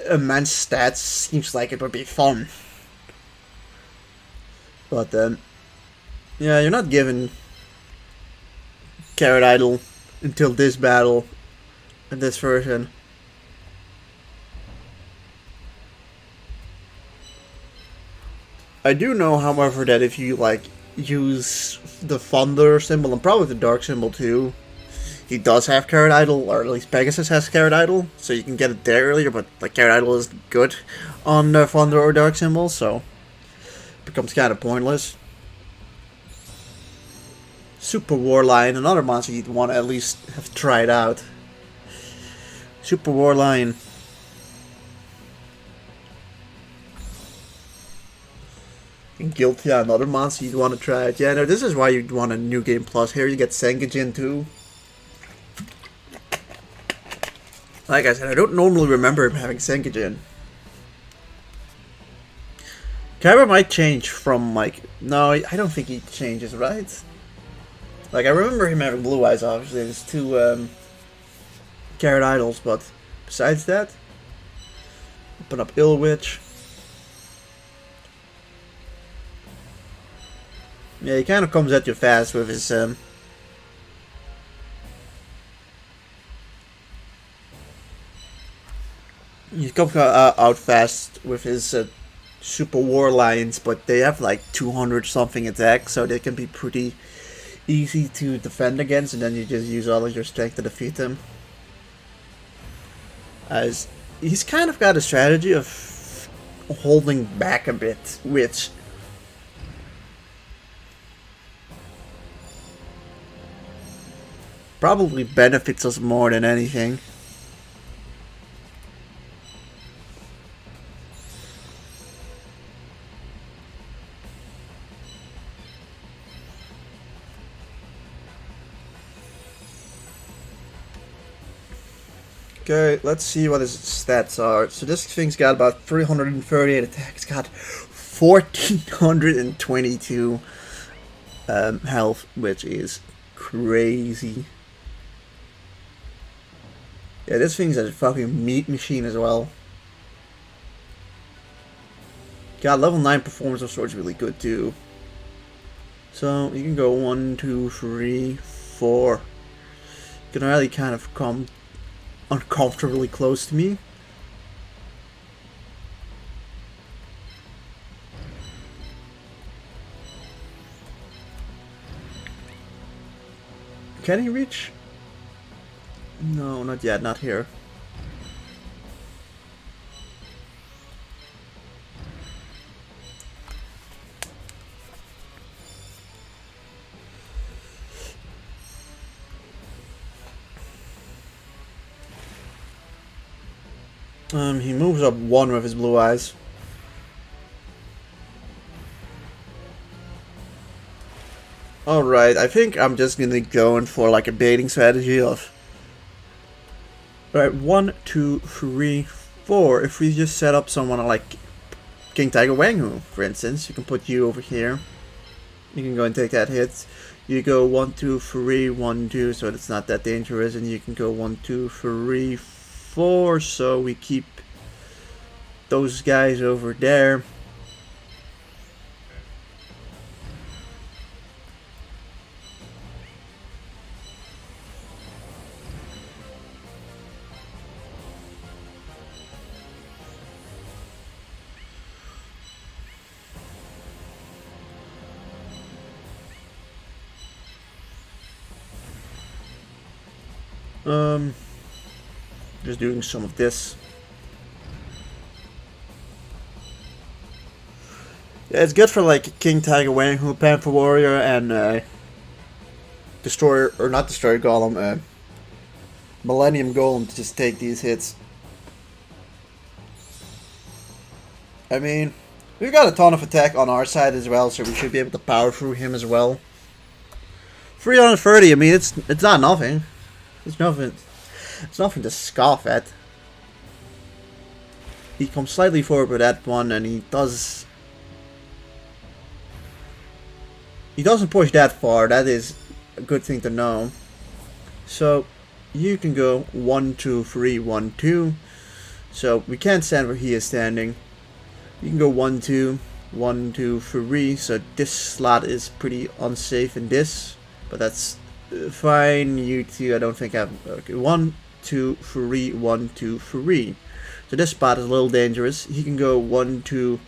immense stats seems like it would be fun. But yeah, you're not given Carrot Idol until this battle in this version. I do know, however, that if you like use the thunder symbol and probably the dark symbol too, he does have Carrot Idol, or at least Pegasus has Carrot Idol, so you can get it there earlier. But like Carrot Idol is good on the thunder or dark symbol, so it becomes kind of pointless. Super Warline, another monster you'd want to at least have tried out. Super Warline. Guilty, another monster you'd want to try it. Yeah, no, this is why you'd want a New Game Plus. Here you get Senkajin too. Like I said, I don't normally remember him having Senkajin. Kyber might change from like... No, I don't think he changes, right? Like, I remember him having blue eyes, obviously. There's 2 Carrot Idols, but besides that... Open up Ill Witch. Yeah, he kind of comes at you fast with his he comes out fast with his super war lines, but they have like 200 something attack, so they can be pretty easy to defend against, and then you just use all of your strength to defeat them. As he's kind of got a strategy of holding back a bit, which probably benefits us more than anything. Okay, let's see what his stats are. So this thing's got about 338 attack. It's got 1422 health, which is crazy. Yeah, this thing's a fucking meat machine as well. God, level 9 performance of sword's really good too. So you can go 1, 2, 3, 4. You can really kind of come uncomfortably close to me. Can he reach? No, not yet, not here. He moves up 1 with his blue eyes. Alright, I think I'm just gonna go in for like a baiting strategy of... Right, 1, 2, 3, 4. If we just set up someone like King Tiger Wanghu, for instance, you can put you over here. You can go and take that hit. You go 1, 2, 3, 1, 2, so it's not that dangerous, and you can go 1, 2, 3, 4, so we keep those guys over there. Just doing some of this. Yeah, it's good for like King Tiger Wanghu, Panther Warrior, and Destroyer, or not Destroyer Golem, Millennium Golem to just take these hits. I mean, we've got a ton of attack on our side as well, so we should be able to power through him as well. 330, I mean, it's not nothing. It's nothing. It's nothing to scoff at. He comes slightly forward with that one, and he doesn't push that far. That is a good thing to know. So you can go 1, 2, 3, 1, 2. So we can't stand where he is standing. You can go 1, 2, 1, 2, 3. So this slot is pretty unsafe in this, but that's fine. You two, I don't think I have. Okay, 1, 2, 3, 1, 2, 3. So this spot is a little dangerous. He can go 1, 2,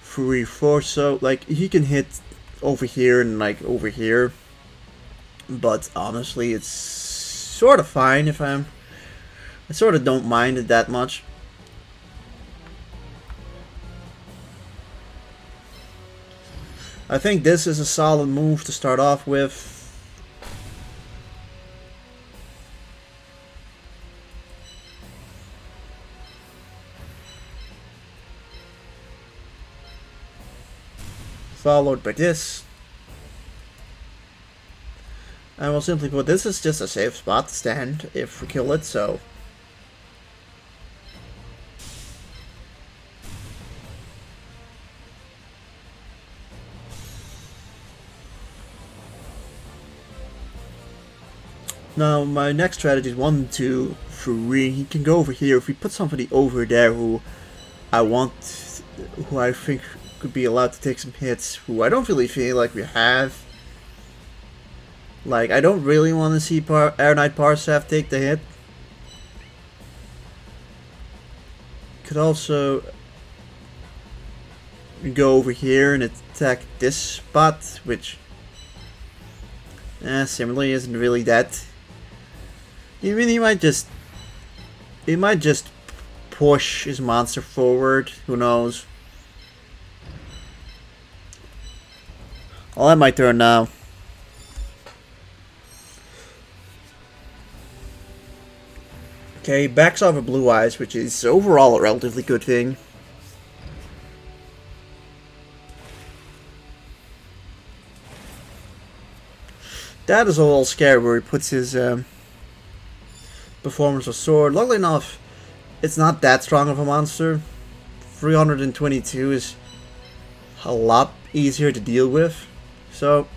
3, 4. So like he can hit over here and like over here, but honestly, it's sort of fine if I sort of don't mind it that much. I think this is a solid move to start off with. Followed by this. I will simply put, this is just a safe spot to stand if we kill it, so. Now my next strategy is 1, 2, 3. He can go over here. If we put somebody over there who I think could be allowed to take some hits, who I don't really feel like we have. Like, I don't really want to see Air Knight Parsaf take the hit. Could also go over here and attack this spot, which similarly isn't really that. I mean, he might just push his monster forward. Who knows? I'll end my turn now. Okay, backs off of Blue Eyes, which is overall a relatively good thing. That is a little scary where he puts his performance of sword. Luckily enough, it's not that strong of a monster. 322 is a lot easier to deal with. So,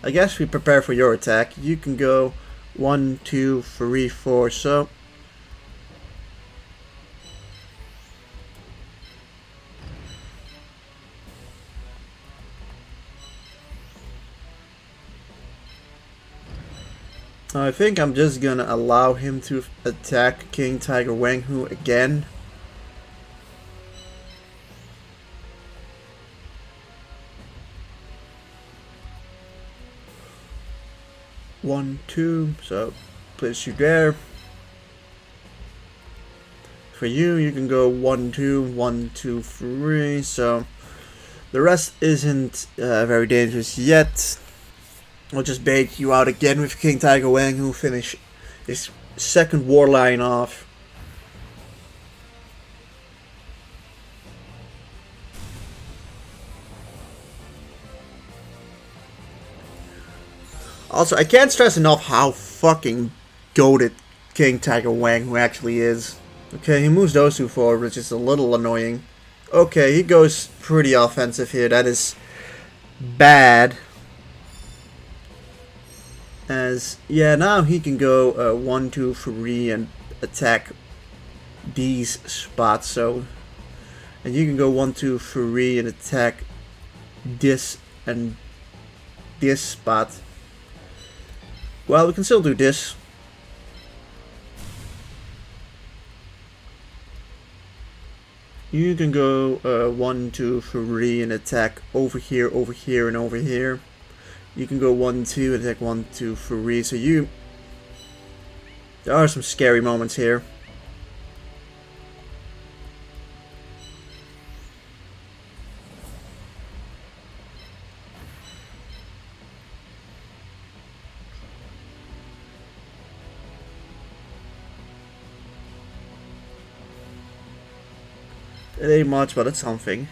I guess we prepare for your attack. You can go 1, 2, 3, 4, so. I think I'm just gonna allow him to attack King Tiger Wanghu again. One, two, so place you there. For you, you can go 1, 2, 1, 2, 3. So the rest isn't very dangerous yet. I'll just bait you out again with King Tiger Wang, who finish his second war line off. Also, I can't stress enough how fucking goated King Tiger Wang who actually is. Okay, he moves those two forward, which is a little annoying. Okay, he goes pretty offensive here. That is bad. As, yeah, now he can go 1, 2, 3 and attack these spots. So, and you can go 1, 2, 3 and attack this and this spot. Well, we can still do this. You can go 1, 2, 3 and attack over here, and over here. You can go 1, 2 and attack 1, 2, 3. So there are some scary moments here. It ain't much, but it's something.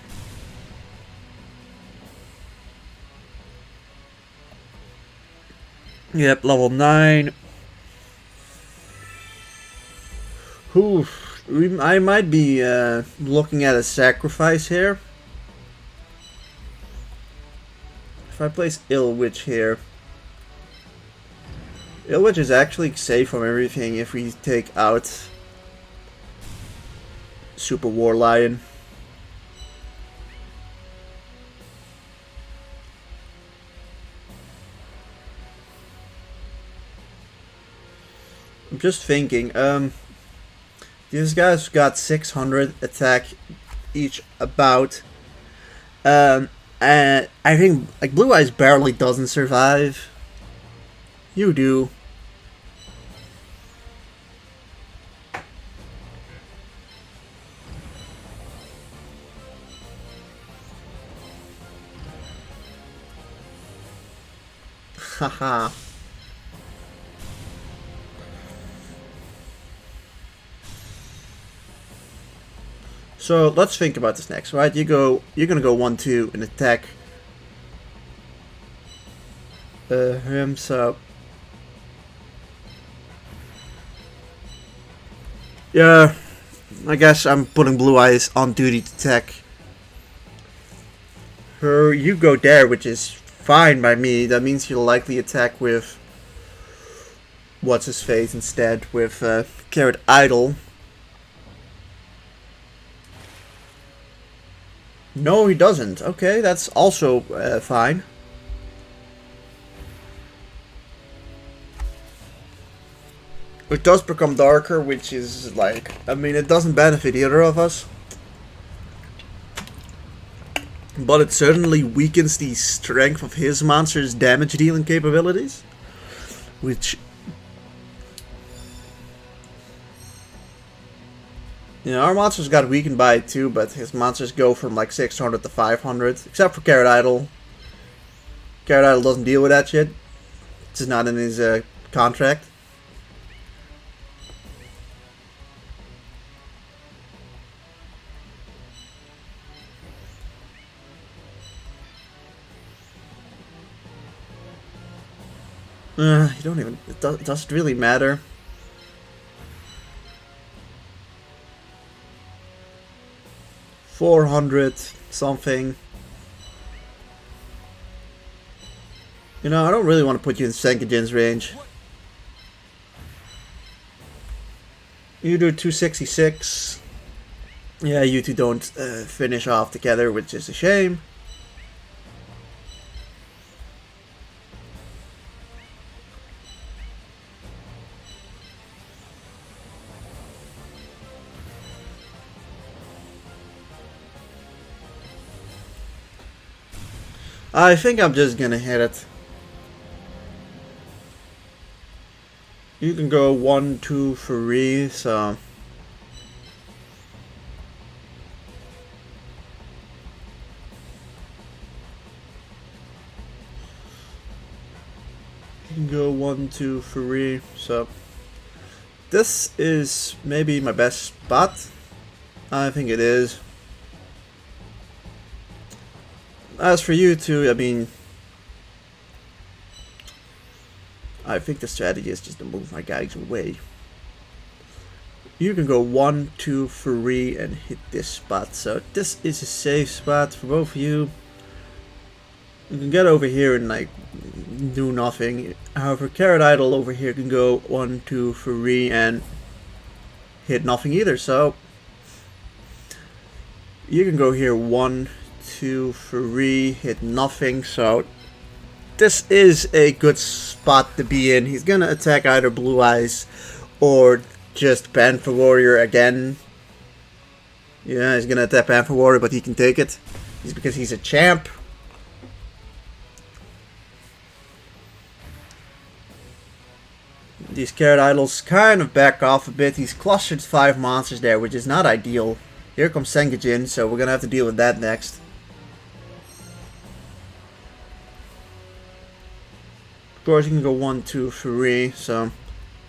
Yep, level 9. Oof. I might be looking at a sacrifice here. If I place Ill Witch here. Ill Witch is actually safe from everything if we take out Super War Lion. I'm just thinking, these guys got 600 attack each about, and I think like Blue Eyes barely doesn't survive. You do. Haha. So let's think about this next, right? You're gonna go 1, 2 and attack him. So yeah, I guess I'm putting Blue Eyes on duty to attack her. You go there, which is fine by me. That means you'll likely attack with what's his face instead, with Carrot Idol. No, he doesn't. Okay, that's also fine. It does become darker, which is like, I mean, it doesn't benefit either of us. But it certainly weakens the strength of his monster's damage dealing capabilities. Which You know, our monsters got weakened by it too, but his monsters go from like 600 to 500, except for Carrot Idol. Carrot Idol doesn't deal with that shit. It's just not in his contract. You don't even. It doesn't really matter. $400 something. You know, I don't really want to put you in Senkajin's range. You do 266. Yeah, you two don't finish off together, which is a shame. I think I'm just gonna hit it. You can go 1, 2, 3, so you can go 1, 2, 3, so this is maybe my best spot. I think it is. As for you two, I mean, I think the strategy is just to move my guys away. You can go 1, 2, 3 and hit this spot. So this is a safe spot for both of you. You can get over here and like do nothing. However, Carrot Idol over here can go 1, 2, 3 and hit nothing either. So you can go here 1, 2, 3, hit nothing. So this is a good spot to be in. He's gonna attack either Blue Eyes or just Panther Warrior again. Yeah, he's gonna attack Panther Warrior, but he can take it. It's because he's a champ. These Carrot Idols kind of back off a bit. He's clustered 5 monsters there, which is not ideal. Here comes Senkajin, so we're gonna have to deal with that next. Of course, you can go 1, 2, 3, so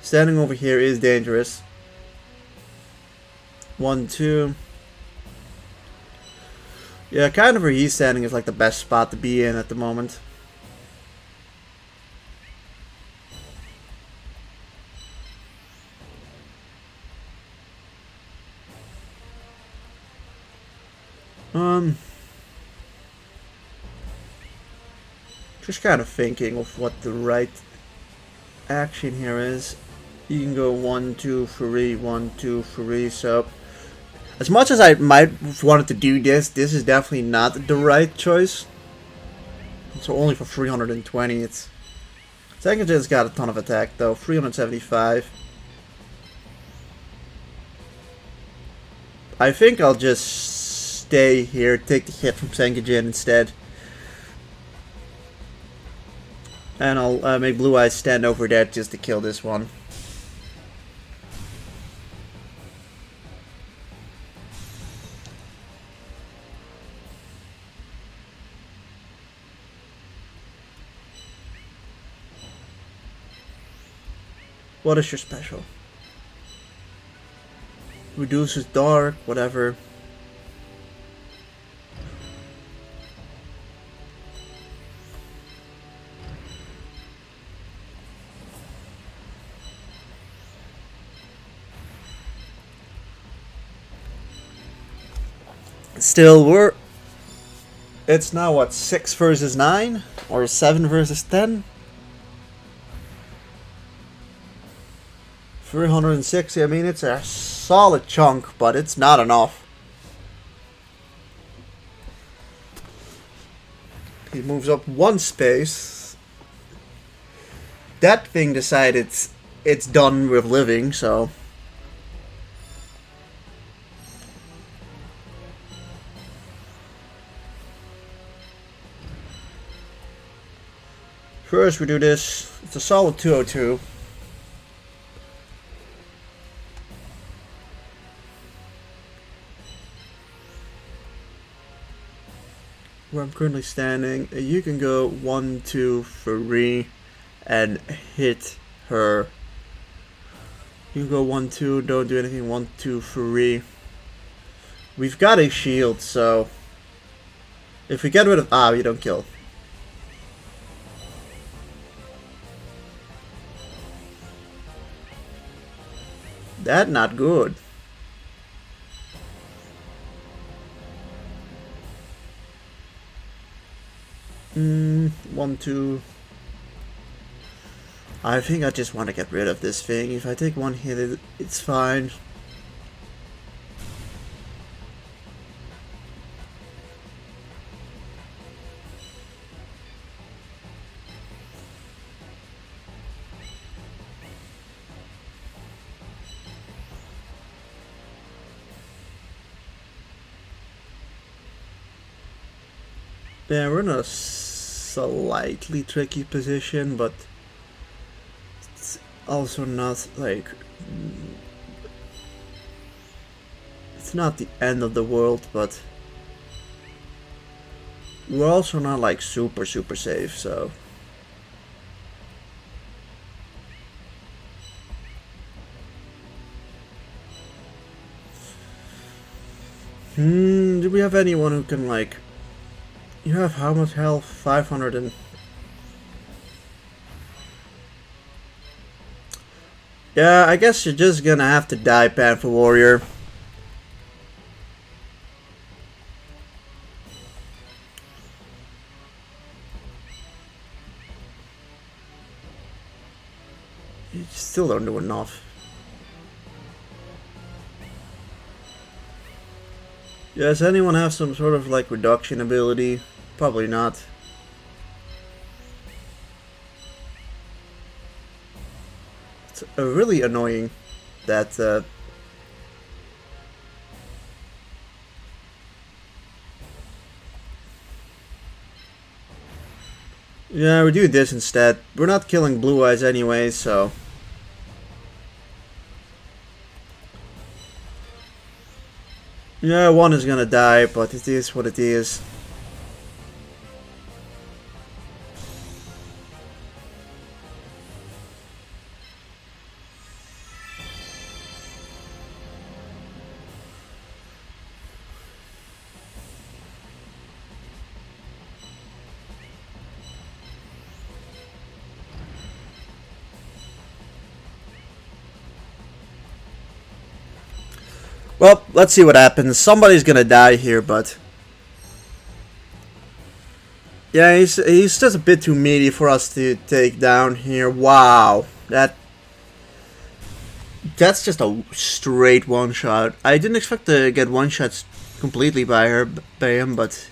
standing over here is dangerous. 1, 2. Yeah, kind of where he's standing is like the best spot to be in at the moment. Just kind of thinking of what the right action here is. You can go 1, 2, 3, 1, 2, 3. So, as much as I might have wanted to do this, this is definitely not the right choice. So only for 320. It's Senkajin's got a ton of attack though. 375. I think I'll just stay here, take the hit from Senkajin instead. And I'll make Blue Eyes stand over there just to kill this one. What is your special? Reduces dark, whatever. Still, it's now what, 6 versus 9? Or 7 versus 10? 360, I mean, it's a solid chunk, but it's not enough. He moves up 1 space. That thing decided it's done with living, so... First we do this, it's a solid 202. where I'm currently standing, you can go 1, 2, 3 and hit her. You can go 1, 2, don't do anything, 1, 2, 3. We've got a shield, so if we get rid of you don't kill. That not good. 1, 2. I think I just want to get rid of this thing. If I take one hit, it's fine. Yeah, we're in a slightly tricky position, but it's also not like it's not the end of the world, but we're also not like super safe, so do we have anyone who can like... You have how much health? 500 and... Yeah, I guess you're just gonna have to die, Panther Warrior. You still don't do enough. Does anyone have some sort of like reduction ability? Probably not. It's really annoying that yeah, we do this instead. We're not killing Blue Eyes anyway, so yeah, one is gonna die, but it is what it is. Well, let's see what happens. Somebody's gonna die here, but yeah, he's just a bit too meaty for us to take down here. Wow, that's just a straight one shot. I didn't expect to get one shots completely by him, but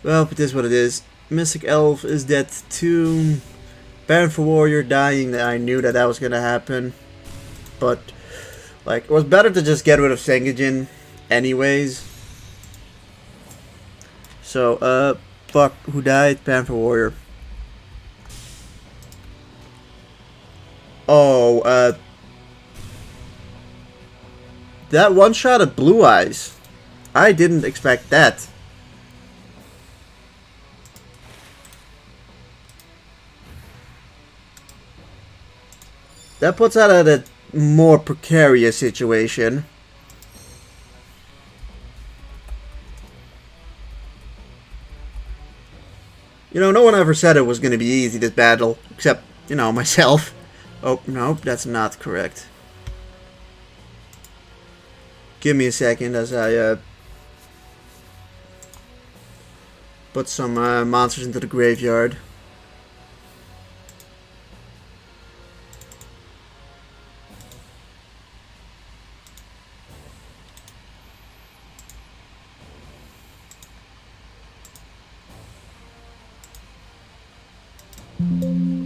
well, it is what it is. Mystic Elf is dead too. Panther Warrior dying. I knew that was gonna happen, but like, it was better to just get rid of Sengijin anyways. So, fuck, who died? Panther Warrior. Oh, that one shot at Blue Eyes. I didn't expect that. That puts out at a more precarious situation. You know, no one ever said it was going to be easy, this battle, except, you know, myself. Oh, no, that's not correct. Give me a second as I put some monsters into the graveyard.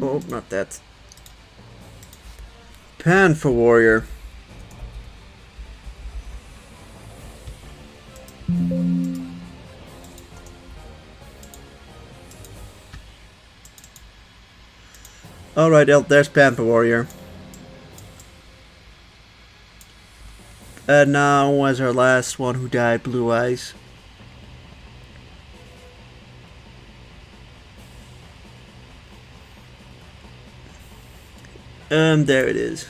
Oh, not that. Panther Warrior. Alright, there's Panther Warrior. And now was our last one who died, Blue Eyes. There it is.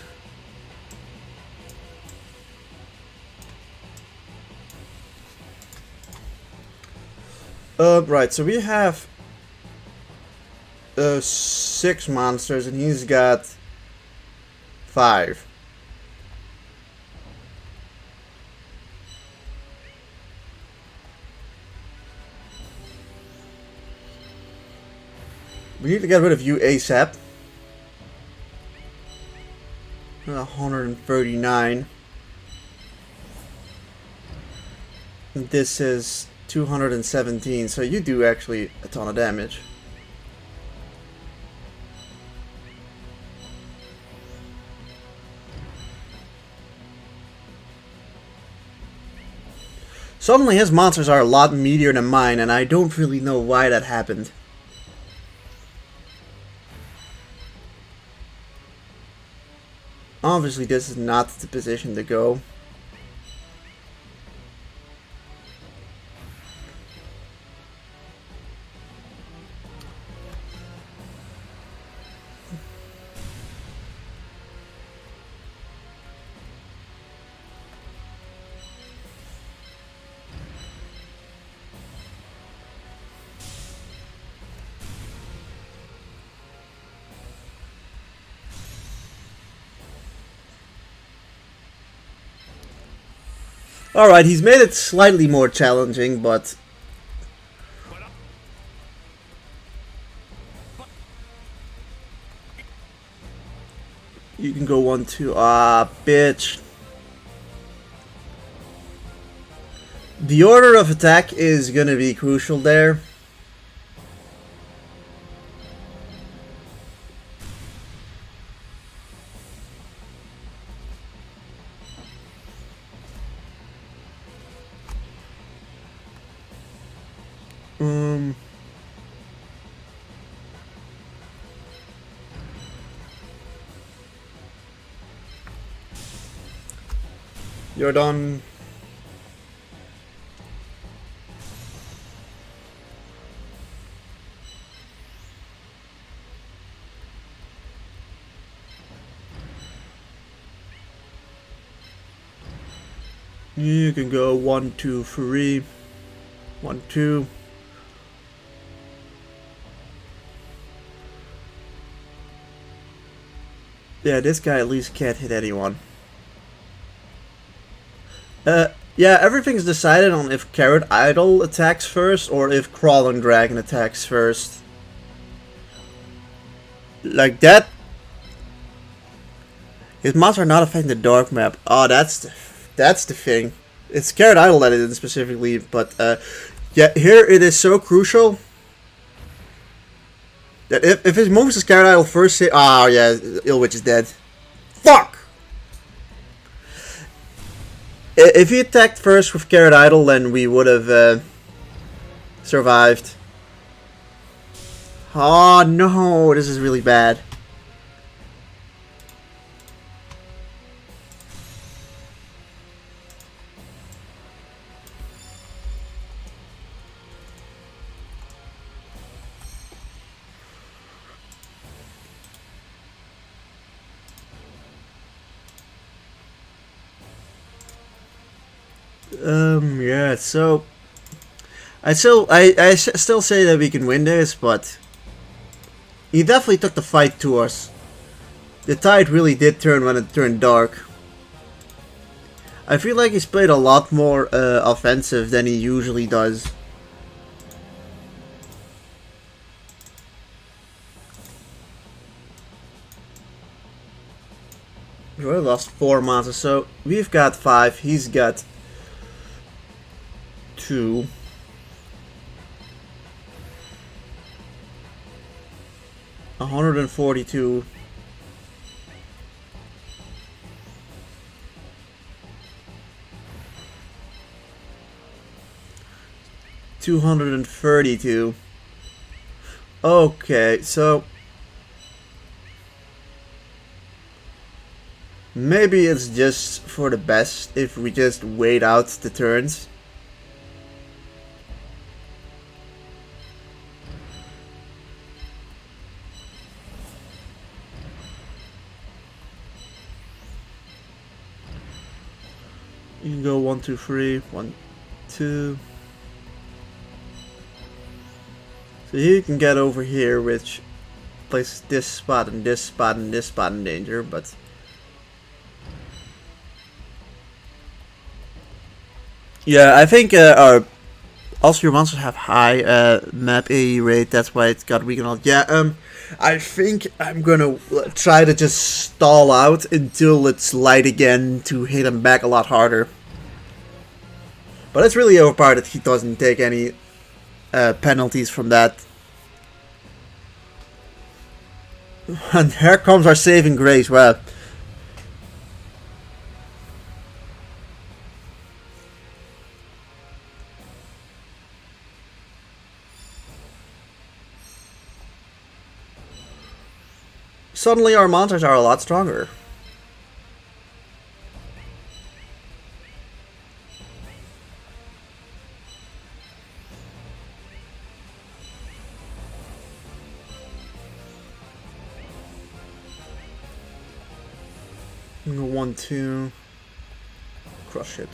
Right, so we have 6 monsters and he's got 5. We need to get rid of you ASAP. 139. This is 217, so you do actually a ton of damage. Suddenly his monsters are a lot meatier than mine, and I don't really know why that happened. Obviously this is not the position to go. Alright, he's made it slightly more challenging, but... You can go 1, 2... Ah, bitch. The order of attack is gonna be crucial there. You're done. You can go 1, 2, 3. 1, 2. Yeah, this guy at least can't hit anyone. Yeah, everything's decided on if Carrot Idol attacks first or if Crawling Dragon attacks first. Like that. His monsters are not affecting the dark map. Oh, that's the thing. It's Carrot Idol that it is specifically, but yeah, here it is so crucial that if his moves is Carrot Idol first, say, oh yeah, Illwitch is dead. Fuck. If he attacked first with Carrot Idol, then we would have survived. Oh no, this is really bad. Yeah, so I still say that we can win this, but he definitely took the fight to us. The tide really did turn when it turned dark. I feel like he's played a lot more offensive than he usually does. We already lost 4 monsters, so we've got 5, he's got 2. $142. $232. Okay, so maybe it's just for the best if we just wait out the turns. You can go 1, 2, 3, 1, 2. So you can get over here, which places this spot and this spot and this spot in danger, but yeah, I think also your monsters have high map AE rate. That's why it's got weakened. Yeah, I think I'm gonna try to just stall out until it's light again to hit him back a lot harder. But it's really overpowered that he doesn't take any penalties from that. And here comes our saving grace. Well, suddenly our monsters are a lot stronger. Go 1, 2. Crush it.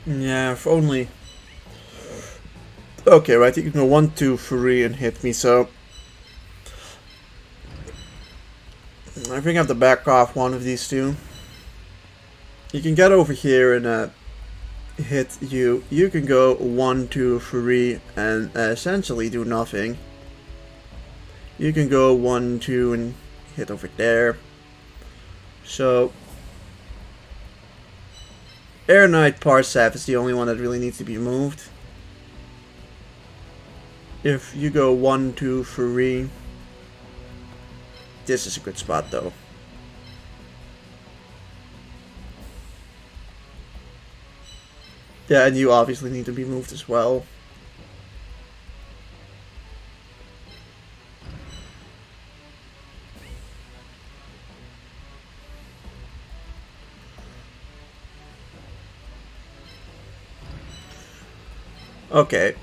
Yeah, if only. Okay, right, you can go 1, 2, 3 and hit me, so I think I have to back off one of these two. You can get over here and hit you. You can go 1, 2, 3 and essentially do nothing. You can go 1, 2 and hit over there. So Air Knight Parsef is the only one that really needs to be moved. If you go 1, 2, 3, this is a good spot though. Yeah, and you obviously need to be moved as well. Okay.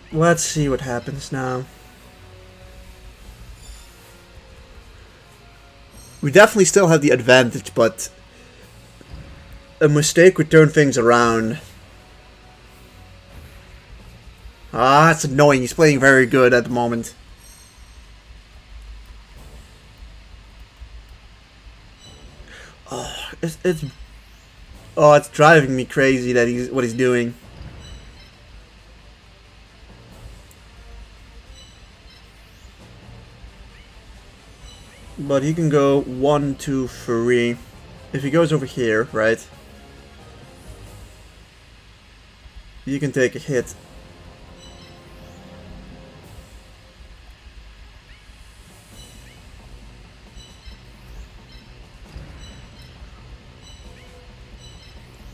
Let's see what happens now. We definitely still have the advantage, but a mistake would turn things around. Ah, it's annoying. He's playing very good at the moment. Oh, it's driving me crazy that what he's doing. But he can go 1, 2, 3. If he goes over here, right? You can take a hit.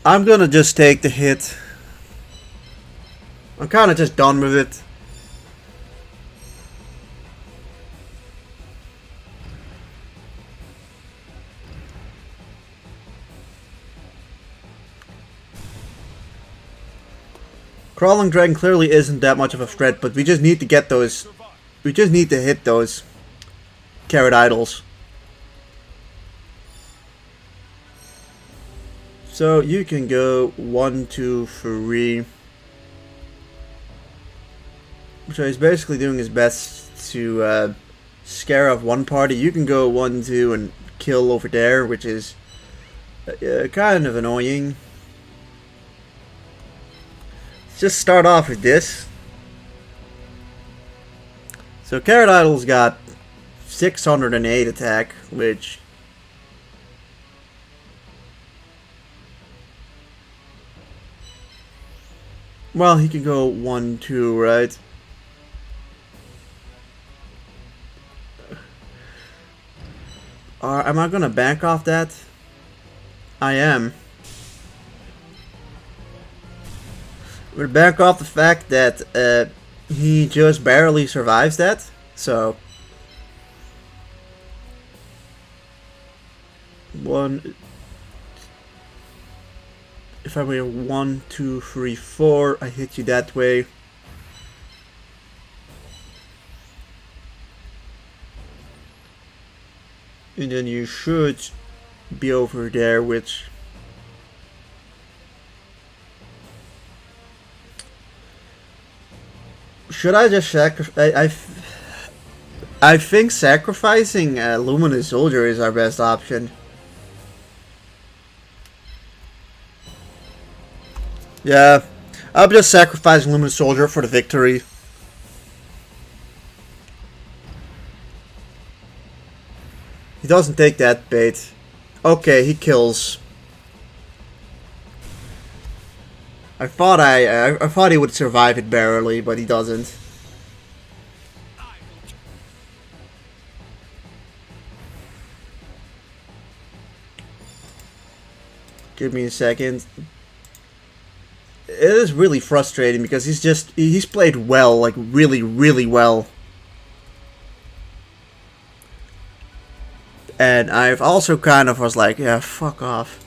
I'm gonna just take the hit. I'm kinda just done with it. Crawling Dragon clearly isn't that much of a threat, but we just need to get those. We just need to hit those carrot idols. So you can go 1, 2, 3. So he's basically doing his best to scare off one party. You can go 1, 2 and kill over there, which is kind of annoying. Just start off with this. So Carrot Idol's got 608 attack, which well, he can go 1, 2, right? Am I gonna back off that? I am. We're back off the fact that he just barely survives that. So one. If I were 1, 2, 3, 4, I hit you that way. And then you should be over there, which should I just sacrifice? I think sacrificing Luminous Soldier is our best option. Yeah, I'm just sacrificing Luminous Soldier for the victory. He doesn't take that bait. Okay, he kills. I thought he would survive it barely, but he doesn't. Give me a second. It is really frustrating because he's played well, like really, really well. And I've also kind of was like, yeah, fuck off.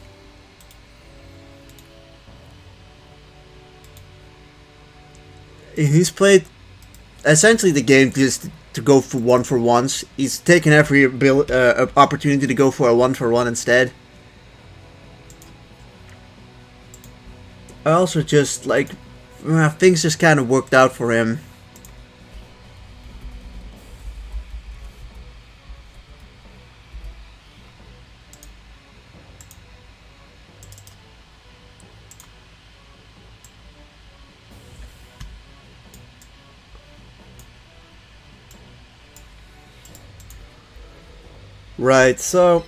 He's played essentially the game just to go for ones. He's taken every opportunity to go for a 1-for-1 instead. I also just like things just kind of worked out for him. Right, so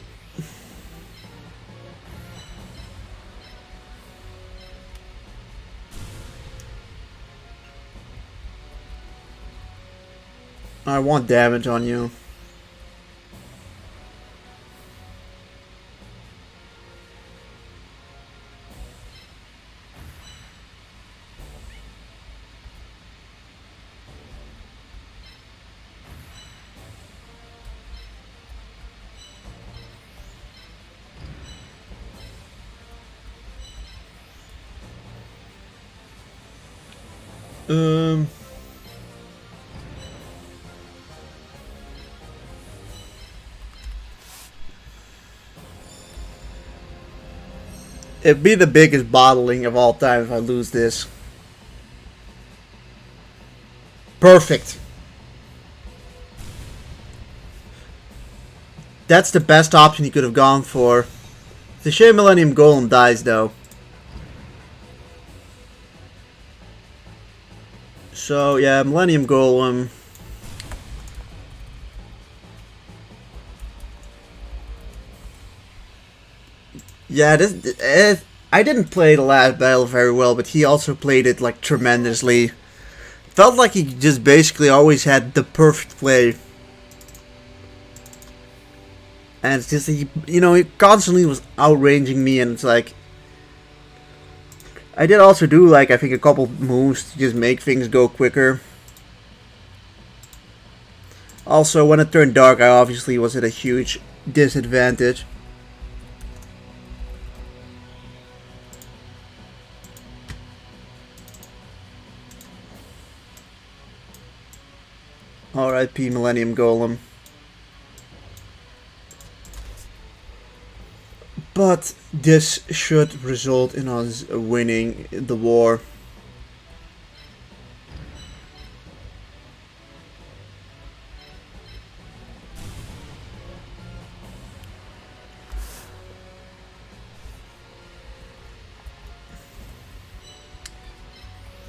I want damage on you. It'd be the biggest bottling of all time if I lose this. Perfect. That's the best option he could have gone for. It's a shame Millennium Golem dies though. So yeah, Millennium Golem. Yeah, I didn't play the last battle very well, but he also played it like tremendously. Felt like he just basically always had the perfect play. And it's just, he constantly was outranging me, and it's like, I did also do like, I think a couple moves to just make things go quicker. Also, when it turned dark, I obviously was at a huge disadvantage. R.I.P. Millennium Golem. But this should result in us winning the war.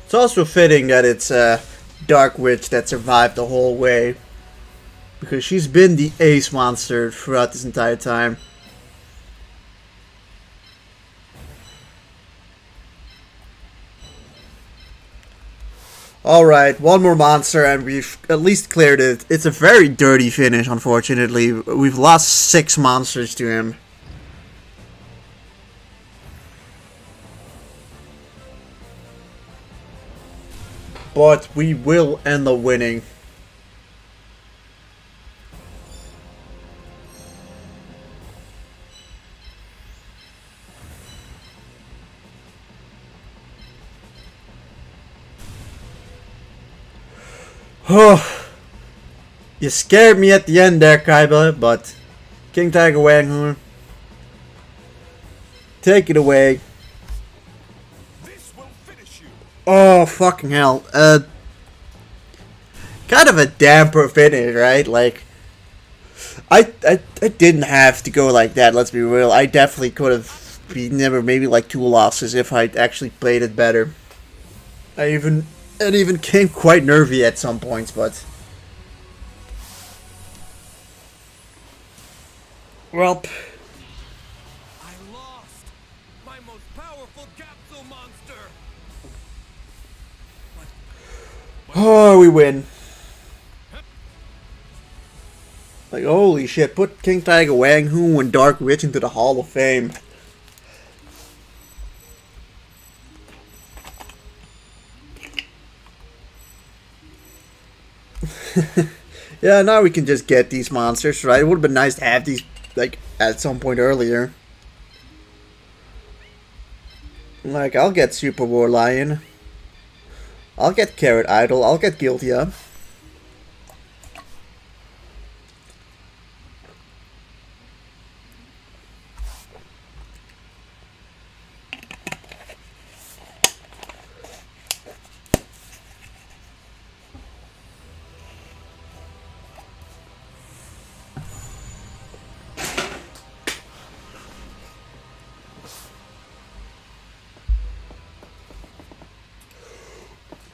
It's also fitting that it's Dark Witch that survived the whole way, because she's been the ace monster throughout this entire time. Alright, one more monster and we've at least cleared it. It's a very dirty finish, unfortunately. We've lost 6 monsters to him. but we will end up winning. Oh, you scared me at the end there, Kaiba, but King Tiger Wanghorn, take it away. This will finish you. Oh, fucking hell. Kind of a damper finish, right? Like, I didn't have to go like that, let's be real. I definitely could have beaten them, or maybe like 2 losses if I'd actually played it better. It even came quite nervy at some points, but... Well... I lost my most powerful capsule monster. Oh, we win. Like, holy shit, put King Tiger Wanghorn and Dark Witch into the Hall of Fame. Yeah, now we can just get these monsters, right? It would have been nice to have these, like, at some point earlier. Like, I'll get Super War Lion. I'll get Carrot Idol. I'll get Guiltia.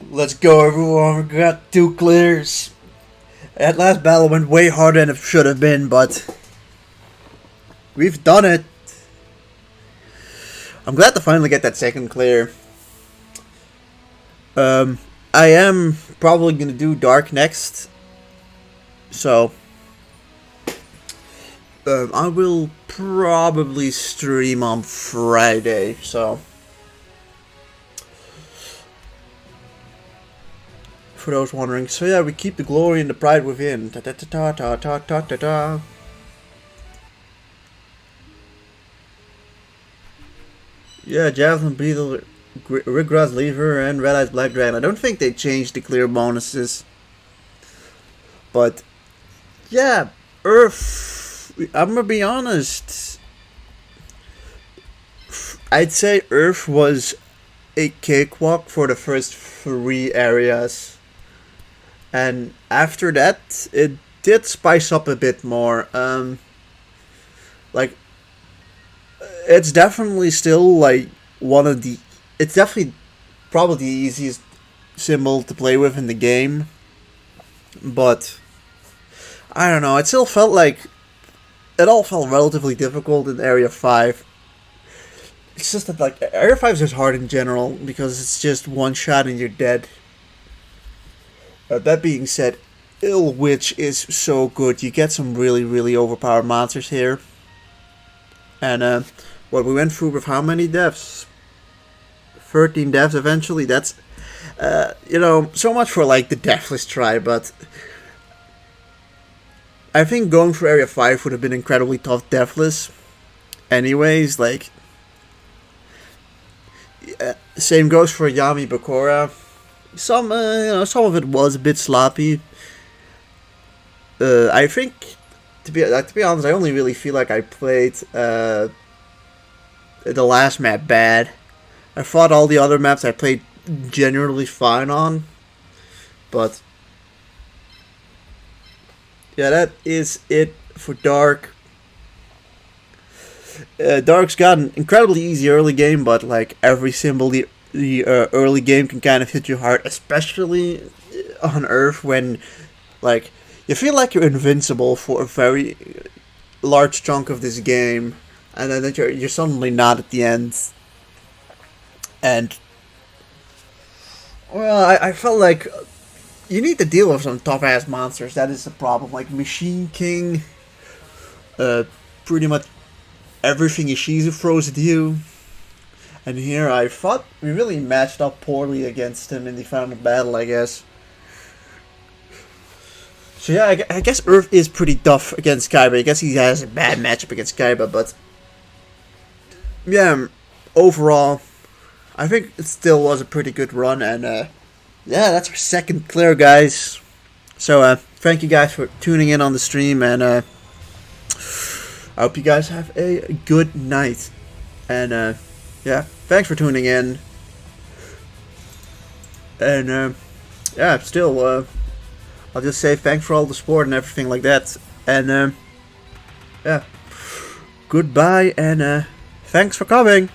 Let's go, everyone. We got 2 clears. That last battle went way harder than it should have been, but we've done it. I'm glad to finally get that 2nd clear. I am probably going to do Dark next. So, I will probably stream on Friday, so... For those wondering. So yeah, we keep the glory and the pride within. Ta ta ta ta ta ta ta ta. Yeah, Javelin Beetle, Rigrod's Lever, and Red Eyes Black Dragon. I don't think they changed the clear bonuses. But yeah, Earth, I'm gonna be honest. I'd say Earth was a cakewalk for the first 3 areas. And after that, it did spice up a bit more. Like, it's definitely still like one of the... It's definitely probably the easiest symbol to play with in the game. But, I don't know, it still felt like... It all felt relatively difficult in Area 5. It's just that, like, Area 5 is just hard in general, because it's just one shot and you're dead. That being said, Ill Witch is so good. You get some really, really overpowered monsters here. And, what we went through with how many deaths? 13 deaths eventually. That's, you know, so much for, like, the Deathless try, but... I think going for Area 5 would have been incredibly tough Deathless. Anyways, like... same goes for Yami Bakura. Some, you know, some of it was a bit sloppy. I think, to be honest, I only really feel like I played the last map bad. I thought all the other maps I played generally fine on, but yeah, that is it for Dark. Dark's got an incredibly easy early game, but like every symbol the early game can kind of hit you hard, especially on Earth when like you feel like you're invincible for a very large chunk of this game, and then you're suddenly not at the end. And well, I felt like you need to deal with some tough ass monsters. That is the problem. Like Machine King, pretty much everything Ishizu throws at you. And here I thought we really matched up poorly against him in the final battle, I guess. So yeah, I guess Earth is pretty tough against Kaiba. I guess he has a bad matchup against Kaiba, but yeah, overall, I think it still was a pretty good run, and yeah, that's our second clear, guys. So thank you guys for tuning in on the stream, and I hope you guys have a good night. And yeah, thanks for tuning in. And yeah, still, I'll just say thanks for all the support and everything like that. And yeah, goodbye, and thanks for coming.